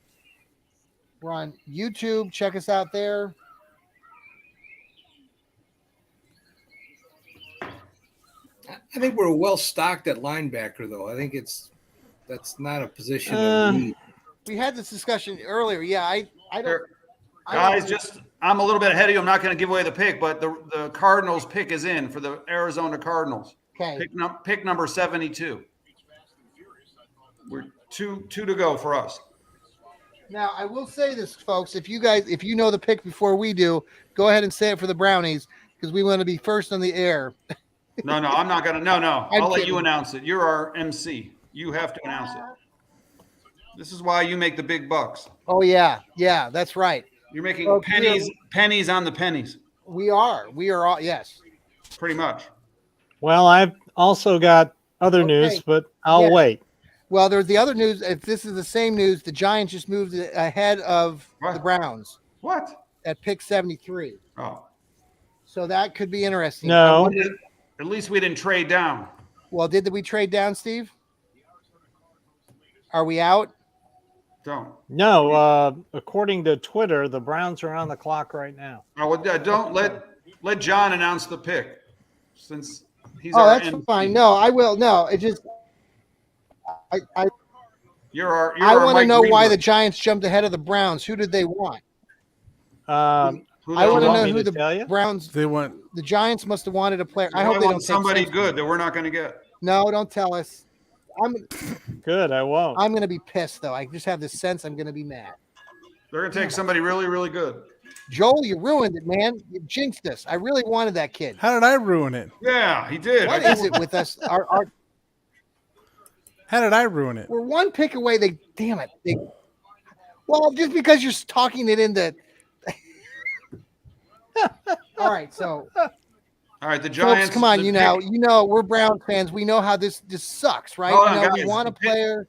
We're on YouTube. Check us out there. I think we're well stocked at linebacker, though. I think that's not a position of need. We had this discussion earlier. Yeah, I don't. Guys, I'm a little bit ahead of you. I'm not going to give away the pick, but the Cardinals pick is in for the Arizona Cardinals. Okay. Pick number 72. We're two to go for us. Now, I will say this, folks. If you know the pick before we do, go ahead and say it for the Brownies because we want to be first on the air. No, I'm not going to. No. I'll let kidding. you announce it. You're our MC. You have to announce it. This is why you make the big bucks. Oh, yeah, that's right. You're making pennies on the pennies. We are all, yes. Pretty much. Well, I've also got other news, but I'll wait. Well, there's the other news. If this is the same news, the Giants just moved ahead of the Browns. What? At pick 73. Oh. So that could be interesting. No. At least we didn't trade down. Well, did we trade down, Steve? Are we out? Don't. No, according to Twitter, the Browns are on the clock right now. Oh, don't let John announce the pick since he's our that's MC. fine. No, I will. No, it just I I want to know why the Giants jumped ahead of the Browns. Who did they want? I want to know who the Browns. They want. The Giants must have wanted a player. I hope hope they don't want somebody good that we're not going to get. No, don't tell us. Good. I won't. I'm going to be pissed though. I just have this sense I'm going to be mad. They're going to take somebody really, really good. Joel, you ruined it, man. You jinxed us. I really wanted that kid. How did I ruin it? Yeah, he did. What is it with us? How did I ruin it? We're one pick away. Well, just because you're talking it into. All right, so. All right, the Giants. Folks, come on, you know, we're Brown fans. We know how this sucks, right? Hold on, guys. We want a player.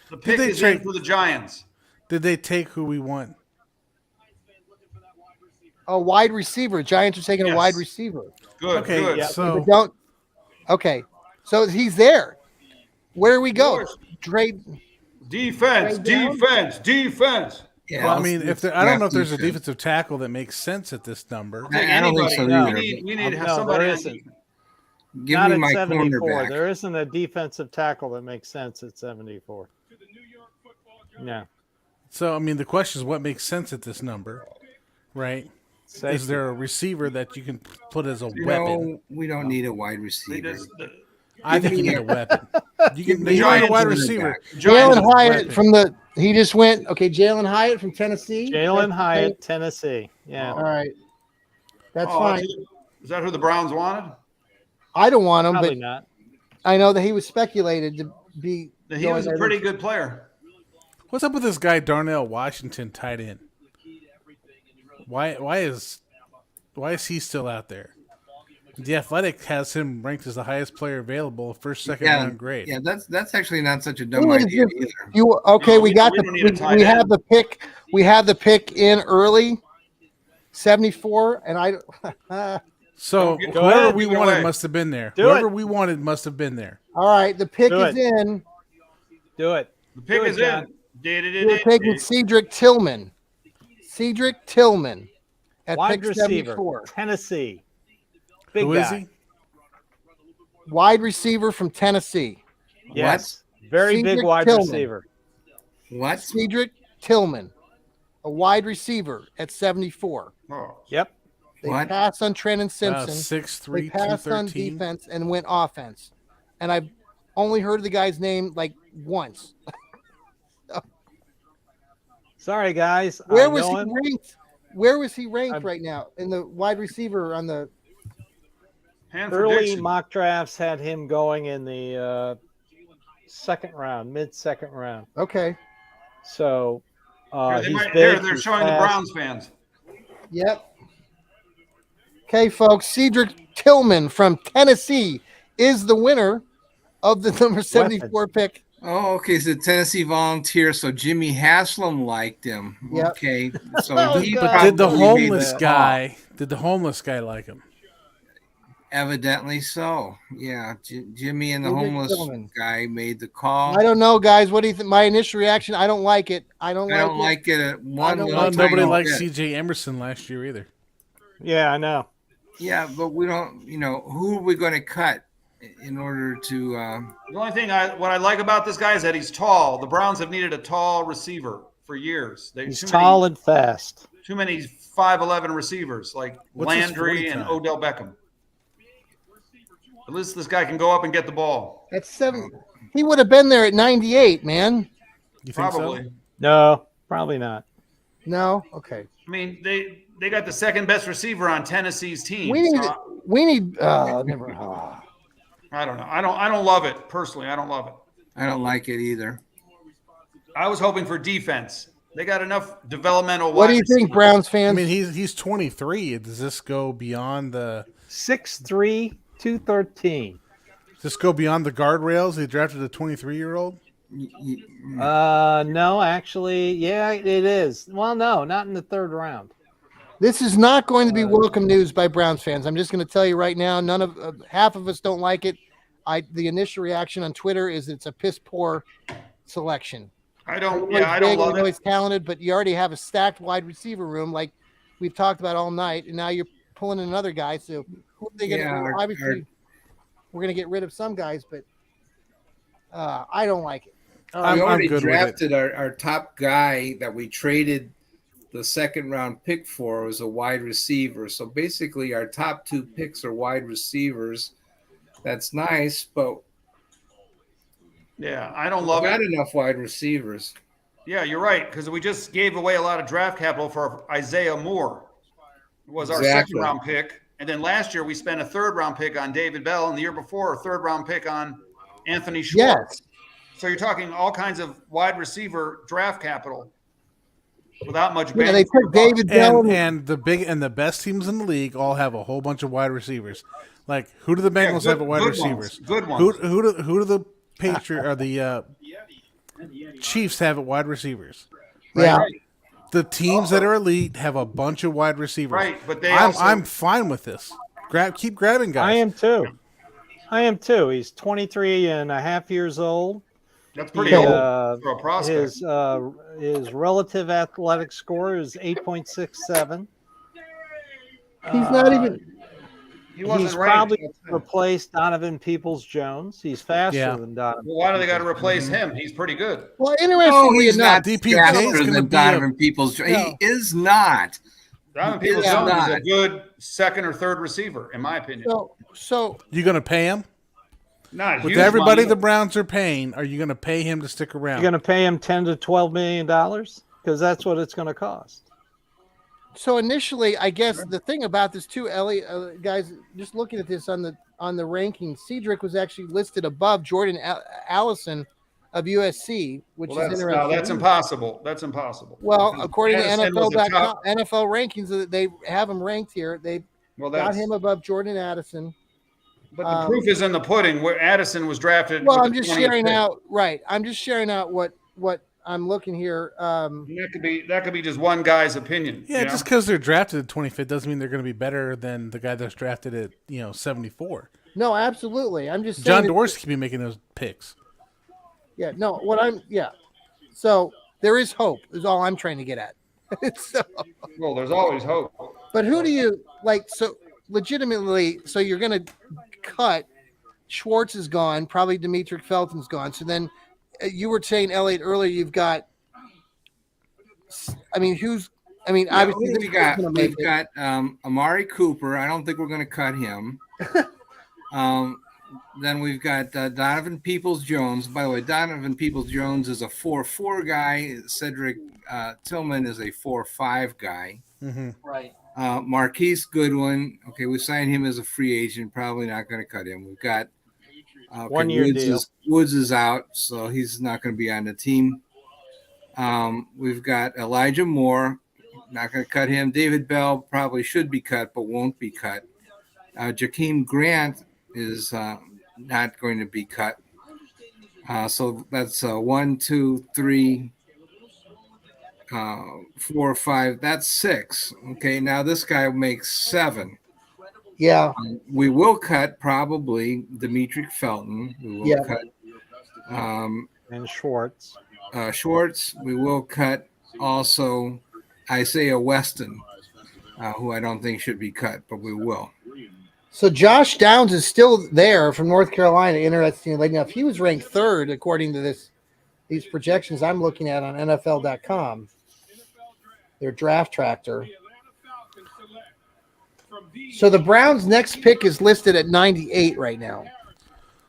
The pick is in for the Giants. Did they take who we want? A wide receiver. Giants are taking a wide receiver. Good. Okay, good. Yeah, so Okay, so he's there. Where do we go? Trade. Defense. Yeah, well, I mean, I don't know if there's a defensive tackle that makes sense at this number. I don't think so either. We need to have somebody. Give Not me at my 74. cornerback. There isn't a defensive tackle that makes sense at 74. Yeah. So, I mean, the question is what makes sense at this number, right? Safety. Is there a receiver that you can put as a weapon? No, we don't need a wide receiver. I think you need a weapon. You need a wide receiver. Jalen Hyatt he just went. Okay, Jalen Hyatt from Tennessee. Jalen Hyatt, Tennessee. Yeah. All right. That's fine. Is that who the Browns wanted? I don't want him, Probably but not. I know that he was speculated be. He was a pretty good player. What's up with this guy Darnell Washington tight end? Why is he still out there? The Athletic has him ranked as the highest player available, first, second round grade. Yeah, that's actually not such a dumb idea either. We have the pick. We have the pick in early, 74, and I. So whoever we wanted must have been there. Whoever we wanted must have been there. All right, the pick is in. Do it. The pick is in. We're taking Cedric Tillman. Cedric Tillman at wide pick receiver, 74. Tennessee. Big Who guy. is he? Wide receiver from Tennessee. Yes. Very Cedric big wide Tillman. receiver. What? Cedric Tillman, a wide receiver at 74. Oh. Yep. They passed on Trenton Simpson. 6'3", they passed on 213. defense and went offense. And I've only heard the guy's name like once. Sorry, guys. Where was he ranked? Where was he ranked right now in the wide receiver on the early mock drafts had him going in the second round, mid-second round. Okay. So they're showing the Browns fans. Yep. Okay, folks. Cedric Tillman from Tennessee is the winner of the number 74 pick. Oh, okay. So Tennessee Volunteer. So Jimmy Haslam liked him. Yep. Okay. So But did the homeless guy? Did the homeless guy like him? Evidently so. Yeah, Jimmy and the homeless guy made the call. I don't know, guys. What do you think? My initial reaction: I don't like it. I don't like it. At one. Nobody liked C.J. Emerson last year either. Yeah, I know. Yeah, but we don't. Who are we going to cut in order to? The only thing what I like about this guy is that he's tall. The Browns have needed a tall receiver for years. He's tall and fast. Too many 5'11" receivers like Landry and Odell Beckham. At least this guy can go up and get the ball. At 7, he would have been there at 98, man. You think probably? So? No, probably not. No, okay. I mean, they got the second best receiver on Tennessee's team. We need. Never. I don't know. I don't love it personally. I don't love it. I don't like it either. I was hoping for defense. They got enough developmental. What do you think, Browns fans? I mean, he's 23. Does this go beyond the 6'3", 213? Does this go beyond the guardrails? They drafted a 23-year-old. No, actually, yeah, it is. Well, no, not in the third round. This is not going to be welcome news by Browns fans. I'm just going to tell you right now. Half of us don't like it. The initial reaction on Twitter is it's a piss poor selection. I don't love it. He's talented, but you already have a stacked wide receiver room like we've talked about all night, and now you're pulling in another guy. So who are they going to do? Obviously, we're going to get rid of some guys, but I don't like it. We already drafted our top guy that we traded the second round pick for was a wide receiver. So basically our top 2 picks are wide receivers. That's nice, but yeah, I don't love it. Not enough wide receivers. Yeah, you're right, because we just gave away a lot of draft capital for Isaiah Moore. It was our second round pick. And then last year we spent a third round pick on David Bell, and the year before a third round pick on Anthony Schwartz. Yes. So you're talking all kinds of wide receiver draft capital without much. Yeah, they took David Bell and the best teams in the league all have a whole bunch of wide receivers. Like, who do the Bengals have at wide receivers? Good ones. Who do the Patriots or the Chiefs have at wide receivers? Right? Yeah. The teams that are elite have a bunch of wide receivers. Right, but I'm fine with this. Keep grabbing guys. I am too. He's 23 and a half years old. That's pretty old for a prospect. His relative athletic score is 8.67. He's not even. He's probably replaced Donovan Peoples-Jones. He's faster than Donovan. Well, why do they got to replace him? He's pretty good. Well, interestingly he's enough, not faster than Donovan Peoples-Jones. No. He is not. Donovan Peoples-Jones is a good second or third receiver, in my opinion. So you going to pay him? Not with everybody the Browns are paying. Are you going to pay him to stick around? You're going to pay him $10 to $12 million because that's what it's going to cost. So initially, I guess the thing about this too, Ellie, guys, just looking at this on the ranking, Cedric was actually listed above Jordan Allison of USC, which Well, is interesting. that's impossible. That's impossible. Well, according to Addison was a NFL.com, top- NFL rankings, they have him ranked here. They got him above Jordan Addison. But the proof is in the pudding. Where Addison was drafted. Well, with I'm the just 20th sharing pick. out. Right, I'm just sharing out what I'm looking here. That could be just one guy's opinion. Yeah, just because they're drafted at 25th doesn't mean they're going to be better than the guy that's drafted at 74. No, absolutely. I'm just John saying Dorsey could be making those picks. Yeah, no. So there is hope. Is all I'm trying to get at. Well, there's always hope. But who do you like? So legitimately, so you're going to cut. Schwartz is gone. Probably Dimitri Felton's gone. So then you were saying, Elliot, earlier you've got. Obviously, we've got Amari Cooper. I don't think we're going to cut him. Then we've got Donovan Peoples-Jones. By the way, Donovan Peoples-Jones is a 4-4 guy. Cedric Tillman is a 4-5 guy. Mm-hmm. Right. Marquise Goodwin. Okay, we signed him as a free agent. Probably not going to cut him. We've got 1 year deal. Woods is out, so he's not going to be on the team. We've got Elijah Moore. Not going to cut him. David Bell probably should be cut, but won't be cut. Jakeem Grant is not going to be cut. So that's 1, 2, 3, 4, 5. That's 6. Okay, now this guy makes 7. Yeah. We will cut probably Dimitri Felton. We will cut and Schwartz. Schwartz. We will cut also Isaiah Weston, who I don't think should be cut, but we will. So Josh Downs is still there from North Carolina. Interestingly enough, he was ranked 3rd according to these projections I'm looking at on NFL.com. Their draft tractor. So the Browns' next pick is listed at 98 right now.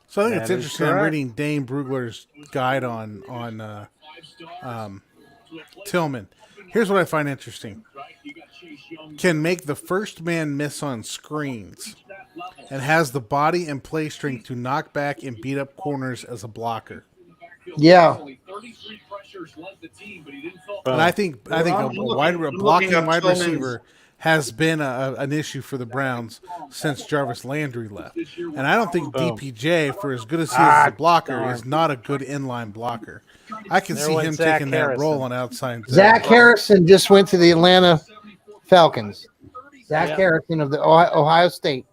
So I think it's interesting. I'm reading Dane Brugler's guide on Tillman. Here's what I find interesting. Can make the first man miss on screens and has the body and play strength to knock back and beat up corners as a blocker. Yeah. And I think a blocking wide receiver has been an issue for the Browns since Jarvis Landry left. And I don't think DPJ, for as good as he is as a blocker, is not a good inline blocker. I can see him taking that role on outside. Zach Harrison just went to the Atlanta Falcons. Zach Harrison of the Ohio State.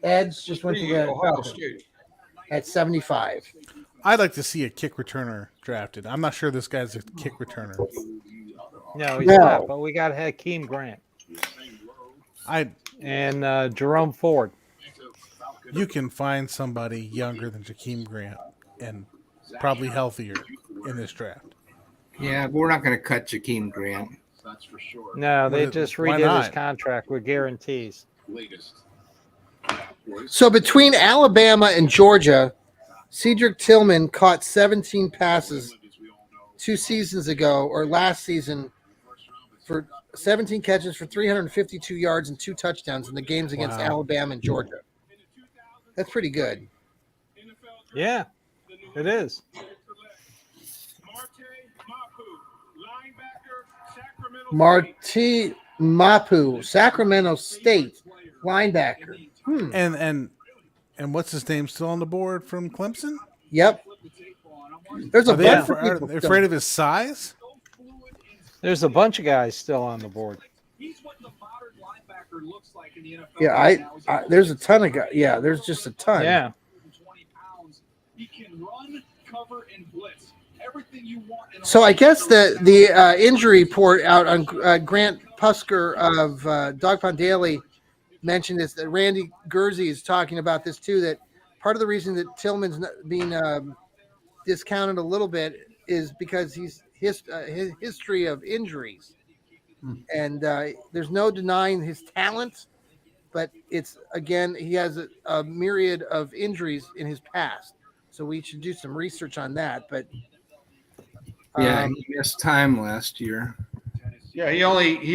Ed's just went to the Falcons at 75. I'd like to see a kick returner drafted. I'm not sure this guy's a kick returner. No, he's not. But we got Hakeem Grant. And Jerome Ford. You can find somebody younger than Jakeem Grant and probably healthier in this draft. Yeah, but we're not going to cut Jakeem Grant. That's for sure. No, they just redid his contract with guarantees. So between Alabama and Georgia, Cedric Tillman caught 17 passes 2 seasons ago or last season for 17 catches for 352 yards and 2 touchdowns in the games against Alabama and Georgia. That's pretty good. Yeah, it is. Marty Mapu, Sacramento State linebacker. And what's his name still on the board from Clemson? Yep. There's a bunch of people. Are they afraid of his size? There's a bunch of guys still on the board. Yeah, there's a ton of guys. Yeah, there's just a ton. Yeah. So I guess the injury report out on Grant Pusker of Dog Pound Daily mentioned this, that Randy Gurzy is talking about this too, that part of the reason that Tillman's being discounted a little bit is because his history of injuries. And there's no denying his talent, but it's, again, he has a myriad of injuries in his past. So we should do some research on that. But yeah, he missed time last year. Yeah, he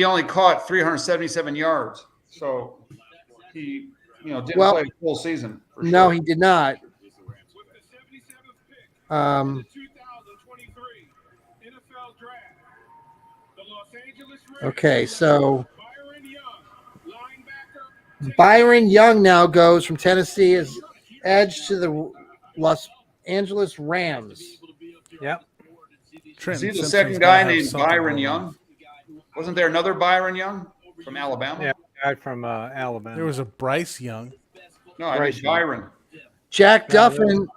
only caught 377 yards. So he didn't play a full season. No, he did not. Okay, so Byron Young now goes from Tennessee as edge to the Los Angeles Rams. Yep. Is he the second guy named Byron Young? Wasn't there another Byron Young from Alabama? Yeah, guy from Alabama. There was a Bryce Young. No, I mean Byron. Jack Duffin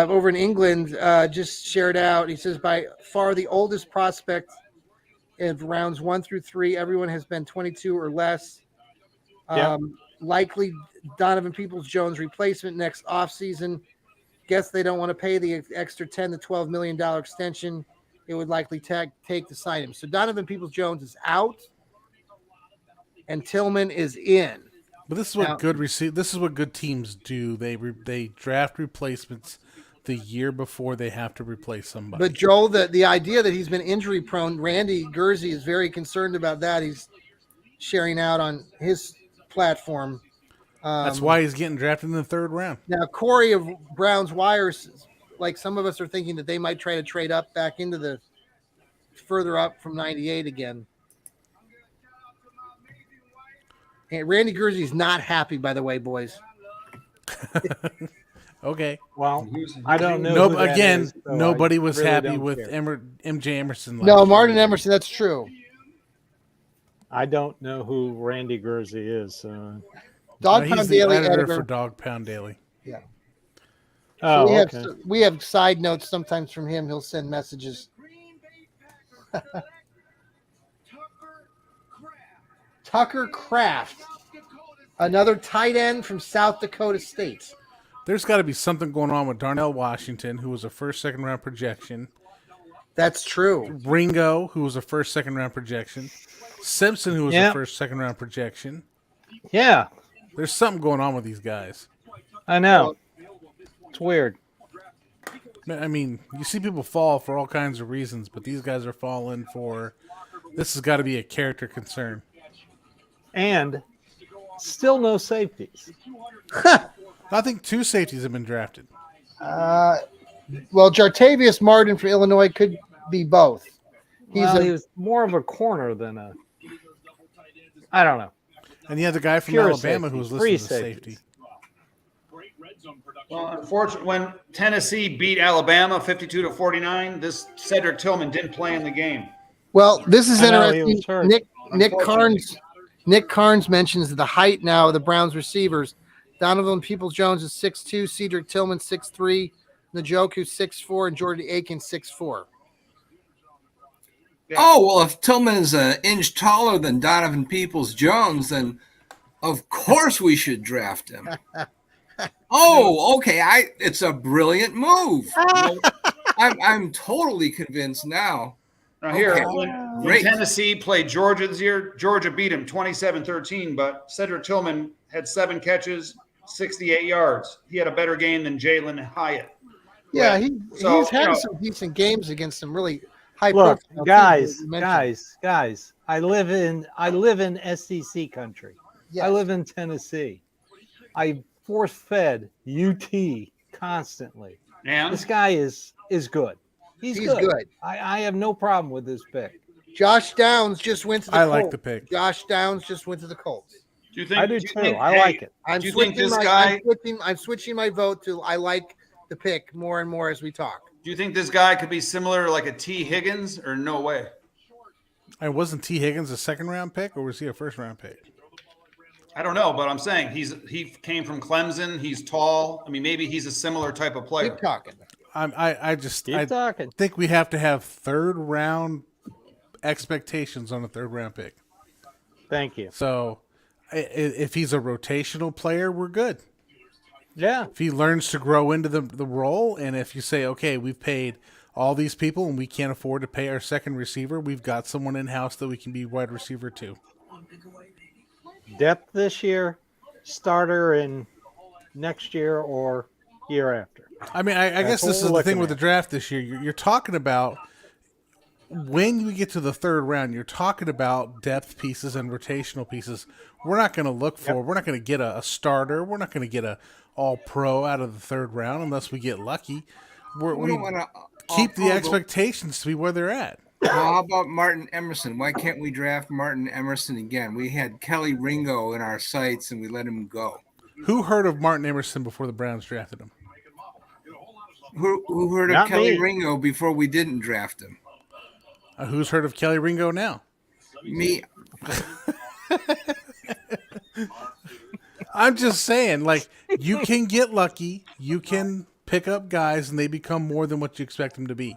over in England just shared out. He says by far the oldest prospect in rounds 1 through 3. Everyone has been 22 or less. Likely Donovan Peoples-Jones replacement next offseason. Guess they don't want to pay the extra $10 to $12 million extension it would likely take to sign him. So Donovan Peoples-Jones is out, and Tillman is in. But this is what This is what good teams do. They draft replacements the year before they have to replace somebody. But Joel, the idea that he's been injury prone, Randy Gurzy is very concerned about that. He's sharing out on his platform. That's why he's getting drafted in the 3rd round. Now, Corey of Browns Wires, like some of us are thinking that they might try to trade up back into the further up from 98 again. And Randy Gurzy is not happy, by the way, boys. Okay. Well, I don't know. Again, nobody was really happy with MJ Emerson. No, Martin Emerson. That's true. I don't know who Randy Gurzy is. Dog Pound Daily editor for Dog Pound Daily. Yeah. Oh, we have side notes sometimes from him. He'll send messages. Tucker Kraft, another tight end from South Dakota State. There's got to be something going on with Darnell Washington, who was a first, second round projection. That's true. Ringo, who was a first, second round projection. Simpson, who was a first, second round projection. Yeah. There's something going on with these guys. I know. It's weird. I mean, you see people fall for all kinds of reasons, but these guys are falling for. This has got to be a character concern. And still no safeties. I think 2 safeties have been drafted. Well, Jartavius Martin from Illinois could be both. He was more of a corner than a. I don't know. And you had the guy from Alabama who was listed as a safety. Well, unfortunately, when Tennessee beat Alabama 52-49, this Cedric Tillman didn't play in the game. Well, this is interesting. Nick Carnes mentions the height now of the Browns receivers. Donovan Peoples-Jones is 6'2", Cedric Tillman 6'3", Njoku 6'4", and Jordan Aiken 6'4". Yeah. Oh, well, if Tillman is an inch taller than Donovan Peoples-Jones, then of course we should draft him. Oh, okay. It's a brilliant move. I'm totally convinced now. Now here, when Tennessee played Georgia this year, Georgia beat him 27-13, but Cedric Tillman had 7 catches, 68 yards. He had a better game than Jalen Hyatt. Yeah, he's had some decent games against some really high. Look, guys. I live in SEC country. Yes. I live in Tennessee. I force-fed UT constantly. And this guy is good. He's good. I have no problem with this pick. Josh Downs just went to the Colts. I like the pick. Josh Downs just went to the Colts. Do you think? I do too. I like it. I'm switching my vote to I like the pick more and more as we talk. Do you think this guy could be similar to like a T. Higgins or no way? And wasn't T. Higgins a second-round pick or was he a first-round pick? I don't know, but I'm saying he came from Clemson. He's tall. I mean, maybe he's a similar type of player. Keep talking. I think we have to have third-round expectations on a third-round pick. Thank you. So if he's a rotational player, we're good. Yeah. If he learns to grow into the role, and if you say, okay, we've paid all these people and we can't afford to pay our second receiver, we've got someone in-house that we can be wide receiver to. Depth this year, starter in next year or year after. I mean, I guess this is the thing with the draft this year. You're talking about when you get to the third round, you're talking about depth pieces and rotational pieces. We're not going to look for. We're not going to get a starter. We're not going to get a all-pro out of the third round unless we get lucky. We don't want to keep the expectations to be where they're at. Well, how about Martin Emerson? Why can't we draft Martin Emerson again? We had Kelly Ringo in our sights, and we let him go. Who heard of Martin Emerson before the Browns drafted him? Who heard of Kelly Ringo before we didn't draft him? Who's heard of Kelly Ringo now? Me. I'm just saying, like, you can get lucky. You can pick up guys, and they become more than what you expect them to be.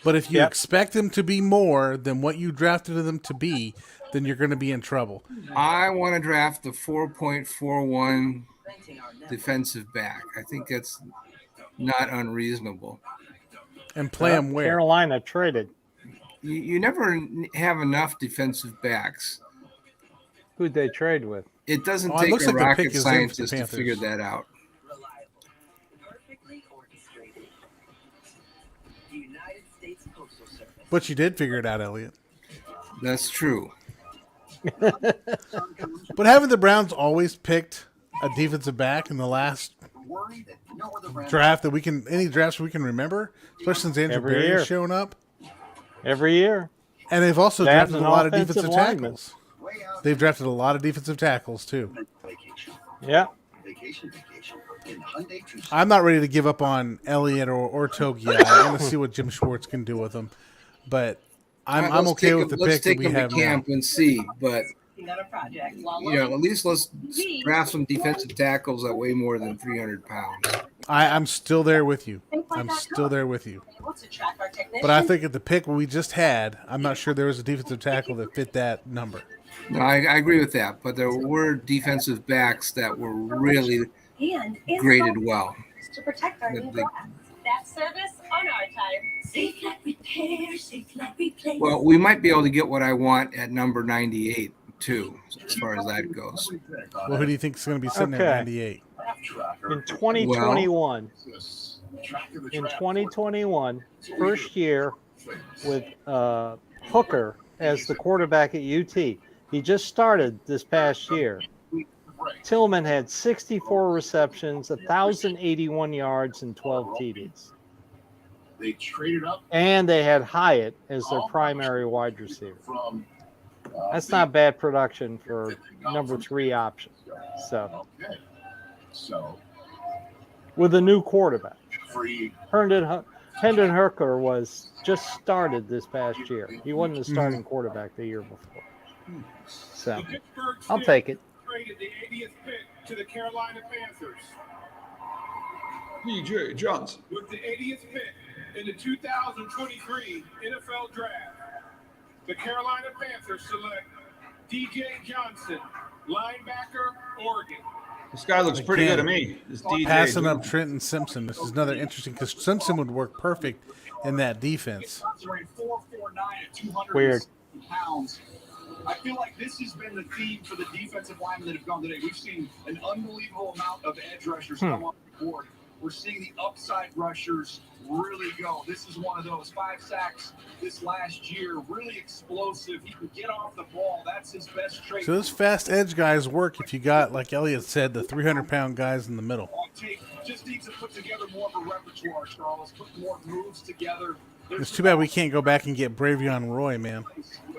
But if you expect them to be more than what you drafted them to be, then you're going to be in trouble. I want to draft the 4.41 defensive back. I think that's not unreasonable. And play them where? Carolina traded. You never have enough defensive backs. Who'd they trade with? It doesn't take a rocket scientist to figure that out. But you did figure it out, Elliot. That's true. But haven't the Browns always picked a defensive back in the last draft that we can, any drafts we can remember, especially since Andrew Berry has shown up? Every year. And they've also drafted a lot of defensive tackles. They've drafted a lot of defensive tackles, too. Yeah. I'm not ready to give up on Elliott or Togi yet. I want to see what Jim Schwartz can do with them. But I'm okay with the pick that we have now. Let's take them to camp and see. But, at least let's draft some defensive tackles that weigh more than 300 pounds. I'm still there with you. I'm still there with you. But I think at the pick we just had, I'm not sure there was a defensive tackle that fit that number. No, I agree with that. But there were defensive backs that were really graded well. To protect our that service on our time. Safe like repair, safe like replace. Well, we might be able to get what I want at number 98 too, as far as that goes. Well, who do you think is going to be sitting at 98? In 2021, first year with Hooker as the quarterback at UT. He just started this past year. Tillman had 64 receptions, 1,081 yards, and 12 TDs. They traded up. And they had Hyatt as their primary wide receiver. That's not bad production for number 3 option. So, with a new quarterback. Hendon Hooker was just started this past year. He wasn't the starting quarterback the year before. So, I'll take it. Traded the 80th pick to the Carolina Panthers. DJ Johnson. With the 80th pick in the 2023 NFL Draft, the Carolina Panthers select DJ Johnson, linebacker, Oregon. This guy looks pretty good to me. This DJ passing up Trenton Simpson. This is another interesting because Simpson would work perfect in that defense. Weird. Pounds. I feel like this has been the theme for the defensive linemen that have gone today. We've seen an unbelievable amount of edge rushers come on the board. We're seeing the upside rushers really go. This is one of those 5 sacks this last year. Really explosive. He can get off the ball. That's his best trait. So those fast edge guys work if you got, like Elliot said, the 300-pound guys in the middle. Just needs to put together more of a repertoire, Charles. Put more moves together. It's too bad we can't go back and get Bravion Roy, man.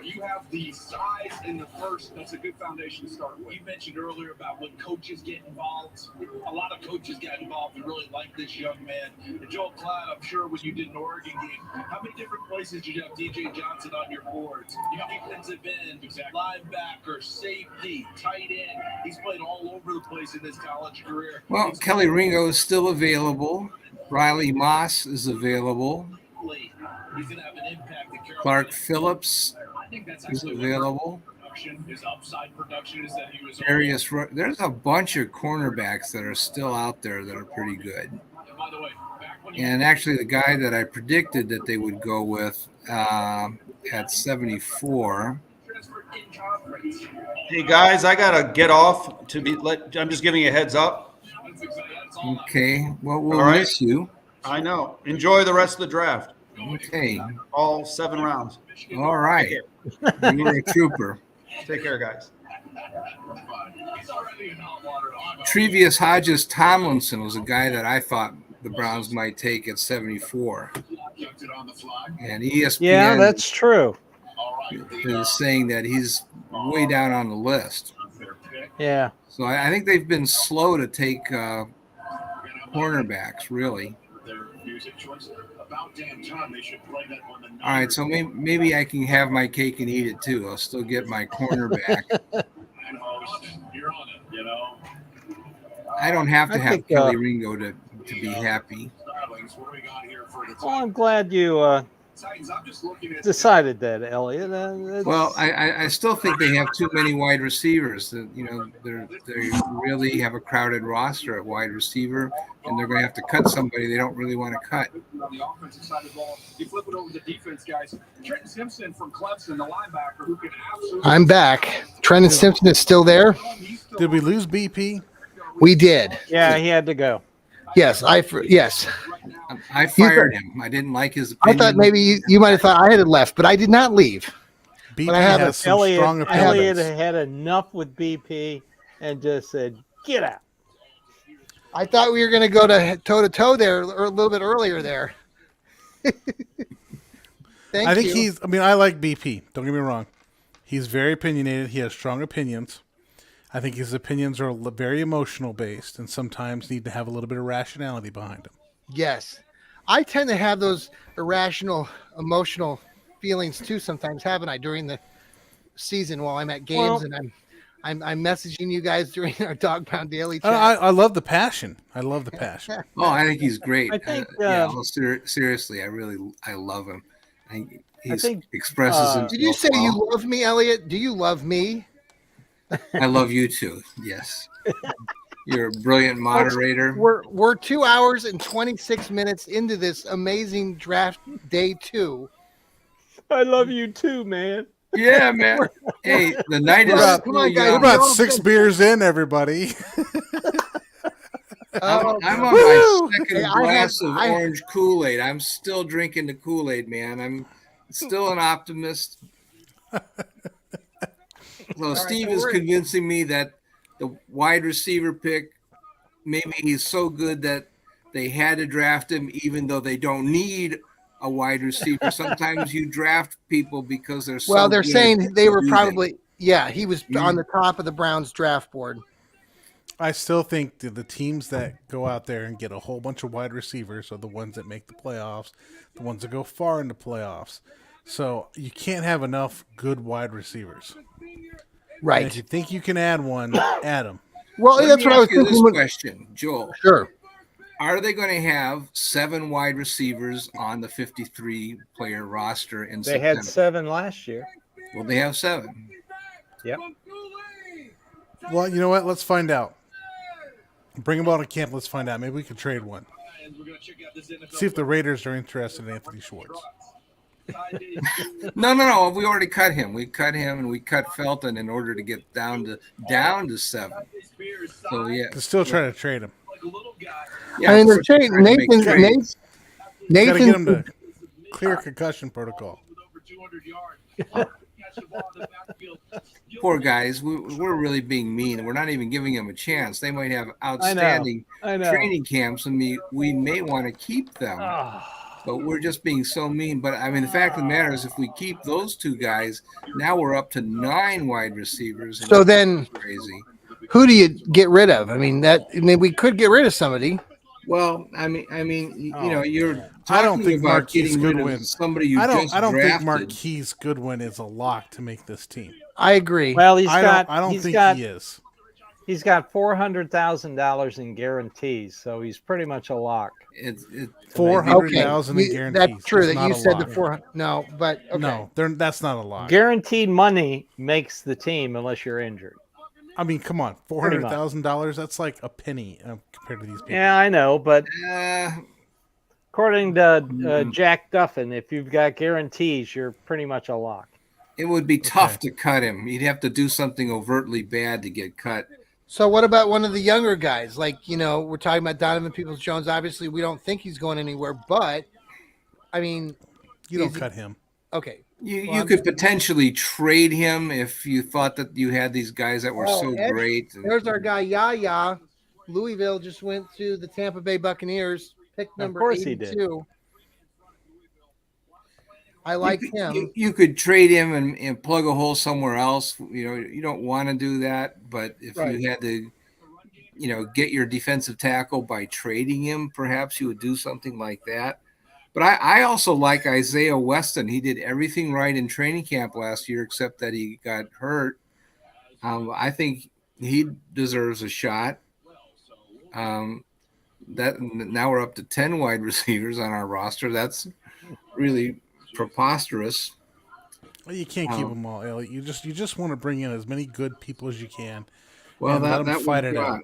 You have the size in the first. That's a good foundation to start with. You mentioned earlier about when coaches get involved. A lot of coaches got involved and really like this young man. And Joel Klatt, I'm sure when you did an Oregon game, how many different places did you have DJ Johnson on your boards? You have defensive end, linebacker, safety, tight end. He's played all over the place in his college career. Well, Kelly Ringo is still available. Riley Moss is available. He's going to have an impact. Clark Phillips is available. His upside production is that he was there's a bunch of cornerbacks that are still out there that are pretty good. And by the way, and actually, the guy that I predicted that they would go with at 74. Hey guys, I gotta get off. I'm just giving you a heads up. Okay, well we'll miss you. I know. Enjoy the rest of the draft. Okay. All 7 rounds. All right. You were a trooper. Take care, guys. Trevius Hodges Tomlinson was a guy that I thought the Browns might take at 74. And ESPN Yeah, that's true. is saying that he's way down on the list. Yeah. So I think they've been slow to take cornerbacks, really. All right, so maybe I can have my cake and eat it too. I'll still get my cornerback. I don't have to have Kelly Ringo to be happy. Well, I'm glad you decided that, Elliot. Well, I still think they have too many wide receivers. That they really have a crowded roster at wide receiver, and they're going to have to cut somebody they don't really want to cut. On the offensive side of the ball, you flip it over to the defense, guys. Trenton Simpson from Clemson, the linebacker, who can absolutely. I'm back. Trenton Simpson is still there. Did we lose BP? We did. Yeah, he had to go. Yes, yes. I fired him. I didn't like his opinion. I thought maybe you might have thought I had left, but I did not leave. BP but I have has some strong opinions. Elliot had enough with BP and just said, "Get out." I thought we were going to go to toe there a little bit earlier there. I think I like BP. Don't get me wrong. He's very opinionated. He has strong opinions. I think his opinions are very emotional based and sometimes need to have a little bit of rationality behind them. Yes. I tend to have those irrational, emotional feelings too sometimes, haven't I, during the season while I'm at games and I'm messaging you guys during our Dog Pound Daily chat. I love the passion. I I think he's great. I think, seriously, I love him. I think he expresses himself. Did you say you love me, Elliot? Do you love me? I love you too. Yes. You're a brilliant moderator. We're 2 hours and 26 minutes into this amazing draft day 2. I love you too, man. Yeah, man. Hey, the night is we're about 6 beers in, everybody. I'm on my second glass of orange Kool-Aid. I'm still drinking the Kool-Aid, man. I'm still an optimist. So Steve is convincing me that the wide receiver pick, maybe he's so good that they had to draft him even though they don't need a wide receiver. Sometimes you draft people because they're so well, they're good saying they were using. probably he was on the top of the Browns draft board. I still think the teams that go out there and get a whole bunch of wide receivers are the ones that make the playoffs, the ones that go far into playoffs. So you can't have enough good wide receivers. Right. And if you think you can add one, add them. Well, that's what I was thinking. This question, Joel. Sure. Are they going to have 7 wide receivers on the 53-player roster in They September? had 7 last year. Well, they have 7. Yep. Well, you know what? Let's find out. Bring them out to camp. Let's find out. Maybe we can trade one. See if the Raiders are interested in Anthony Schwartz. No. We already cut him. We cut him and we cut Felton in order to get down to 7. So yeah, to still try to trade him. Yeah, I mean, they're trading Nathan. Got to get him to clear concussion protocol. Poor guys. We're really being mean. We're not even giving them a chance. They might have outstanding training camps, and we may want to keep them. But we're just being so mean. But I mean, the fact of the matter is, if we keep those 2 guys, now we're up to 9 wide receivers. So then, crazy. Who do you get rid of? I mean, we could get rid of somebody. Well, I mean, you know, you're. I don't think Marquise Goodwin. Somebody you I don't drafted. think Marquise Goodwin is a lock to make this team. I agree. Well, I don't think he is. He's got $400,000 in guarantees, so he's pretty much a lock. It's $400,000 in guarantees. That's true. It's That you not a said lock. the 400. No, but okay. No, that's not a lock. Guaranteed money makes the team unless you're injured. I mean, come on, $400,000. That's like a penny compared to these people. Yeah, I know, but according to Jack Duffin, if you've got guarantees, you're pretty much a lock. It would be tough to cut him. You'd have to do something overtly bad to get cut. So what about one of the younger guys? Like, you know, we're talking about Donovan Peoples-Jones. Obviously, we don't think he's going anywhere, but I mean, you don't cut him. Okay. You could potentially trade him if you thought that you had these guys that were so great. There's our guy Yaya. Louisville just went to the Tampa Bay Buccaneers, pick number 82. He did. I like him. You could trade him and plug a hole somewhere else. You don't want to do that, but if you had to, get your defensive tackle by trading him, perhaps you would do something like that. But I also like Isaiah Weston. He did everything right in training camp last year, except that he got hurt. I think he deserves a shot. That now we're up to 10 wide receivers on our roster. That's really preposterous. Well, you can't keep them all, Elliot. You just want to bring in as many good people as you can. Well, and let them fight it out.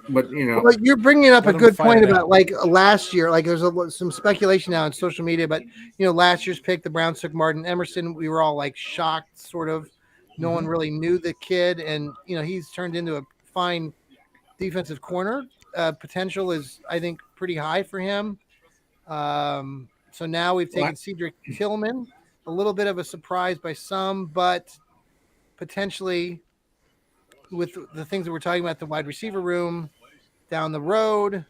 But well, you're bringing up a good point about like last year. Like there's some speculation now on social media, but last year's pick, the Browns took Martin Emerson. We were all like shocked, sort of. No one really knew the kid, and he's turned into a fine defensive corner. Potential is, I think, pretty high for him. So now we've taken Cedric Tillman, a little bit of a surprise by some, but potentially with the things that we're talking about, the wide receiver room down the road,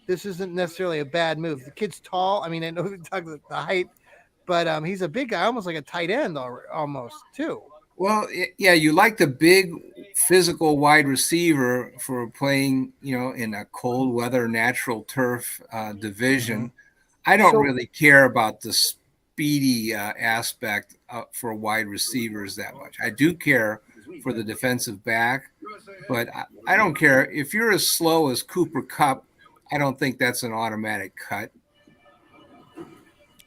this isn't necessarily a bad move. The kid's tall. I mean, I know we talk about the height, but he's a big guy, almost like a tight end almost too. Well, yeah, you like the big physical wide receiver for playing, in a cold weather, natural turf division. I don't really care about the speedy aspect for wide receivers that much. I do care for the defensive back, but I don't care if you're as slow as Cooper Kupp. I don't think that's an automatic cut.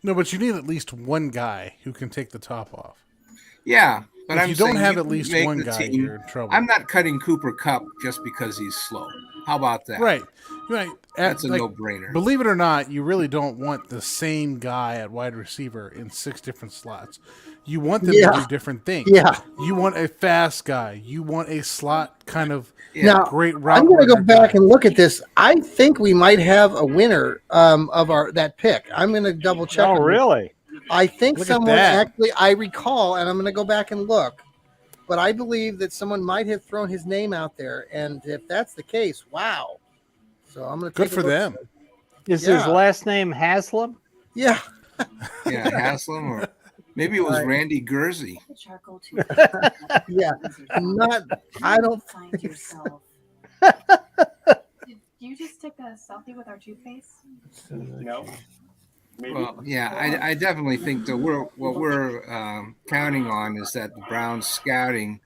No, but you need at least one guy who can take the top off. Yeah, but if you don't have at least one guy, you're in trouble. I'm not cutting Cooper Kupp just because he's slow. How about that? Right. That's a no-brainer. Believe it or not, you really don't want the same guy at wide receiver in 6 different slots. You want them to do different things. Yeah. You want a fast guy. You want a slot kind of great route. I'm going to go back and look at this. I think we might have a winner of that pick. I'm going to double check. Oh, really? I think someone actually, I recall, and I'm going to go back and look, but I believe that someone might have thrown his name out there. And if that's the case, wow. So I'm going to good for them. Is his last name Haslam? Yeah. Yeah, Haslam, or maybe it was Randy Gurzy. Yeah. I don't find yourself. Did you just take a selfie with our toothpaste? No. Maybe. Well, yeah, I definitely think that what we're counting on is that the Browns scouting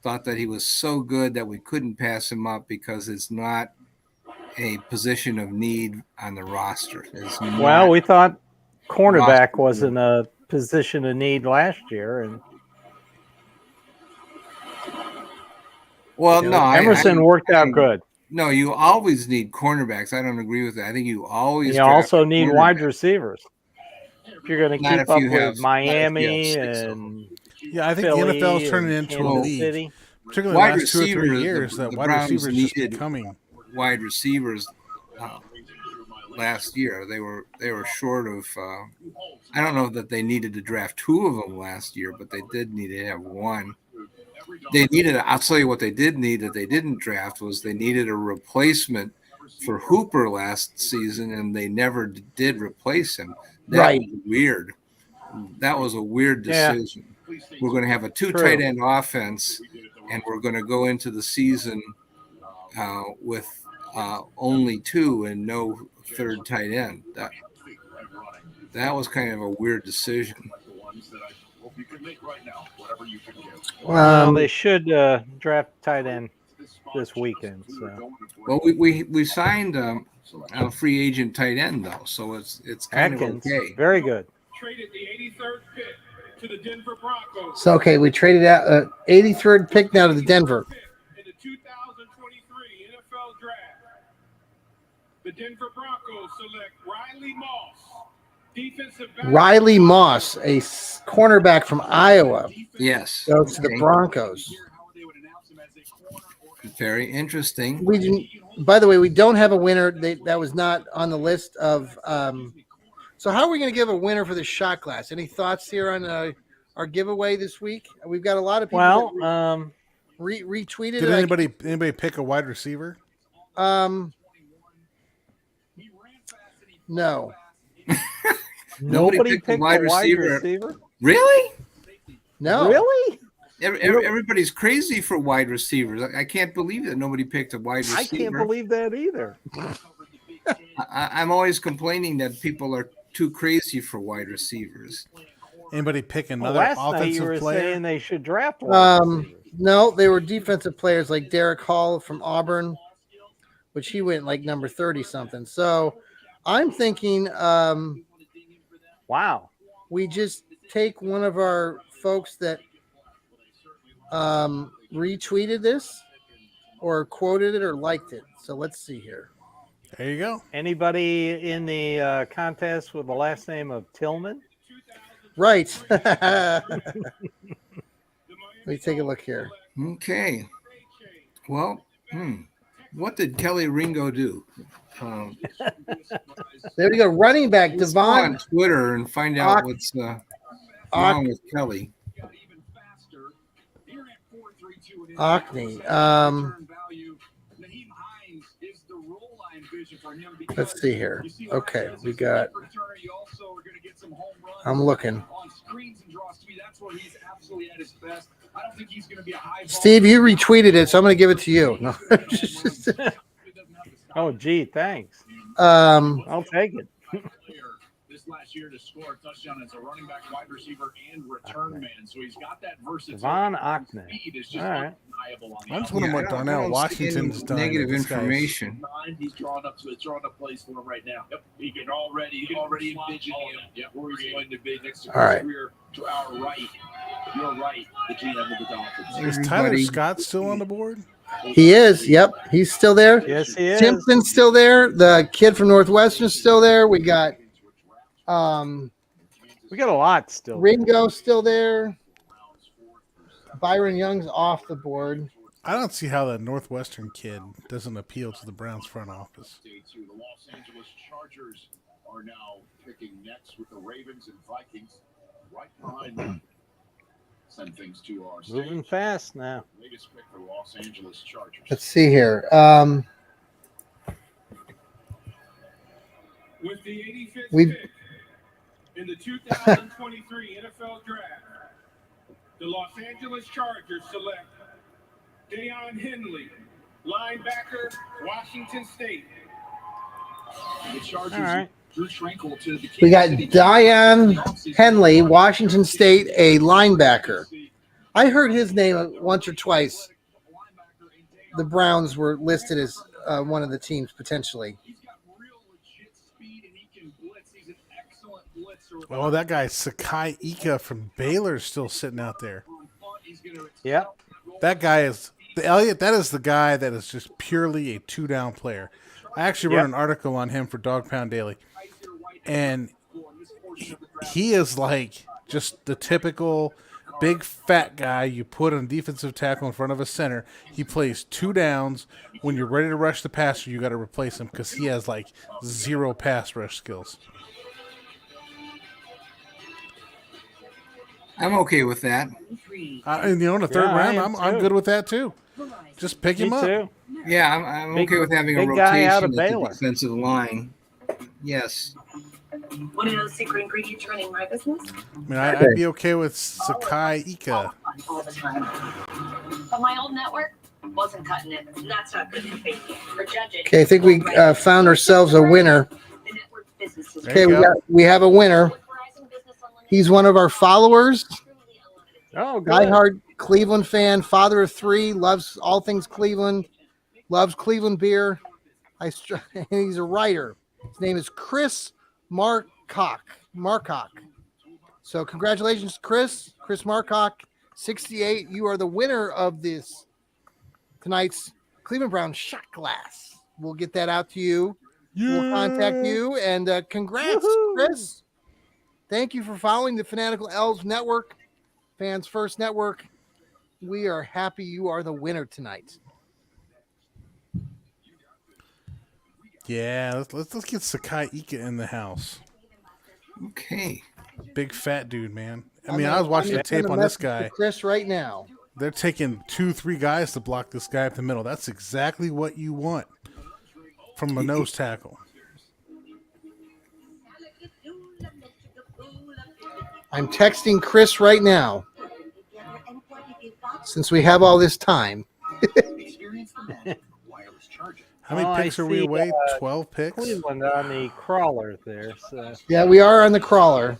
thought that he was so good that we couldn't pass him up because it's not a position of need on the roster. Well, we thought cornerback wasn't a position of need last year, and Emerson worked out good. No, you always need cornerbacks. I don't agree with that. I think you always also need wide receivers if you're going to keep up with Miami and I think Philly, the NFL is turning into a league, particularly in the last 2 or 3 years. That wide receivers just becoming wide receivers. Last year they were short of. I don't know that they needed to draft 2 of them last year, but they did need to have one. They needed. I'll tell you what they did need that they didn't draft was they needed a replacement for Hooper last season, and they never did replace him. That was weird. That was a weird decision. Yeah. We're going to have a 2 tight end offense, and we're going to go into the season with only 2 and no 3rd tight end. That was kind of a weird decision. Well, they should draft tight end this weekend. So. Well, we signed a free agent tight end though, so it's kind Atkins, of okay. Very good. Traded the 83rd pick to the Denver Broncos. So we traded out 83rd pick now to the Denver. In the 2023 NFL Draft, the Denver Broncos select Riley Moss. Riley Moss, a cornerback from Iowa. Yes. Goes to the Broncos. Very interesting. By the way, we don't have a winner. That was not on the list of So how are we going to give a winner for the shot glass? Any thoughts here on our giveaway this week? We've got a lot of people. Well, retweeted. Did anybody pick a wide receiver? No. Nobody picked a wide receiver. Really? No. Really? Everybody's crazy for wide receivers. I can't believe that nobody picked a wide receiver. I can't believe that either. I'm always complaining that people are too crazy for wide receivers. Anybody pick another last offensive night you were player? saying they should draft wide receivers. No, they were defensive players like Derek Hall from Auburn, which he went like number 30 something. So I'm thinking, wow, we just take one of our folks that retweeted this or quoted it or liked it. So let's see here. There you go. Anybody in the contest with the last name of Tillman? Right. Let me take a look here. Okay. Well, what did Kelly Ringo do? There we go. Running back Let's go Devon on Twitter and find out what's wrong with Kelly. Ockney. Let's see here. Okay, we got. I'm looking. Steve, you retweeted it, so I'm going to give it to you. No. Oh, gee, thanks. I'll take it. Last year to score a touchdown as a running back, wide receiver, and return man. So he's got that versatility. Devon Ockney. Speed is just all right. undeniable on the I just wonder what Darnell Washington's done. Negative information. He's drawing up plays for him right now. Yep. He can already envision him. Yep. Where he's going to be next to all right. Career to our right. You're right. The GM of the Dolphins. Is Tyler Scott still on the board? He is. Yep, he's still there. Yes, he is. Simpson's still there. The kid from Northwestern's still there. We got. We got a lot still. Ringo still there. Byron Young's off the board. I don't see how that Northwestern kid doesn't appeal to the Browns front office. The Los Angeles Chargers are now picking next with the Ravens and Vikings right behind them. Send things to our moving fast now. Latest pick for Los Angeles Chargers. Let's see here. With the 85th we pick in the 2023 NFL Draft, the Los Angeles Chargers select Deion Henley, linebacker, Washington State. The Chargers. All right. Drew Schrenkel to the We got Deion Henley, Washington State, a linebacker. I heard his name once or twice. The Browns were listed as one of the teams potentially. Oh, that guy Sakai Ika from Baylor is still sitting out there. Yeah. That guy is Elliot. That is the guy that is just purely a 2-down player. I actually wrote an article on him for Dog Pound Daily, and he is like just the typical big fat guy you put on defensive tackle in front of a center. He plays 2 downs. When you're ready to rush the passer, you got to replace him because he has like 0 pass rush skills. I'm okay with that. In the third round, I'm good with that too. Just pick him up. Too. Yeah, I'm okay with having a big guy rotation out of at the Baylor. defensive line. Yes. Want to know the secret ingredient to running my business? I mean, I'd be okay with Sakai Ika. All the time. But my old network wasn't cutting it. And that's not good for me. For judging. Okay, I think we found ourselves a winner. The network businesses. Okay, we have a winner. He's one of our followers. Oh, good. Diehard Cleveland fan, father of 3, loves all things Cleveland, loves Cleveland beer. And he's a writer. His name is Chris Marcock. So congratulations, Chris Marcock, 68. You are the winner of this tonight's Cleveland Brown shot glass. We'll get that out to you. Yeah. We'll contact you, and congrats, Chris. Thank you for following the Fanatical Elfz Network, Fans First Network. We are happy you are the winner tonight. Yeah, let's get Sakai Ika in the house. Okay. Big fat dude, man. I mean, I was watching the tape on this guy. Chris, right now. They're taking 2-3 guys to block this guy up the middle. That's exactly what you want from a nose tackle. I'm texting Chris right now. Since we have all this time. How many picks are we away? 12 picks? Cleveland on the crawler there. So. Yeah, we are on the crawler.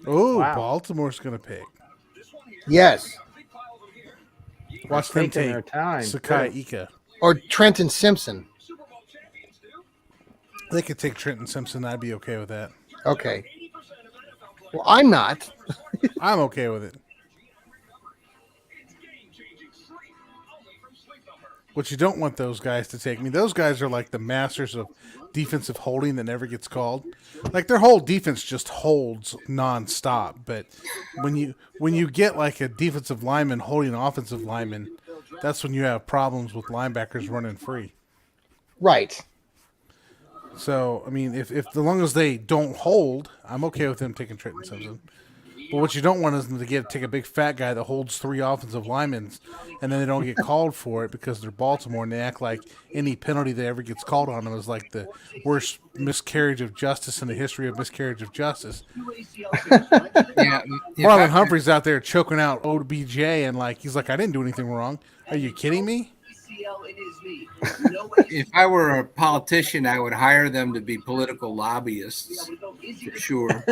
Oh, wow. Baltimore's going to pick. Yes. Watch them take their time. Sakai Ika. Or Trenton Simpson. They could take Trenton Simpson. I'd be okay with that. Okay. Well, I'm not. I'm okay with it. What you don't want those guys to take. I mean, those guys are like the masters of defensive holding that never gets called. Like their whole defense just holds nonstop. But when you get like a defensive lineman holding an offensive lineman, that's when you have problems with linebackers running free. Right. So I mean, if as long as they don't hold, I'm okay with them taking Trenton Simpson. But what you don't want is them to take a big fat guy that holds 3 offensive linemen, and then they don't get called for it because they're Baltimore, and they act like any penalty that ever gets called on them is like the worst miscarriage of justice in the history of miscarriage of justice. Yeah, Marlon Humphrey's out there choking out OBJ, and he's like, I didn't do anything wrong. Are you kidding me? If I were a politician, I would hire them to be political lobbyists for sure.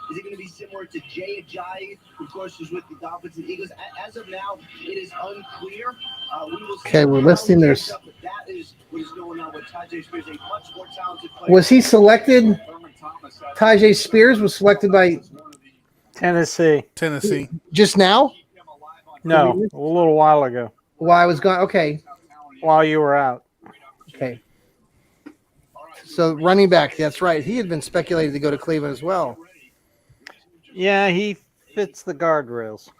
Is it going to be similar to Jay Ajayi, who, of course, is with the Dolphins and Eagles? As of now, it is unclear. We will see. Okay, we're listing there's. That is what is going on with Tajay Spears, a much more talented player. Was he selected? Tajay Spears was selected by Tennessee. Just now? No, a little while ago. While I was gone. Okay. While you were out. Okay. So running back, that's right. He had been speculated to go to Cleveland as well. Yeah, he fits the guardrails.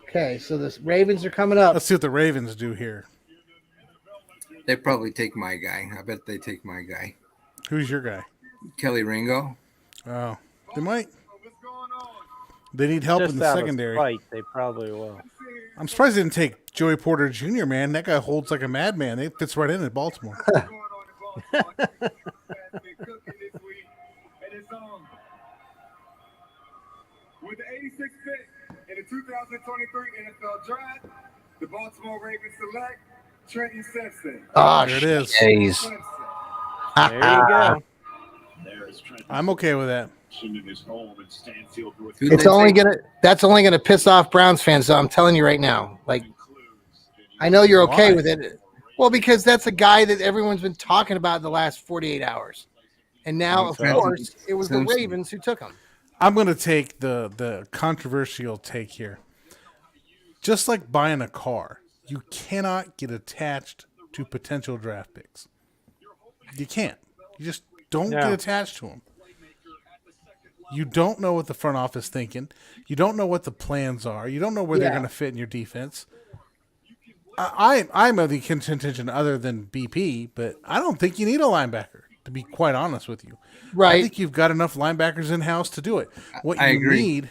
Okay, so the Ravens are coming up. Let's see what the Ravens do here. They probably take my guy. I bet they take my guy. Who's your guy? Kelly Ringo. Oh, they might. They need help Just in the out secondary. Of spite, they probably will. I'm surprised they didn't take Joey Porter Jr., man. That guy holds like a madman. He fits right in at Baltimore. With the 86th pick in the 2023 NFL Draft, the Baltimore Ravens select Trenton Simpson. Oh, there it is. Jeez. There you go. I'm okay with that. That's only gonna piss off Browns fans. So I'm telling you right now. Like, I know you're okay with it. Well, because that's a guy that everyone's been talking about in the last 48 hours, and now, of course, it was the Ravens who took him. I'm going to take the controversial take here. Just like buying a car, you cannot get attached to potential draft picks. You can't. You just don't get attached to them. You don't know what the front office is thinking. You don't know what the plans are. You don't know where they're going to fit in your defense. I'm of the contention other than BP, but I don't think you need a linebacker, to be quite honest with you. Right. I think you've got enough linebackers in-house to do it. What you agree. need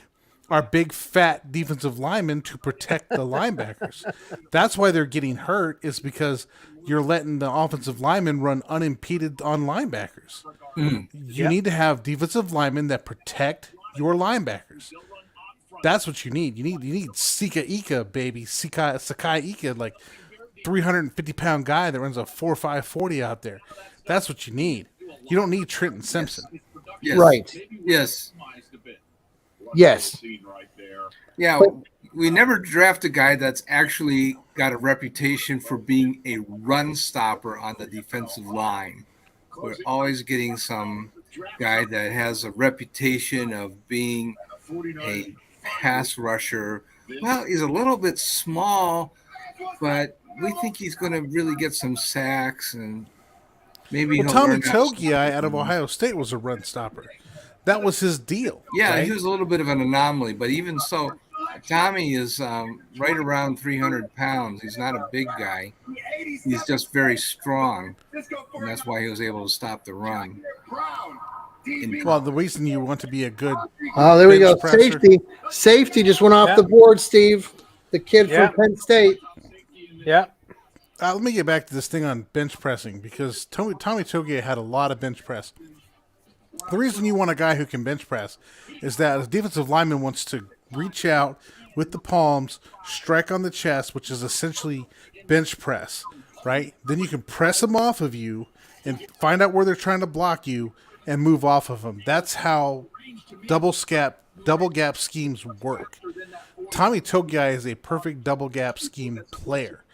are big, fat defensive linemen to protect the linebackers. That's why they're getting hurt, is because you're letting the offensive linemen run unimpeded on linebackers. You need to have defensive linemen that protect your linebackers. That's what you need. You need Sika Ika, baby. Sakai Ika, like 350-pound guy that runs a 4.5 40 out there. That's what you need. You don't need Trenton Simpson. Yes. Right. Yes. Yes. Yeah, we never draft a guy that's actually got a reputation for being a run stopper on the defensive line. We're always getting some guy that has a reputation of being a pass rusher. Well, he's a little bit small, but we think he's going to really get some sacks, and maybe Tommy Togiai out of Ohio State was a run stopper. That was his deal. Yeah, right? he was a little bit of an anomaly, but even so, Tommy is right around 300 pounds. He's not a big guy. He's just very strong, and that's why he was able to stop the run. Well, the reason you want to be a good there we go. presser. Safety just went off the board, Steve. The kid from Penn State. Yeah. Let me get back to this thing on bench pressing because Tommy Togiai had a lot of bench press. The reason you want a guy who can bench press is that a defensive lineman wants to reach out with the palms, strike on the chest, which is essentially bench press, right? Then you can press them off of you and find out where they're trying to block you and move off of them. That's how double gap schemes work. Tommy Togiai is a perfect double gap scheme player,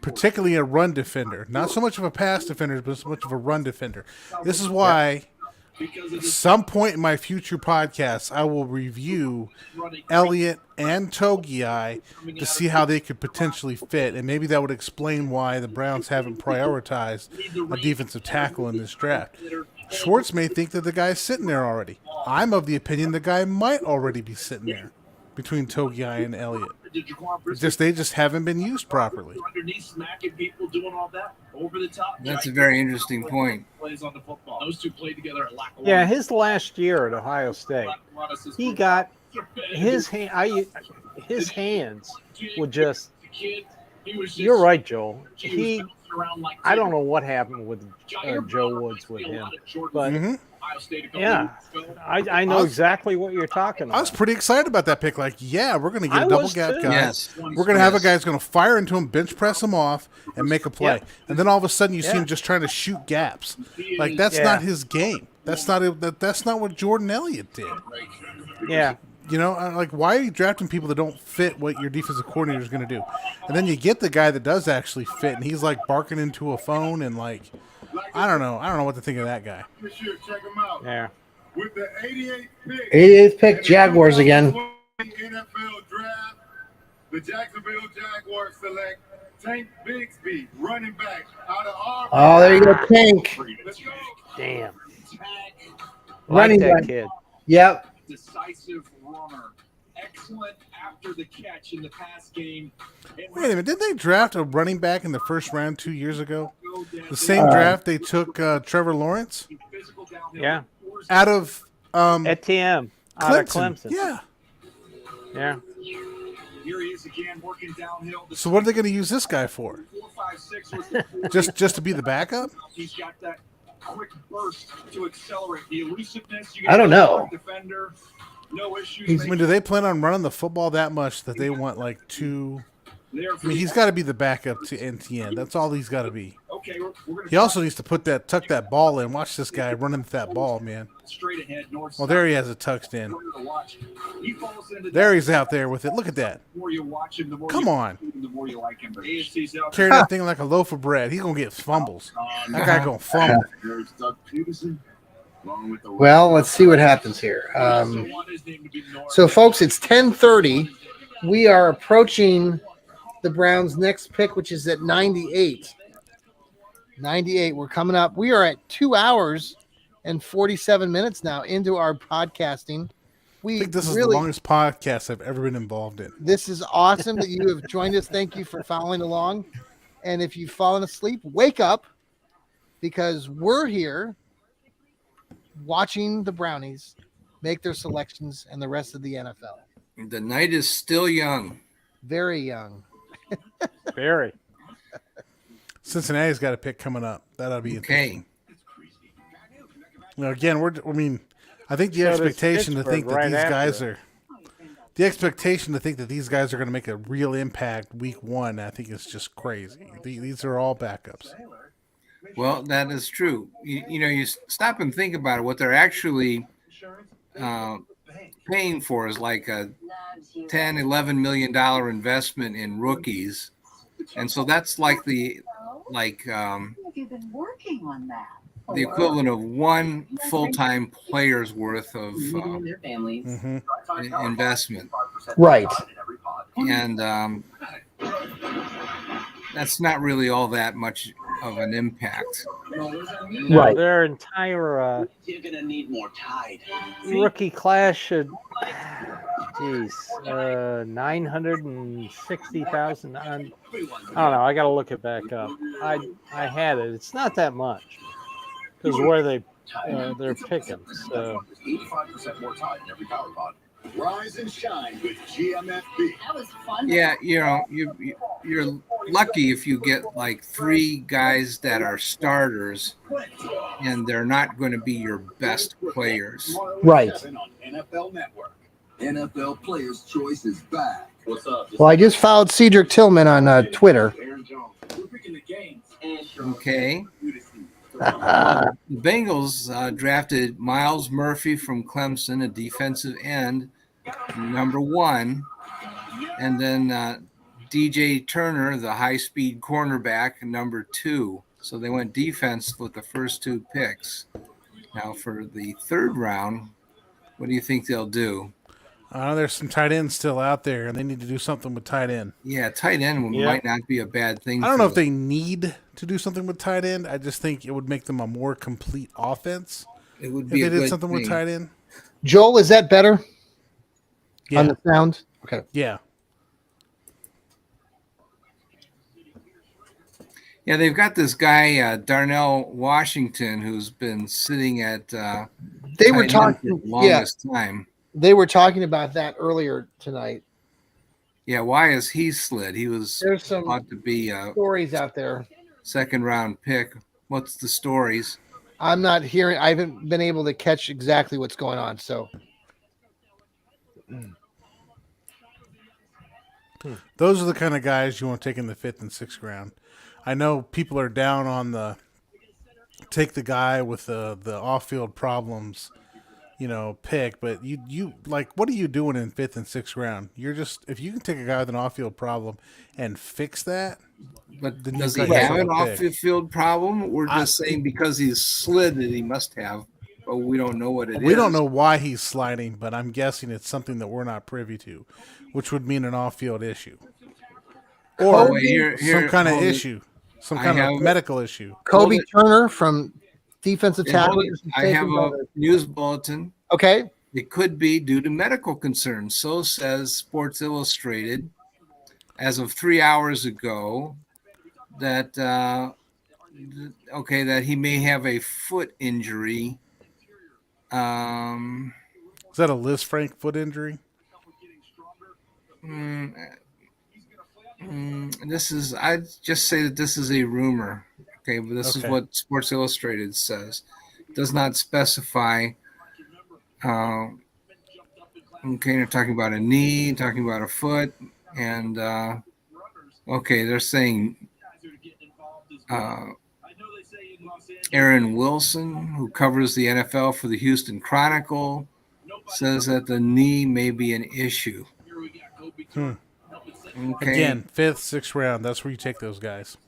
particularly a run defender. Not so much of a pass defender, but so much of a run defender. This is why at some point in my future podcasts, I will review Elliott and Togiai to see how they could potentially fit, and maybe that would explain why the Browns haven't prioritized a defensive tackle in this draft. Schwartz may think that the guy's sitting there already. I'm of the opinion the guy might already be sitting there between Togiai and Elliott. They just haven't been used properly. That's a very interesting point. Those two played together a lot. Yeah, his last year at Ohio State, he got his hands would just. You're right, Joel. I don't know what happened with Joe Woods with him, but yeah, I know exactly what you're talking about. I was pretty excited about that pick. Like, yeah, we're going to get a double gap guy. Yes. We're going to have a guy who's going to fire into him, bench press him off, and make a play. Yep. And then all of a sudden, you see him just trying to shoot gaps. Like that's not his game. That's not what Jordan Elliott did. Yeah. You know, like, why are you drafting people that don't fit what your defensive coordinator is going to do? And then you get the guy that does actually fit, and he's like barking into a phone and like, I don't know what to think of that guy. Yeah. With the 88th pick, Jaguars again. NFL draft, the Jacksonville Jaguars select Tank Bigsby, running back out of Auburn. Oh, there you go, Tank. Damn. Running that back. kid. Yep. Decisive runner. Excellent after the catch in the pass game. Wait a minute, didn't they draft a running back in the first round 2 years ago? The same draft they took Trevor Lawrence? Yeah. Out of Etienne. Out of Clemson. Clemson. Yeah. Yeah. Here he is again working downhill. So what are they going to use this guy for? 4.56 was the Just to be the backup? He's got that quick burst to accelerate the elusiveness. I don't know. Defender, no issues. I mean, do they plan on running the football that much that they want like two? I mean, he's got to be the backup to NTN. That's all he's got to be. Okay, he also needs to tuck that ball in. Watch this guy running with that ball, man. Straight ahead, north. Well, there he has it tucked in. There he's out there with it. Look at that. Come on. Carrying that thing like a loaf of bread. He's going to get fumbles. That guy going to fumble. Well, let's see what happens here. So, folks, it's 10:30. We are approaching the Browns' next pick, which is at 98. 98. We're coming up. We are at 2 hours and 47 minutes now into our podcasting. I think this is the longest podcast I've ever been involved in. This is awesome that you have joined us. Thank you for following along. And if you've fallen asleep, wake up, because we're here watching the Brownies make their selections and the rest of the NFL. The night is still young. Very young. Very. Cincinnati's got a pick coming up. That'll be okay. Now, again, I think the expectation to think that these guys are going to make a real impact week one, I think is just crazy. These are all backups. Well, that is true. You stop and think about it. What they're actually paying for is like a $10-11 million investment in rookies, and so that's like you've been working on that. The equivalent of one full-time player's worth of investment. Right. And that's not really all that much of an impact. Right. Their entire you're gonna need more tide. rookie class should Geez, 960,000. I don't know. I got to look it back up. I had it. It's not that much because where they're picking. So 85% more time in every power pod. Rise and shine with GMFB. That was fun. Yeah, you're lucky if you get like 3 guys that are starters, and they're not going to be your best players. Right. On NFL Network. NFL Players Choice is back. What's up? Well, I just followed Cedric Tillman on Twitter. Aaron Jones. We're picking the games. Okay. The Bengals drafted Miles Murphy from Clemson, a defensive end, number 1, and then DJ Turner, the high-speed cornerback, number 2. So they went defense with the first 2 picks. Now for the 3rd round, what do you think they'll do? There's some tight ends still out there, and they need to do something with tight end. Yeah, tight end might not be a bad thing. I don't know if they need to do something with tight end. I just think it would make them a more complete offense. It would be if they did something with tight end. Joel, is that better? Yeah. On the sound? Okay. Yeah. Yeah, they've got this guy, Darnell Washington, who's been sitting at they were talking for the longest time. They were talking about that earlier tonight. Yeah, why is he slid? He was There's some thought to be a stories out there. 2nd round pick. What's the stories? I'm not hearing. I haven't been able to catch exactly what's going on. So Those are the kind of guys you want to take in the 5th and 6th round. I know people are down on the take the guy with the off-field problems, pick, but you like, what are you doing in 5th and 6th round? You're just, if you can take a guy with an off-field problem and fix that, but then does he have an off-field problem? We're just saying because he's slid that he must have, but we don't know what it is. We don't know why he's sliding, but I'm guessing it's something that we're not privy to, which would mean an off-field issue or some kind of issue, some kind of medical issue. Kobe Turner from defensive tackle. I have a news bulletin. Okay. It could be due to medical concerns. So says Sports Illustrated as of 3 hours ago that, that he may have a foot injury. Is that a Liz Frank foot injury? I'd just say that this is a rumor. Okay, but this is what Sports Illustrated says. It does not specify. They're talking about a knee, talking about a foot, and they're saying Aaron Wilson, who covers the NFL for the Houston Chronicle, says that the knee may be an issue. Okay. Again, 5th, 6th round. That's where you take those guys.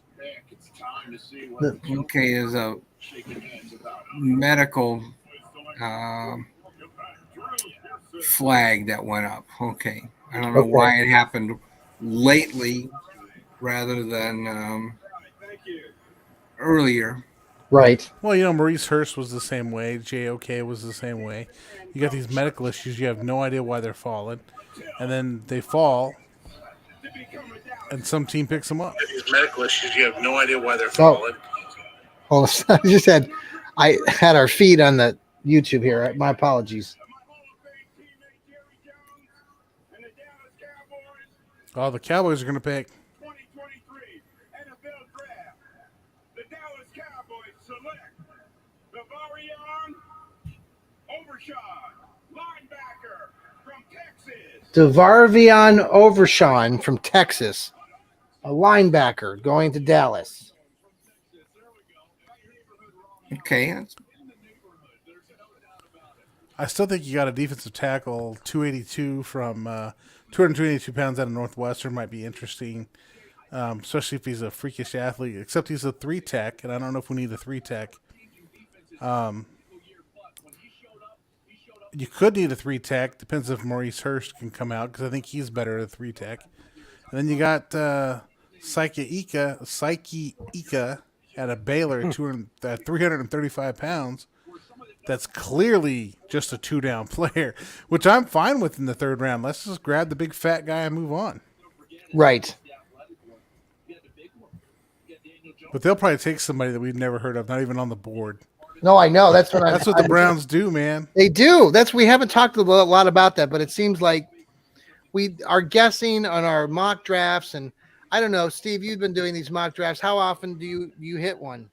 Okay, there's a medical flag that went up. Okay. I don't know why it happened lately rather than earlier. Right. Well, Maurice Hurst was the same way. JOK was the same way. You got these medical issues. You have no idea why they're falling. And then they fall, and some team picks them up. These medical issues, you have no idea why they're falling. Well, I had our feed on the YouTube here. My apologies. Oh, the Cowboys are going to pick. 2023 NFL Draft. The Dallas Cowboys select Devarion Overshawn, linebacker from Texas. Devarvion Overshawn from Texas, a linebacker going to Dallas. Okay. I still think you got a defensive tackle, 282 from 222 pounds out of Northwestern might be interesting, especially if he's a freakish athlete, except he's a 3-tech, and I don't know if we need a 3-tech. You could need a 3-tech. Depends if Maurice Hurst can come out, because I think he's better at a 3-tech. And then you got Psyche Ika at a Baylor at 335 pounds. that's clearly just a 2-down player, which I'm fine with in the third round. Let's just grab the big fat guy and move on. Right. But they'll probably take somebody that we've never heard of, not even on the board. No, I know. That's what That's what the Browns do, man. They do. We haven't talked a lot about that, but it seems like we are guessing on our mock drafts, and I don't know, Steve, you've been doing these mock drafts. How often do you hit one?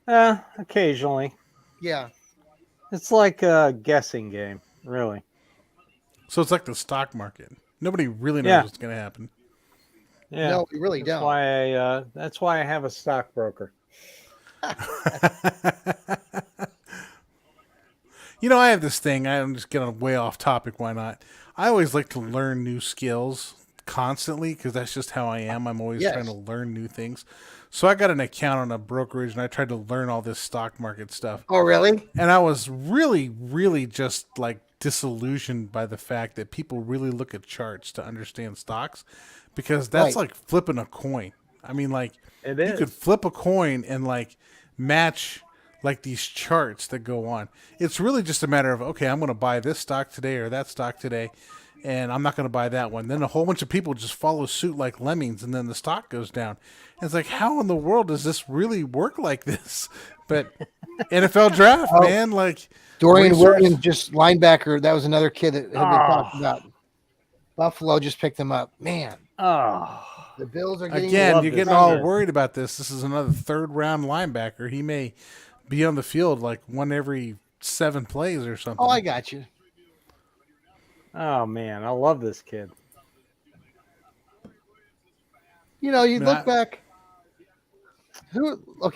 Occasionally. Yeah. It's like a guessing game, really. So it's like the stock market. Nobody really knows what's going to happen. Yeah. No, we really don't. That's why I have a stockbroker. You know, I have this thing. I'm just getting way off topic. Why not? I always like to learn new skills constantly because that's just how I am. I'm always trying to learn new things. So I got an account on a brokerage and I tried to learn all this stock market stuff. Oh, really? And I was really, really just like disillusioned by the fact that people really look at charts to understand stocks because that's like flipping a coin. I mean, like you could flip a coin and like match like these charts that go on. It's really just a matter of, okay, I'm going to buy this stock today or that stock today, and I'm not going to buy that one. Then a whole bunch of people just follow suit like lemmings, and then the stock goes down. And it's like, how in the world does this really work like this? But NFL draft, man, like Dorian Williams, just linebacker. That was another kid that had been talked about. Buffalo just picked him up. Man. The Bills are getting you're getting all worried about this. This is another third-round linebacker. He may be on the field like one every 7 plays or something. Oh, I got you. Oh, man. I love this kid. You know, you look back.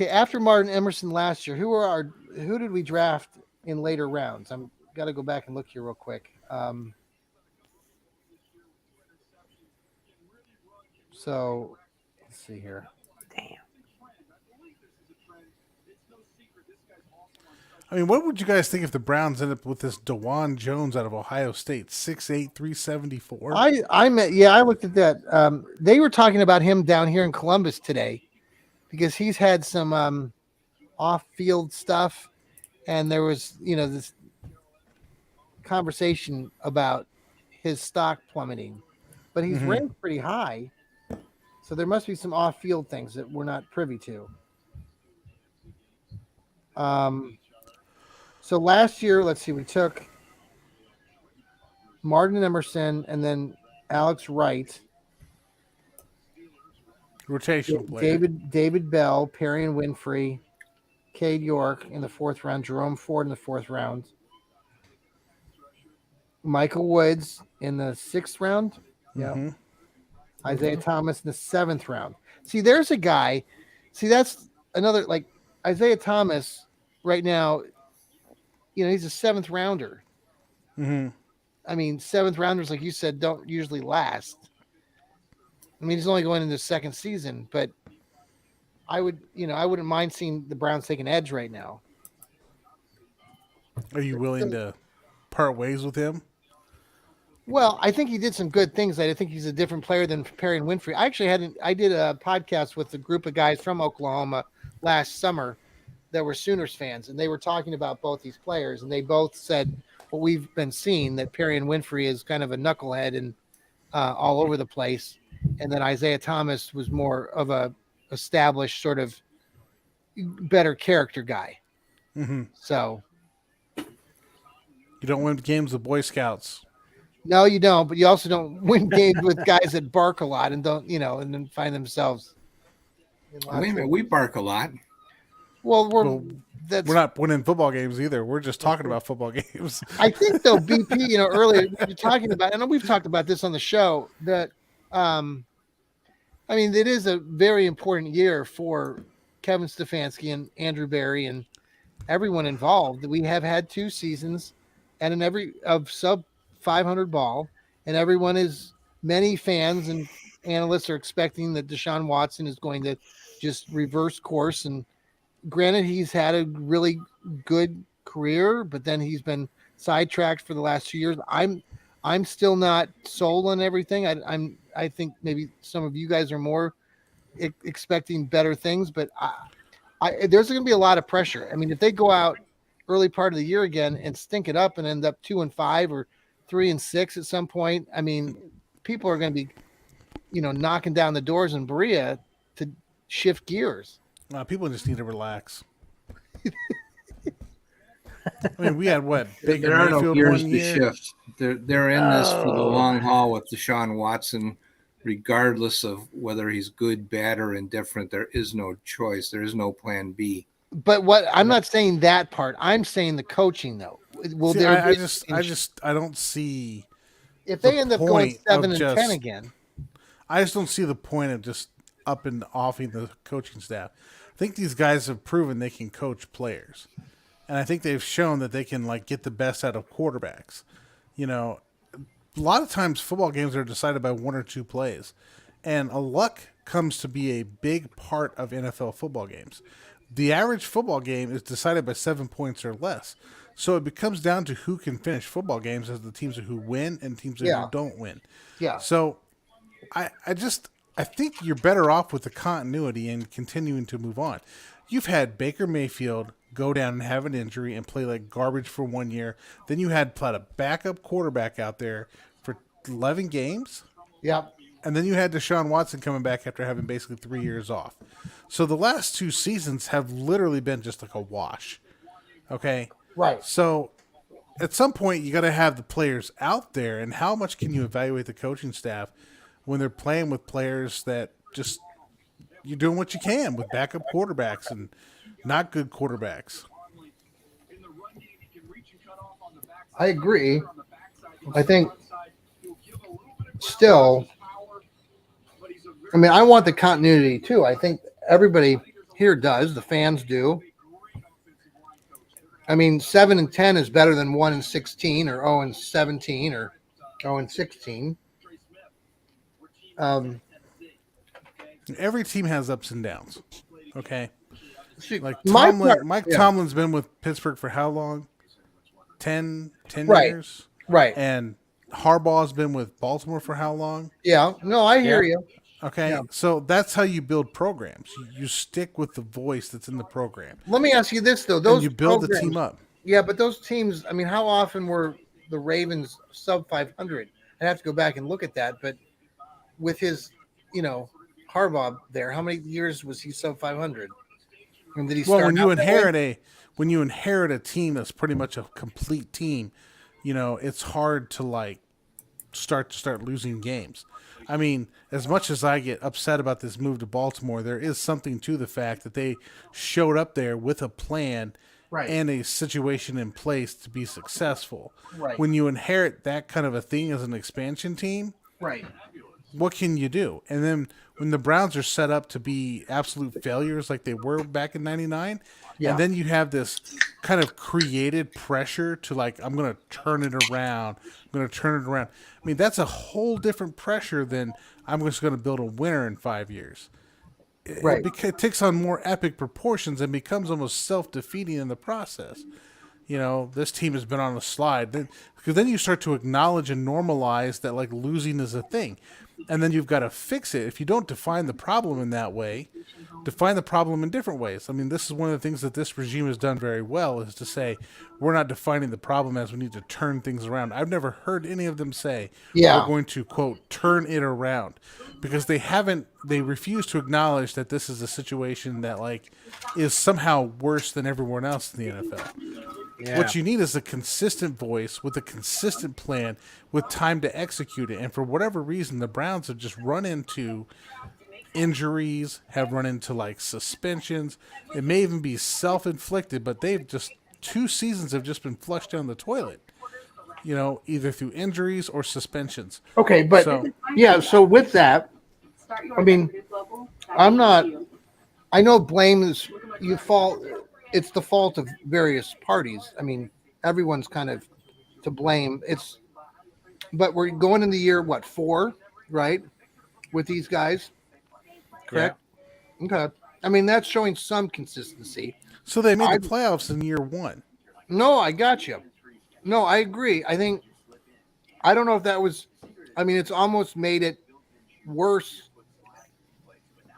After Martin Emerson last year, who did we draft in later rounds? I'm got to go back and look here real quick. So let's see here. Damn. I mean, what would you guys think if the Browns end up with this DeJuan Jones out of Ohio State, 6'8", 374? I looked at that. They were talking about him down here in Columbus today because he's had some off-field stuff, and there was, this conversation about his stock plummeting, but he's ranked pretty high, so there must be some off-field things that we're not privy to. So last year, let's see, we took Martin Emerson and then Alex Wright. Rotational player. David Bell, Perry and Winfrey, Cade York in the 4th round, Jerome Ford in the 4th round, Michael Woods in the 6th round. Yeah. Isaiah Thomas in the 7th round. See, there's a guy. See, that's another, like Isaiah Thomas right now, he's a 7th rounder. I mean, 7th rounders, like you said, don't usually last. I mean, he's only going into his 2nd season, but I wouldn't mind seeing the Browns take an edge right now. Are you willing to part ways with him? Well, I think he did some good things. I think he's a different player than Perry and Winfrey. I did a podcast with a group of guys from Oklahoma last summer that were Sooners fans, and they were talking about both these players, and they both said what we've been seeing, that Perry and Winfrey is kind of a knucklehead and all over the place, and then Isaiah Thomas was more of a established sort of better character guy. So you don't win games with Boy Scouts. No, you don't, but you also don't win games with guys that bark a lot and don't, and then find themselves. Wait a minute, we bark a lot. Well, we're not winning football games either. We're just talking about football games. I think though, BP, earlier we were talking about, and we've talked about this on the show, that it is a very important year for Kevin Stefanski and Andrew Berry and everyone involved. We have had 2 seasons and of sub 500 ball, and many fans and analysts are expecting that Deshaun Watson is going to just reverse course. And granted, he's had a really good career, but then he's been sidetracked for the last 2 years. I'm still not sold on everything. I think maybe some of you guys are more expecting better things, but there's going to be a lot of pressure. I mean, if they go out early part of the year again and stink it up and end up 2-5 or 3-6 at some point. I mean, people are going to be, knocking down the doors in Berea to shift gears. People just need to relax. I mean, we had what? Baker There are no Mayfield gears 1 to year. shift. They're in this for the long haul with Deshaun Watson, regardless of whether he's good, bad, or indifferent. There is no choice. There is no plan B. But what I'm not saying that part. I'm saying the coaching though. Will See, there? I don't see. If they end up going 7 and 10 just, again, I just don't see the point of just up and offing the coaching staff. I think these guys have proven they can coach players, and I think they've shown that they can like get the best out of quarterbacks. You know, a lot of times football games are decided by 1 or 2 plays, and luck comes to be a big part of NFL football games. The average football game is decided by 7 points or less. So it becomes down to who can finish football games as the teams who win and teams who don't win. Yeah. So I think you're better off with the continuity and continuing to move on. You've had Baker Mayfield go down and have an injury and play like garbage for 1 year. Then you had a backup quarterback out there for 11 games. Yep. And then you had Deshaun Watson coming back after having basically 3 years off. So the last 2 seasons have literally been just like a wash. Okay? Right. So at some point, you got to have the players out there. And how much can you evaluate the coaching staff when they're playing with players that just you're doing what you can with backup quarterbacks and not good quarterbacks? I agree. I think still, I mean, I want the continuity too. I think everybody here does. The fans do. I mean, 7 and 10 is better than 1 and 16 or 0 and 17 or 0 and 16. Every team has ups and downs. Okay. Like Mike Tomlin's been with Pittsburgh for how long? 10 years? Right. And Harbaugh's been with Baltimore for how long? Yeah. No, I hear you. Okay. Yeah. So that's how you build programs. You stick with the voice that's in the program. Let me ask you this, though. And you build the team up. Yeah, but those teams, I mean, how often were the Ravens sub 500? I'd have to go back and look at that. But with his, Harbaugh there, how many years was he sub 500? And did he start when you inherit a team that's pretty much a complete team, it's hard to start losing games. I mean, as much as I get upset about this move to Baltimore, there is something to the fact that they showed up there with a plan and a situation in place to be successful. Right. When you inherit that kind of a thing as an expansion team, what can you do? And then when the Browns are set up to be absolute failures like they were back in 99, and then you have this kind of created pressure to I'm going to turn it around. I mean, that's a whole different pressure than I'm just going to build a winner in 5 years. It takes on more epic proportions and becomes almost self-defeating in the process. This team has been on a slide. Because then you start to acknowledge and normalize that losing is a thing. And then you've got to fix it. If you don't define the problem in that way, define the problem in different ways. I mean, this is one of the things that this regime has done very well is to say, we're not defining the problem as we need to turn things around. I've never heard any of them say, we're going to, quote, turn it around. Because they refuse to acknowledge that this is a situation that, is somehow worse than everyone else in the NFL. Yeah. What you need is a consistent voice with a consistent plan with time to execute it. And for whatever reason, the Browns have just run into injuries, have run into suspensions. It may even be self-inflicted, but they've just 2 seasons have just been flushed down the toilet, either through injuries or suspensions. Okay, but so with that, I mean, I know blame is it's the fault of various parties. I mean, everyone's kind of to blame. But we're going in the year, 4, right? With these guys, correct? Yeah. Okay. I mean, that's showing some consistency. So they made the playoffs in year 1. No, I got you. No, I agree. I don't know if that was, it's almost made it worse.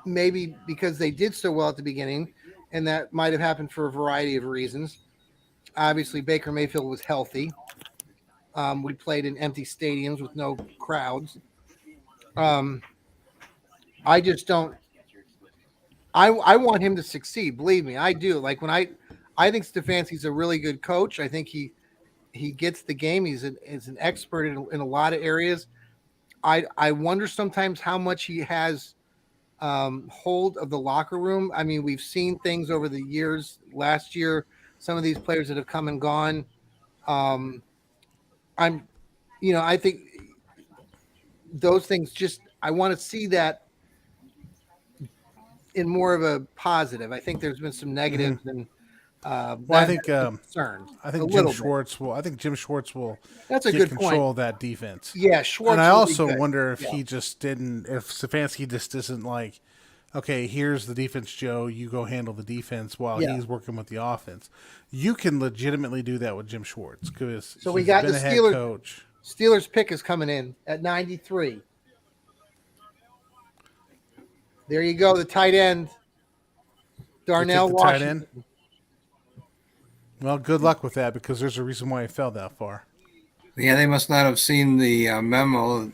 Maybe because they did so well at the beginning, and that might have happened for a variety of reasons. obviously Baker Mayfield was healthy. We played in empty stadiums with no crowds. I just don't. I want him to succeed. Believe me, I do. Like when I think Stefanski's a really good coach. I think he gets the game. He's an expert in a lot of areas. I wonder sometimes how much he has hold of the locker room. I mean, we've seen things over the years. Last year, some of these players that have come and gone. I think those things just I want to see that in more of a positive. I think there's been some negatives and I think concerned. I think Jim Schwartz will. I think Jim Schwartz will. That's a get good control point. of that defense. Yeah, Schwartz. And I also wonder if he just didn't. If Stefanski just isn't like, okay, here's the defense, Joe. You go handle the defense while he's working with the offense. You can legitimately do that with Jim Schwartz because so we got the Steelers. Coach. Steelers pick is coming in at 93. There you go, the tight end, Darnell Washington. Tight end? Well, good luck with that because there's a reason why he fell that far. Yeah, they must not have seen the memo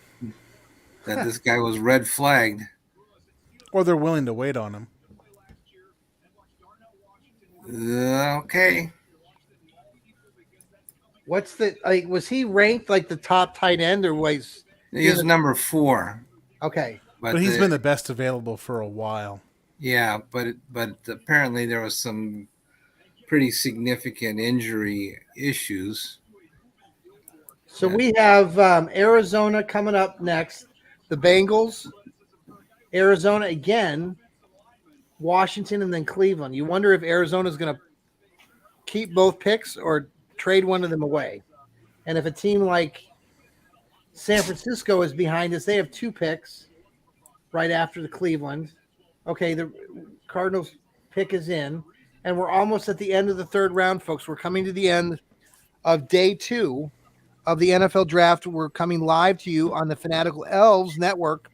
that this guy was red flagged. Or they're willing to wait on him. Okay. What's was he ranked like the top tight end or was he was number 4? Okay. But he's been the best available for a while. Yeah, but apparently there was some pretty significant injury issues. So we have Arizona coming up next. The Bengals, Arizona again, Washington, and then Cleveland. You wonder if Arizona's going to keep both picks or trade one of them away. And if a team like San Francisco is behind us, they have 2 picks right after the Cleveland. Okay, the Cardinals pick is in, and we're almost at the end of the 3rd round, folks. We're coming to the end of day 2 of the NFL draft. We're coming live to you on the Fanatical Elfz network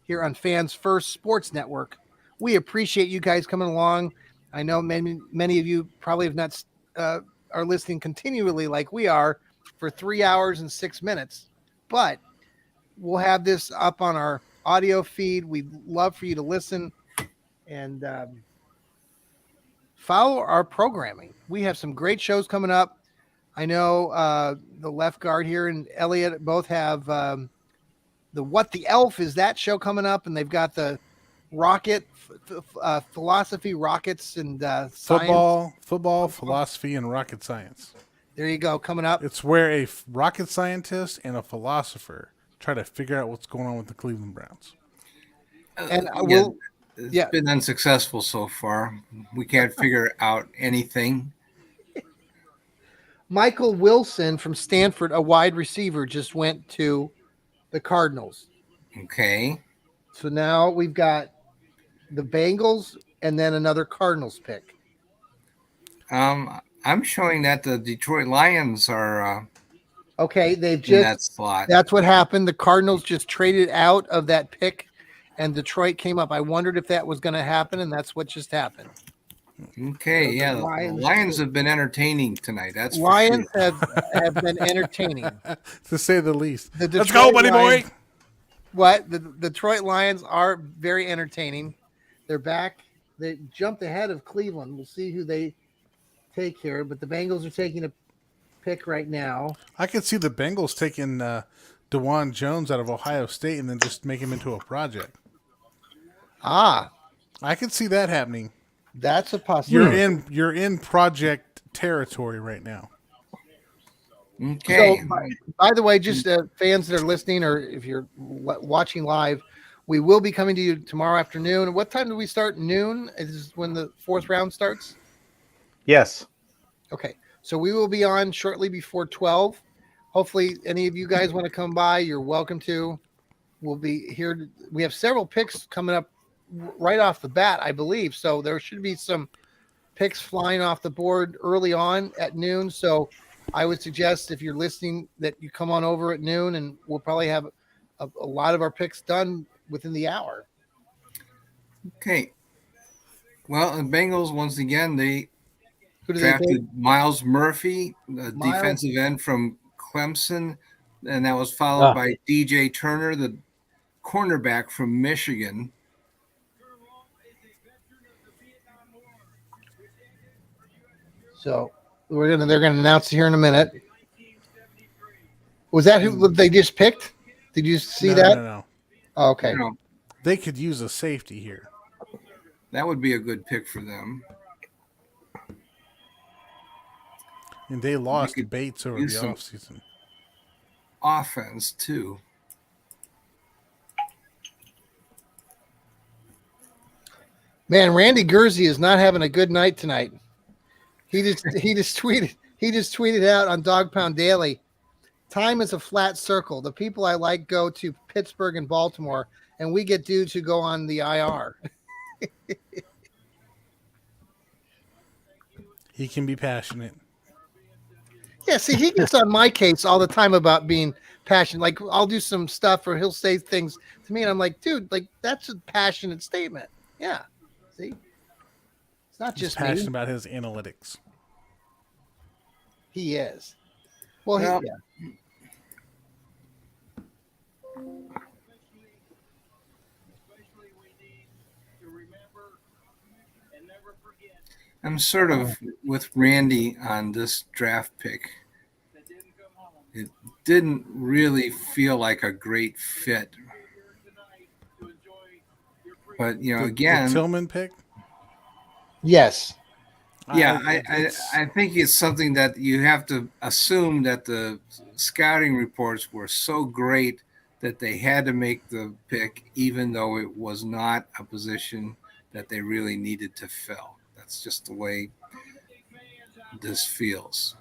here on Fans First Sports Network. We appreciate you guys coming along. I know many of you probably have not are listening continually like we are for 3 hours and 6 minutes, but we'll have this up on our audio feed. We'd love for you to listen and follow our programming. We have some great shows coming up. I know the left guard here and Elliot both have the What the Elf is that show coming up, and they've got the rocket philosophy, rockets, and football, philosophy, and rocket science. There you go, coming up. It's where a rocket scientist and a philosopher try to figure out what's going on with the Cleveland Browns. And it's been unsuccessful so far. We can't figure out anything. Michael Wilson from Stanford, a wide receiver, just went to the Cardinals. Okay. So now we've got the Bengals and then another Cardinals pick. I'm showing that the Detroit Lions are okay. They've just in that slot. That's what happened. The Cardinals just traded out of that pick, and Detroit came up. I wondered if that was going to happen, and that's what just happened. Okay, so the Lions have been entertaining tonight. That's Lions have been entertaining, to say the least. Let's go, buddy boy. What the Detroit Lions are very entertaining. They're back. They jumped ahead of Cleveland. We'll see who they take here, but the Bengals are taking a pick right now. I could see the Bengals taking DeJuan Jones out of Ohio State and then just make him into a project. I could see that happening. That's a possibility. You're in project territory right now. Okay. So, by the way, just fans that are listening, or if you're watching live, we will be coming to you tomorrow afternoon. What time do we start? Noon is when the 4th round starts? Yes. Okay. So we will be on shortly before 12. Hopefully, any of you guys want to come by, you're welcome to. We'll be here. We have several picks coming up right off the bat, I believe. So there should be some picks flying off the board early on at noon. So I would suggest if you're listening that you come on over at noon, and we'll probably have a lot of our picks done within the hour. Okay. Well, the Bengals, once again, they Who did drafted Miles Murphy, the defensive end from Clemson, and that was followed by DJ Turner, the cornerback from Michigan. So they're gonna announce it here in a minute. Was that who they just picked? Did you see that? No. Oh, okay. No, they could use a safety here. That would be a good pick for them. And they lost Bates over the offseason. Offense, too. Man, Randy Gurzy is not having a good night tonight. He just tweeted out on Dog Pound Daily, time is a flat circle. The people I like go to Pittsburgh and Baltimore, and we get dudes who go on the IR. He can be passionate. Yeah, see, he gets on my case all the time about being passionate. Like, I'll do some stuff or he'll say things to me, and I'm like, dude, like, that's a passionate statement. Yeah. See? It's not just passionate me. about his analytics. He is. Well, yeah. I'm sort of with Randy on this draft pick. It didn't really feel like a great fit. But, you know, again... The Tillman pick? Yes. Yeah, I think it's something that you have to assume that the scouting reports were so great that they had to make the pick, even though it was not a position that they really needed to fill. That's just the way this feels.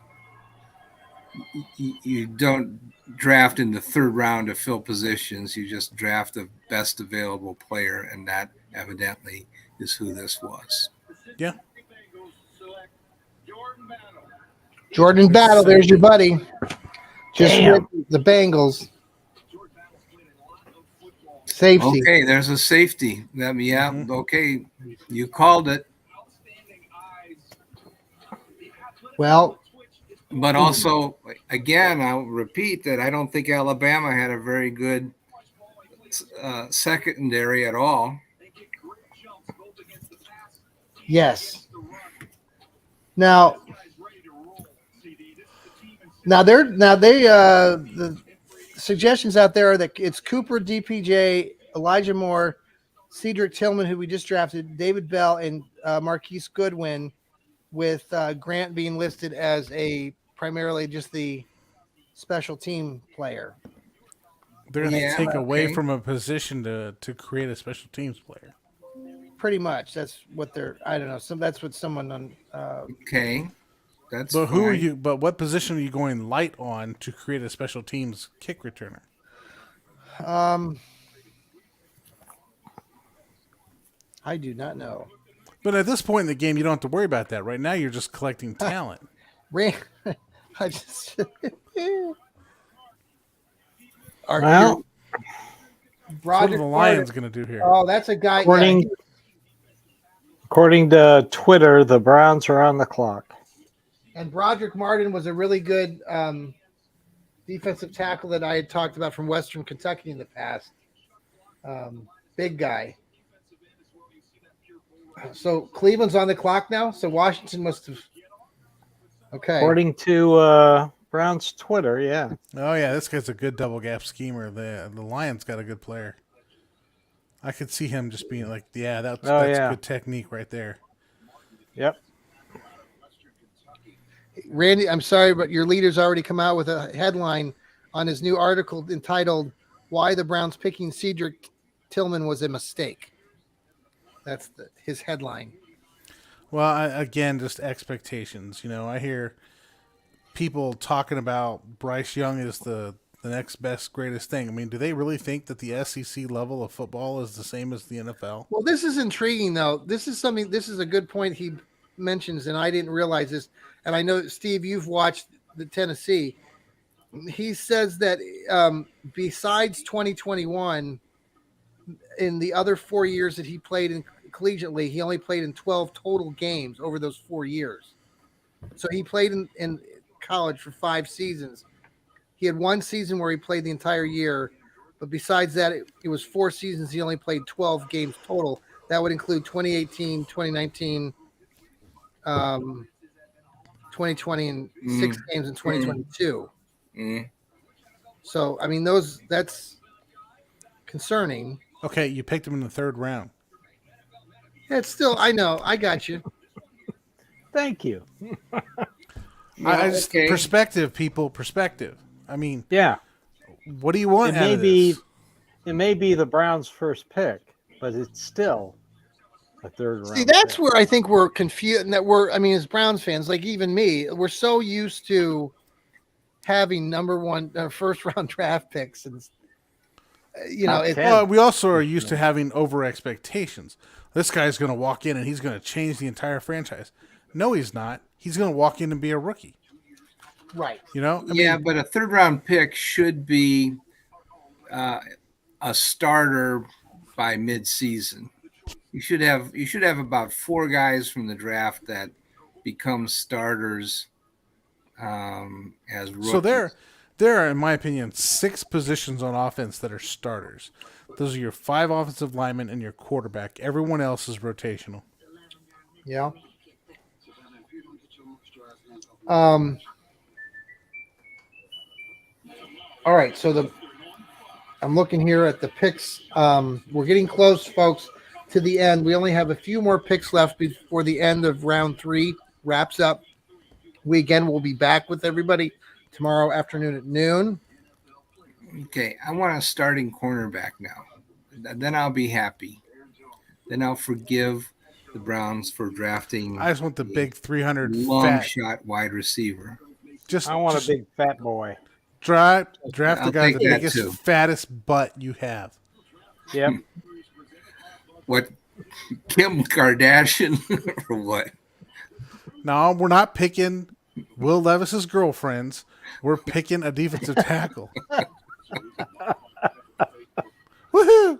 You don't draft in the third round to fill positions. You just draft the best available player, and that evidently is who this was. Yeah. Jordan Battle, there's your buddy. Just with the Bengals. Safety. Okay, there's a safety. Okay, you called it. Well, but also, again, I'll repeat that I don't think Alabama had a very good secondary at all. Yes. Now the suggestions out there are that it's Cooper, DPJ, Elijah Moore, Cedric Tillman, who we just drafted, David Bell, and Marquise Goodwin, with Grant being listed as primarily just the special team player. They're going to take away from a position to create a special teams player. Pretty much. That's what they're. I don't know. That's what someone on. Okay. That's but fine. who are you? But what position are you going light on to create a special teams kick returner? I do not know. But at this point in the game, you don't have to worry about that. Right now, you're just collecting talent. I just. Well, what are the Lions going to do here? Oh, that's a guy. According to Twitter, the Browns are on the clock. And Broderick Martin was a really good defensive tackle that I had talked about from Western Kentucky in the past. Big guy. So Cleveland's on the clock now. So Washington must have. Okay. According to Browns Twitter, yeah. Oh yeah, this guy's a good double gap schemer. The Lions got a good player. I could see him just being like, that's good technique right there. Yep. Randy, I'm sorry, but your leader's already come out with a headline on his new article entitled "Why the Browns Picking Cedric Tillman Was a Mistake." That's his headline. Well, again, just expectations. You know, I hear people talking about Bryce Young is the next best, greatest thing. I mean, do they really think that the SEC level of football is the same as the NFL? Well, this is intriguing, though. This is a good point he mentions, and I didn't realize this. And I know, Steve, you've watched the Tennessee. He says that besides 2021, in the other 4 years that he played in collegiately, he only played in 12 total games over those 4 years. So he played in college for 5 seasons. He had 1 season where he played the entire year, but besides that, it was 4 seasons. He only played 12 games total. That would include 2018, 2019, 2020, and 6 games in 2022. So, I mean, that's concerning. Okay, you picked him in the 3rd round. It's still, I know, I got you. Thank you. I just perspective, people, perspective. I mean, yeah. What do you want? It may be the Browns' first pick, but it's still a 3rd round. See, that's pick. where I think we're confused. And that as Browns fans, like even me, we're so used to having number 1 first round draft picks, and we also are used to having over expectations. This guy's going to walk in and he's going to change the entire franchise. No, he's not. He's going to walk in and be a rookie. Right. You know? I mean, but a 3rd round pick should be a starter by mid-season. You should have about 4 guys from the draft that become starters as rookies. So there are, in my opinion, 6 positions on offense that are starters. Those are your 5 offensive linemen and your quarterback. Everyone else is rotational. Yeah. All right, so I'm looking here at the picks. We're getting close, folks, to the end. We only have a few more picks left before the end of round 3 wraps up. We again will be back with everybody tomorrow afternoon at noon. Okay, I want a starting cornerback now. Then I'll be happy. Then I'll forgive the Browns for drafting. I just want the big 300 long shot wide receiver. I want a big fat boy. Draft the guy with the biggest, fattest butt you have. Yep. What? Kim Kardashian or what? No, we're not picking Will Levis's girlfriends. We're picking a defensive tackle. Woohoo!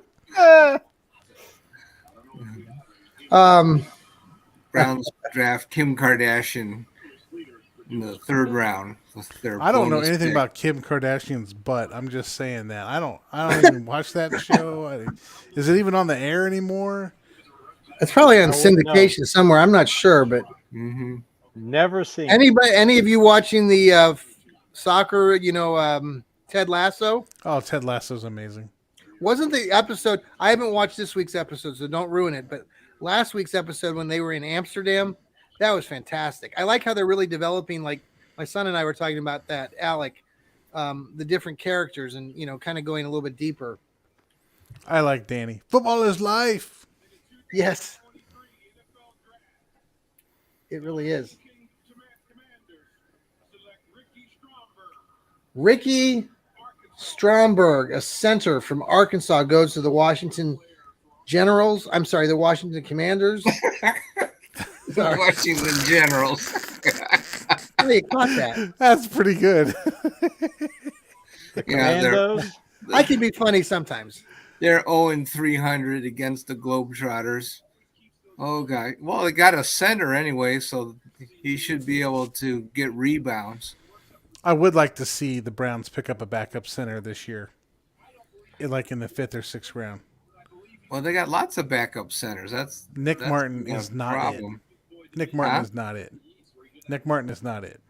Browns draft Kim Kardashian in the 3rd round. I don't know anything about Kim Kardashian's butt. I'm just saying that. I don't even watch that show. Is it even on the air anymore? It's probably on syndication somewhere. I'm not sure, but never seen. Any of you watching the soccer? Ted Lasso. Oh, Ted Lasso's amazing. Wasn't the episode? I haven't watched this week's episode, so don't ruin it. But last week's episode when they were in Amsterdam, that was fantastic. I like how they're really developing. Like my son and I were talking about that, Alec, the different characters, and kind of going a little bit deeper. I like Danny. Football is life. Yes, it really is. Ricky Stromberg, a center from Arkansas, goes to the Washington Generals. I'm sorry, the Washington Commanders. The Washington Generals. You caught that. That's pretty good. I can be funny sometimes. They're 0-300 against the Globetrotters. Oh, God. Well, they got a center anyway, so he should be able to get rebounds. I would like to see the Browns pick up a backup center this year, like in the 5th or 6th round. Well, they got lots of backup centers. Nick Martin is not it. Nick Martin is not it. Nick Martin is not it.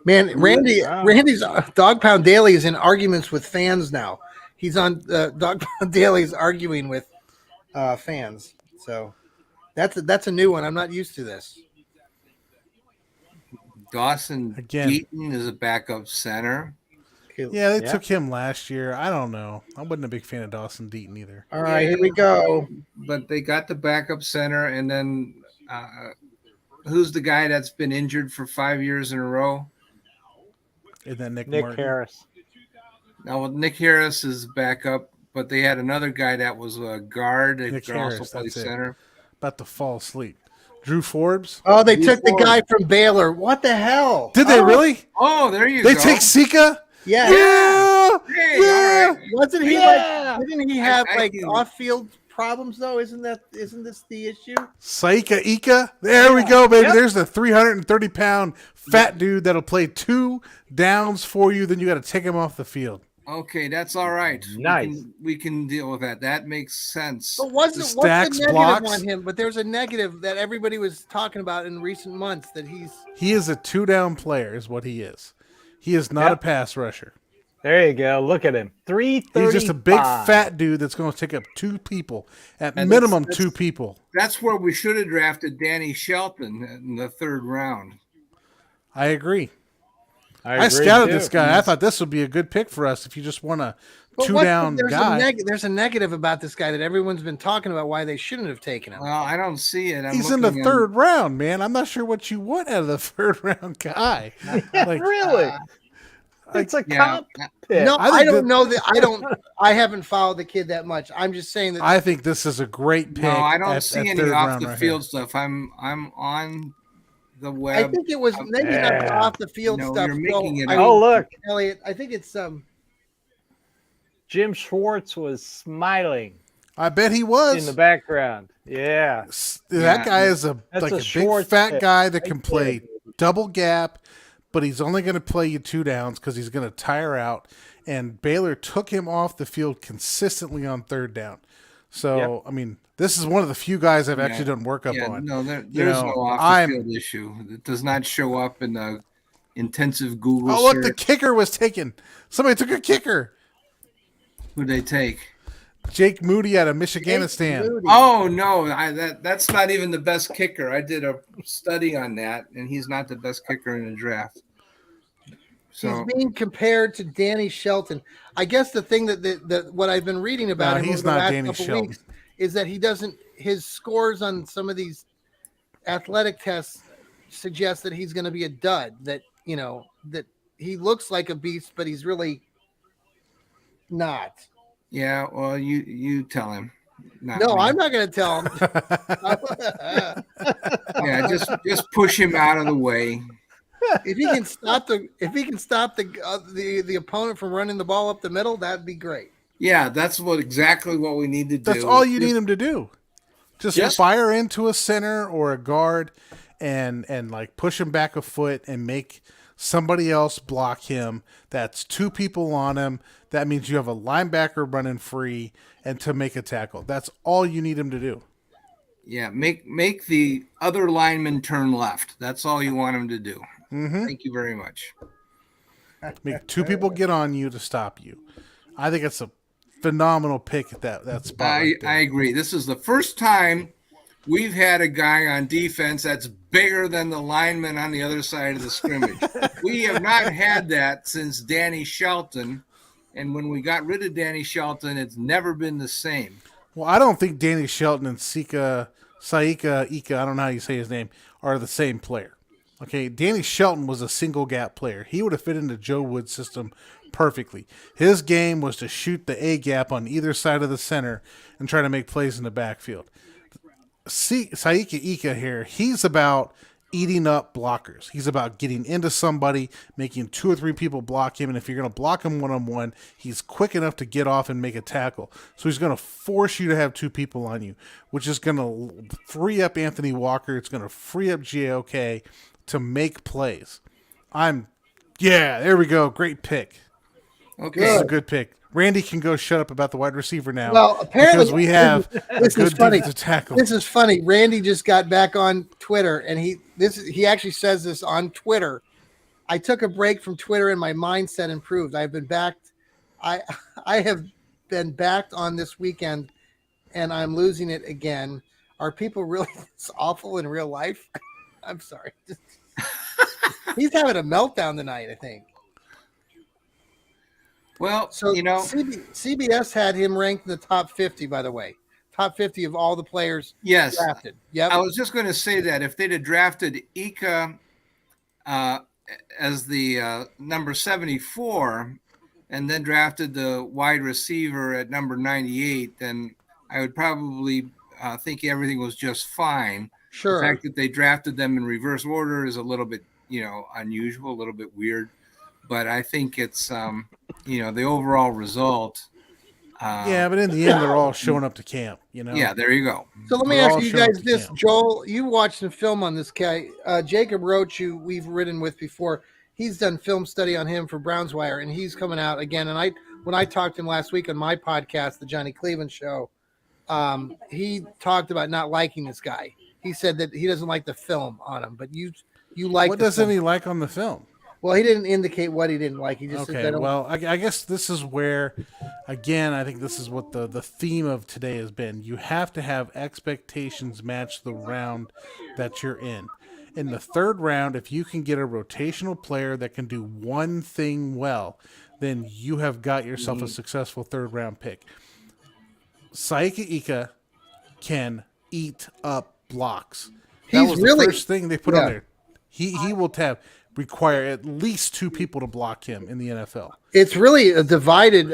Man, Randy's Dog Pound Daily is in arguments with fans now. He's on Dog Pound Daily is arguing with fans. So that's a new one. I'm not used to this. Dawson Deaton is a backup center. Yeah, they took him last year. I don't know. I wasn't a big fan of Dawson Deaton either. All right, here we go. But they got the backup center, and then who's the guy that's been injured for 5 years in a row? Is that Nick Harris? Now, Nick Harris is backup, but they had another guy that was a guard that could also play center. About to fall asleep. Drew Forbes. Oh, they took the guy from Baylor. What the hell? Did they really? Oh, there you go. They take Sika? Yeah. Hey, yeah. All right. Wasn't he didn't he have off-field problems though? Isn't this the issue? Saika Ika. There we go, baby. Yep. There's the 330-pound fat dude that'll play 2 downs for you. Then you got to take him off the field. Okay, that's all right. Nice. We can deal with that. That makes sense. But what's the Stacks, negative blocks. on him? But there's a negative that everybody was talking about in recent months that He is a 2-down player, is what he is. He is not Yep. a pass rusher. There you go. Look at him. 335. He's just a big fat dude that's going to take up 2 people, at And minimum that's- 2 people. That's where we should have drafted Danny Shelton in the 3rd round. I agree. I agree scouted too. this guy. I thought this would be a good pick for us if you just want a But 2-down there's guy. there's a negative about this guy that everyone's been talking about why they shouldn't have taken him. Well, I don't see it. He's in the 3rd round, man. I'm not sure what you want out of the 3rd round guy. Like, Really? It's a comp pick. No, I I, think don't know that. I haven't followed the kid that much. I'm just saying that. I think this is a great pick. No, I don't at see any 3rd off round the right field here. stuff. I'm on the I web. think it was maybe not the off the field No, stuff. you're making it I up. mean, Oh, look. Elliot. I think it's Jim Schwartz was smiling I bet he was. in the background. Yeah. That guy is That's like a a big Schwartz fat pick. guy that can Right play there. double gap, but he's only going to play you 2 downs because he's going to tire out. And Baylor took him off the field consistently on 3rd down. So, I mean, this is one of the few guys I've actually done work up on. No, there's You know, no off the field issue. It does not show up in the intensive Google Oh, look, search. the kicker was taken. Somebody took a kicker. Who'd they take? Jake Moody out of Michiganistan. Oh no, that's not even the best kicker. I did a study on that, and he's not the best kicker in the draft. So he's being compared to Danny Shelton. I guess the thing that what I've been reading about No, him he's over the not last Danny couple Shelton. weeks is that he doesn't. His scores on some of these athletic tests suggest that he's going to be a dud. That that he looks like a beast, but he's really not. yeah, well, you tell him. Not No, me. I'm not going to tell him. Yeah, just push him out of the way. If he can stop the opponent from running the ball up the middle, that'd be great. Yeah, that's exactly what we need to do. That's all you need him to do. Just fire into a center or a guard and like push him back a foot and make somebody else block him. That's 2 people on him. That means you have a linebacker running free and to make a tackle. That's all you need him to do. Yeah, make the other lineman turn left. That's all you want him to do. Mm-hmm. Thank you very much. Make 2 people get on you to stop you. I think it's a phenomenal pick at that spot. right there. I agree. This is the first time we've had a guy on defense that's bigger than the lineman on the other side of the scrimmage. We have not had that since Danny Shelton. And when we got rid of Danny Shelton, it's never been the same. Well, I don't think Danny Shelton and Saika Ika, I don't know how you say his name, are the same player. Okay, Danny Shelton was a single gap player. He would have fit into Joe Wood's system perfectly. His game was to shoot the A gap on either side of the center and try to make plays in the backfield. Saika Ika here, he's about eating up blockers. He's about getting into somebody, making 2 or 3 people block him, and if you're going to block him one-on-one, he's quick enough to get off and make a tackle. So he's going to force you to have 2 people on you, which is going to free up Anthony Walker. It's going to free up GAOK to make plays. There we go. Great pick. Okay. This is a good pick. Randy can go shut up about the wide receiver now. Well, apparently because we have this a is good funny. defensive tackle. This is funny. Randy just got back on Twitter, and he actually says this on Twitter. I took a break from Twitter, and my mindset improved. I've been backed. I have been backed on this weekend, and I'm losing it again. Are people really this awful in real life? I'm sorry. He's having a meltdown tonight, I think. Well, So CBS had him ranked in the top 50, by the way. Top 50 of all the players drafted. Yep. I was just going to say that if they'd have drafted Ika as the number 74 and then drafted the wide receiver at number 98, then I would probably think everything was just fine. Sure. The fact that they drafted them in reverse order is a little bit, unusual, a little bit weird. But I think it's, the overall result Yeah, but in the end, they're all showing up to camp. Yeah, there you go. So let me ask you guys this, Joel. You watched some film on this guy, Jacob Roach, who we've ridden with before. He's done film study on him for Browns Wire, and he's coming out again. And when I talked to him last week on my podcast, the Johnny Cleveland Show, he talked about not liking this guy. He said that he doesn't like the film on him, but you like. What doesn't he like on the film? Well, he didn't indicate what he didn't like. He just said that. Well, I guess this is where, again, I think this is what the theme of today has been. You have to have expectations match the round that you're in. In the third round, if you can get a rotational player that can do one thing well, then you have got yourself a successful third round pick. Saika Ika can eat up blocks. That was the first thing they put on there. He will require at least 2 people to block him in the NFL. It's really a divided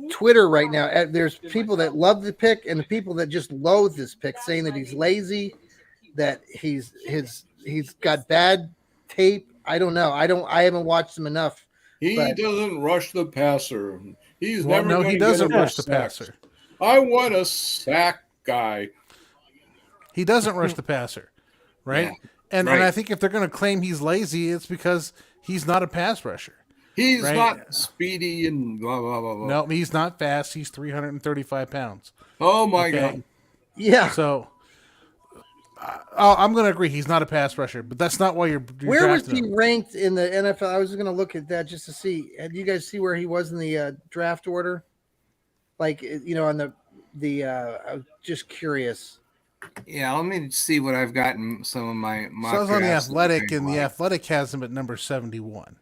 Twitter right now. There's people that love the pick and the people that just loathe this pick, saying that he's lazy, that he's got bad tape. I don't know. I haven't watched him enough. He doesn't rush the passer. He doesn't rush the passer. I want a sack guy. He doesn't rush the passer, right? Yeah. And I think if they're going to claim he's lazy, it's because he's not a pass rusher. He's not speedy and blah, blah, blah, blah. No, he's not fast. He's 335 pounds. Oh, my God. Yeah. So I'm going to agree he's not a pass rusher, but that's not why you're Where was he ranked in the NFL? I was going to look at that just to see. Did you guys see where he was in the draft order? Like, on the I was just curious. Yeah, let me see what I've gotten. Some of my mock so I was on the drafts Athletic, and the Athletic has him at number 71.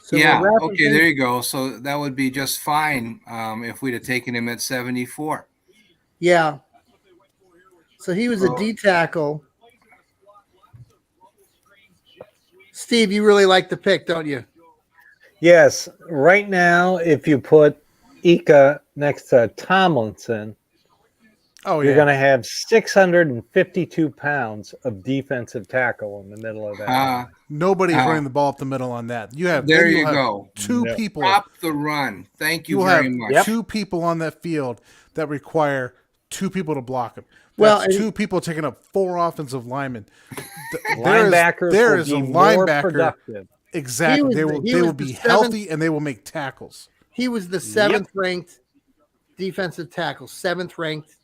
So yeah, okay, there you go. So that would be just fine if we'd have taken him at 74. Yeah. So he was a D tackle. Steve, you really like the pick, don't you? Yes. Right now, if you put Ika next to Tomlinson, you're going to have 652 pounds of defensive tackle in the middle of that. Nobody's running the ball up the middle on that. You have there you go. 2 people. Stop the run. Thank you very much. Have 2 people on that field that require 2 people to block him. That's 2 people taking up 4 offensive linemen. Linebackers there is a linebacker. Productive. Exactly. They will be healthy and they will make tackles. He was the 7th ranked defensive tackle. 7th ranked.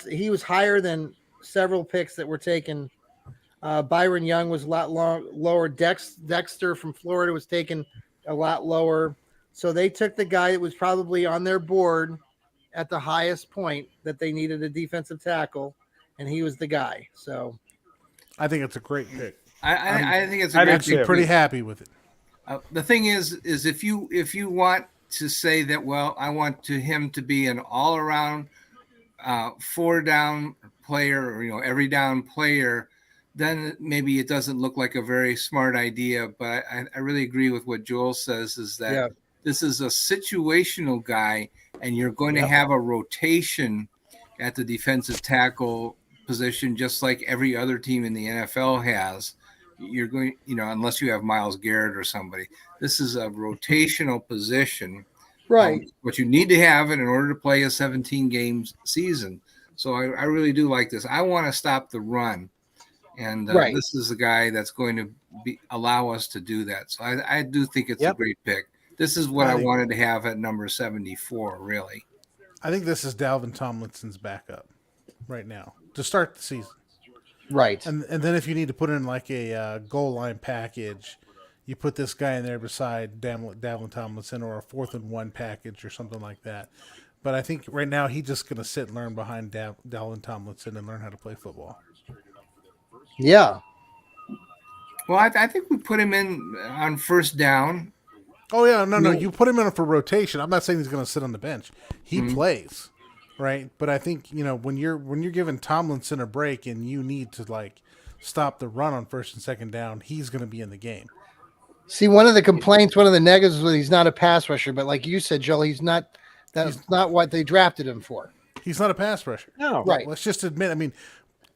He was higher than several picks that were taken. Byron Young was a lot lower. Dexter from Florida was taken a lot lower. So they took the guy that was probably on their board at the highest point that they needed a defensive tackle, and he was the guy. So I think it's a great pick. I think it's a great pick. I'm pretty happy with it. The thing is if you want to say that, well, I want him to be an all-around 4-down player, or every down player, then maybe it doesn't look like a very smart idea. But I really agree with what Joel says, is that this is a situational guy, and you're going to have a rotation at the defensive tackle position, just like every other team in the NFL has. You're going, unless you have Myles Garrett or somebody. This is a rotational position. Right. What you need to have it in order to play a 17-game season. So I really do like this. I want to stop the run. And this is a guy that's going to allow us to do that. So I do think it's a great pick. This is what I wanted to have at number 74, really. I think this is Dalvin Tomlinson's backup right now to start the season. Right. And then if you need to put in like a goal line package, you put this guy in there beside Dalvin Tomlinson, or a 4th and 1 package or something like that. But I think right now he's just going to sit and learn behind Dalvin Tomlinson and learn how to play football. Yeah. Well, I think we put him in on 1st down. Oh, yeah. No. You put him in for rotation. I'm not saying he's going to sit on the bench. He plays, right? But I think, when you're giving Tomlinson a break and you need to, stop the run on 1st and 2nd down, he's going to be in the game. See, one of the complaints, one of the negatives was he's not a pass rusher, but like you said, Joel, he's not. That's not what they drafted him for. He's not a pass rusher. No, right. Let's just admit.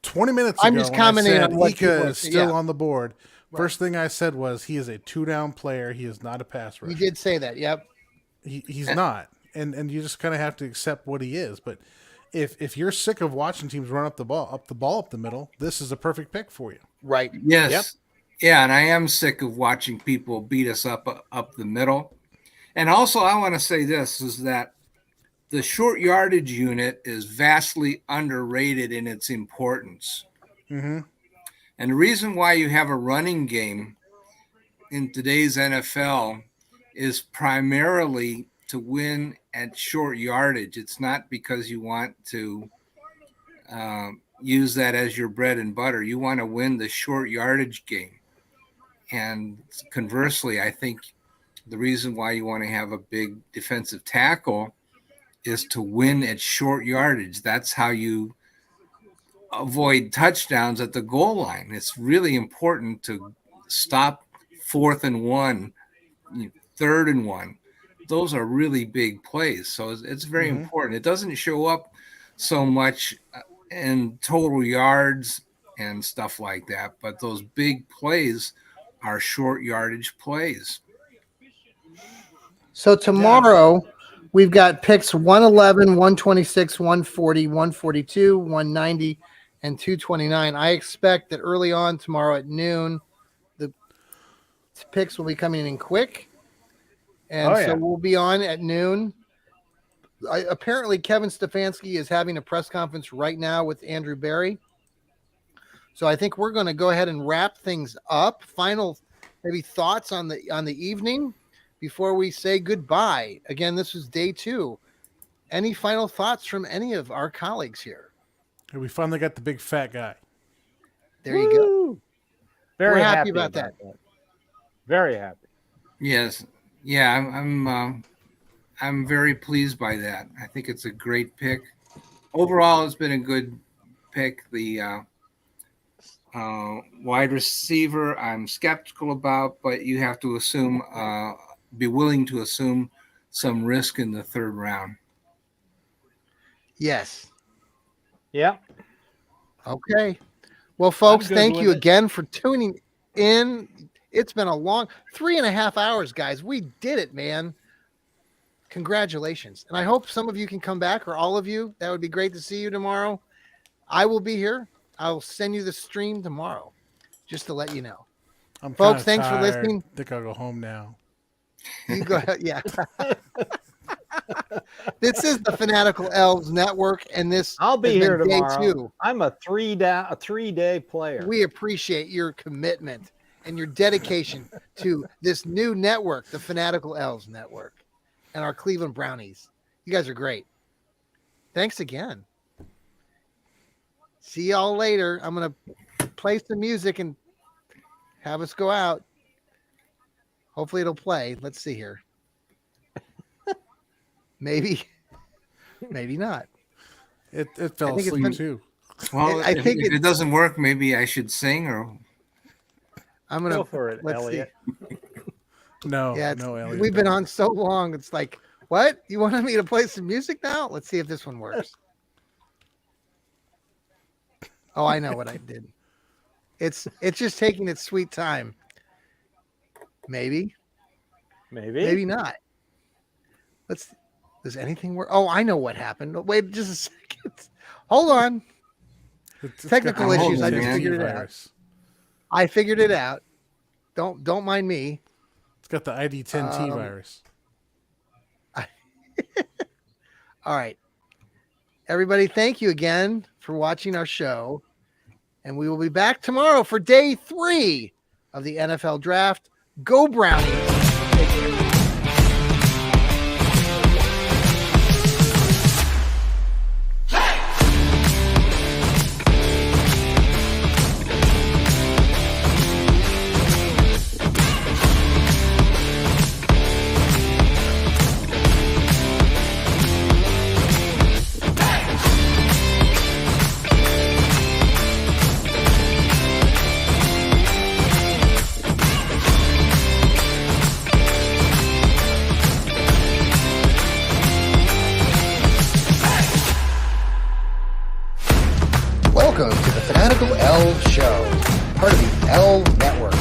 20 minutes ago, I'm just commenting on what Ika is still on the board. Right. First thing I said was he is a 2-down player. He is not a pass rusher. You did say that. Yep. He's not. and you just kind of have to accept what he is. But if you're sick of watching teams run up the ball up the middle, this is a perfect pick for you. Right. Yes. Yep. Yeah, and I am sick of watching people beat us up the middle. And also, I want to say this is that the short yardage unit is vastly underrated in its importance. Mm-hmm. And the reason why you have a running game in today's NFL is primarily to win at short yardage. It's not because you want to use that as your bread and butter. You want to win the short yardage game. And conversely, I think the reason why you want to have a big defensive tackle is to win at short yardage. That's how you avoid touchdowns at the goal line. It's really important to stop 4th and 1, 3rd and 1. Those are really big plays. So it's very important. It doesn't show up so much in total yards and stuff like that, but those big plays are short yardage plays. So tomorrow we've got picks 111, 126, 140, 142, 190, and 229. I expect that early on tomorrow at noon, the picks will be coming in quick. And so we'll be on at noon. Apparently, Kevin Stefanski is having a press conference right now with Andrew Berry. So I think we're going to go ahead and wrap things up. Final maybe thoughts on the evening before we say goodbye. Again, this is day 2. Any final thoughts from any of our colleagues here? We finally got the big fat guy. There you go. Very We're happy about that. Very happy. Yes. Yeah, I'm very pleased by that. I think it's a great pick. Overall, it's been a good pick. The wide receiver, I'm skeptical about, but you have to assume, be willing to assume some risk in the 3rd round. Yes. Yeah. Okay. Well, folks, thank you again for tuning in. It's been a long 3.5 hours, guys. We did it, man. Congratulations. And I hope some of you can come back, or all of you. That would be great to see you tomorrow. I will be here. I'll send you the stream tomorrow, just to let you know. Folks, thanks for listening. I think I'll go home now. You go ahead. Yeah. This is the Fanatical Elfz Network, and this I'll be here day tomorrow. 2. I'm a 3-day player. We appreciate your commitment and your dedication to this new network, the Fanatical Elfz Network, and our Cleveland Brownies. You guys are great. Thanks again. See y'all later. I'm going to play some music and have us go out. Hopefully it'll play. Let's see here. Maybe not. It fell asleep too. Well, I think if it doesn't work, maybe I should sing, or I'm gonna go for it, Elliot. No, Elliot. We've been on so long. It's like, what? You wanted me to play some music now? Let's see if this one works. Oh, I know what I did. It's just taking its sweet time. Maybe not. Does anything work? Oh, I know what happened. Wait just a second. Hold on. Technical issues. I just figured it out. I figured it out. Don't mind me. It's got the ID10T virus. All right. Everybody, thank you again for watching our show. And we will be back tomorrow for day 3 of the NFL Draft. Go Brownies. Take care. Welcome to the Fanatical Elfz Show, part of the Elfz Network.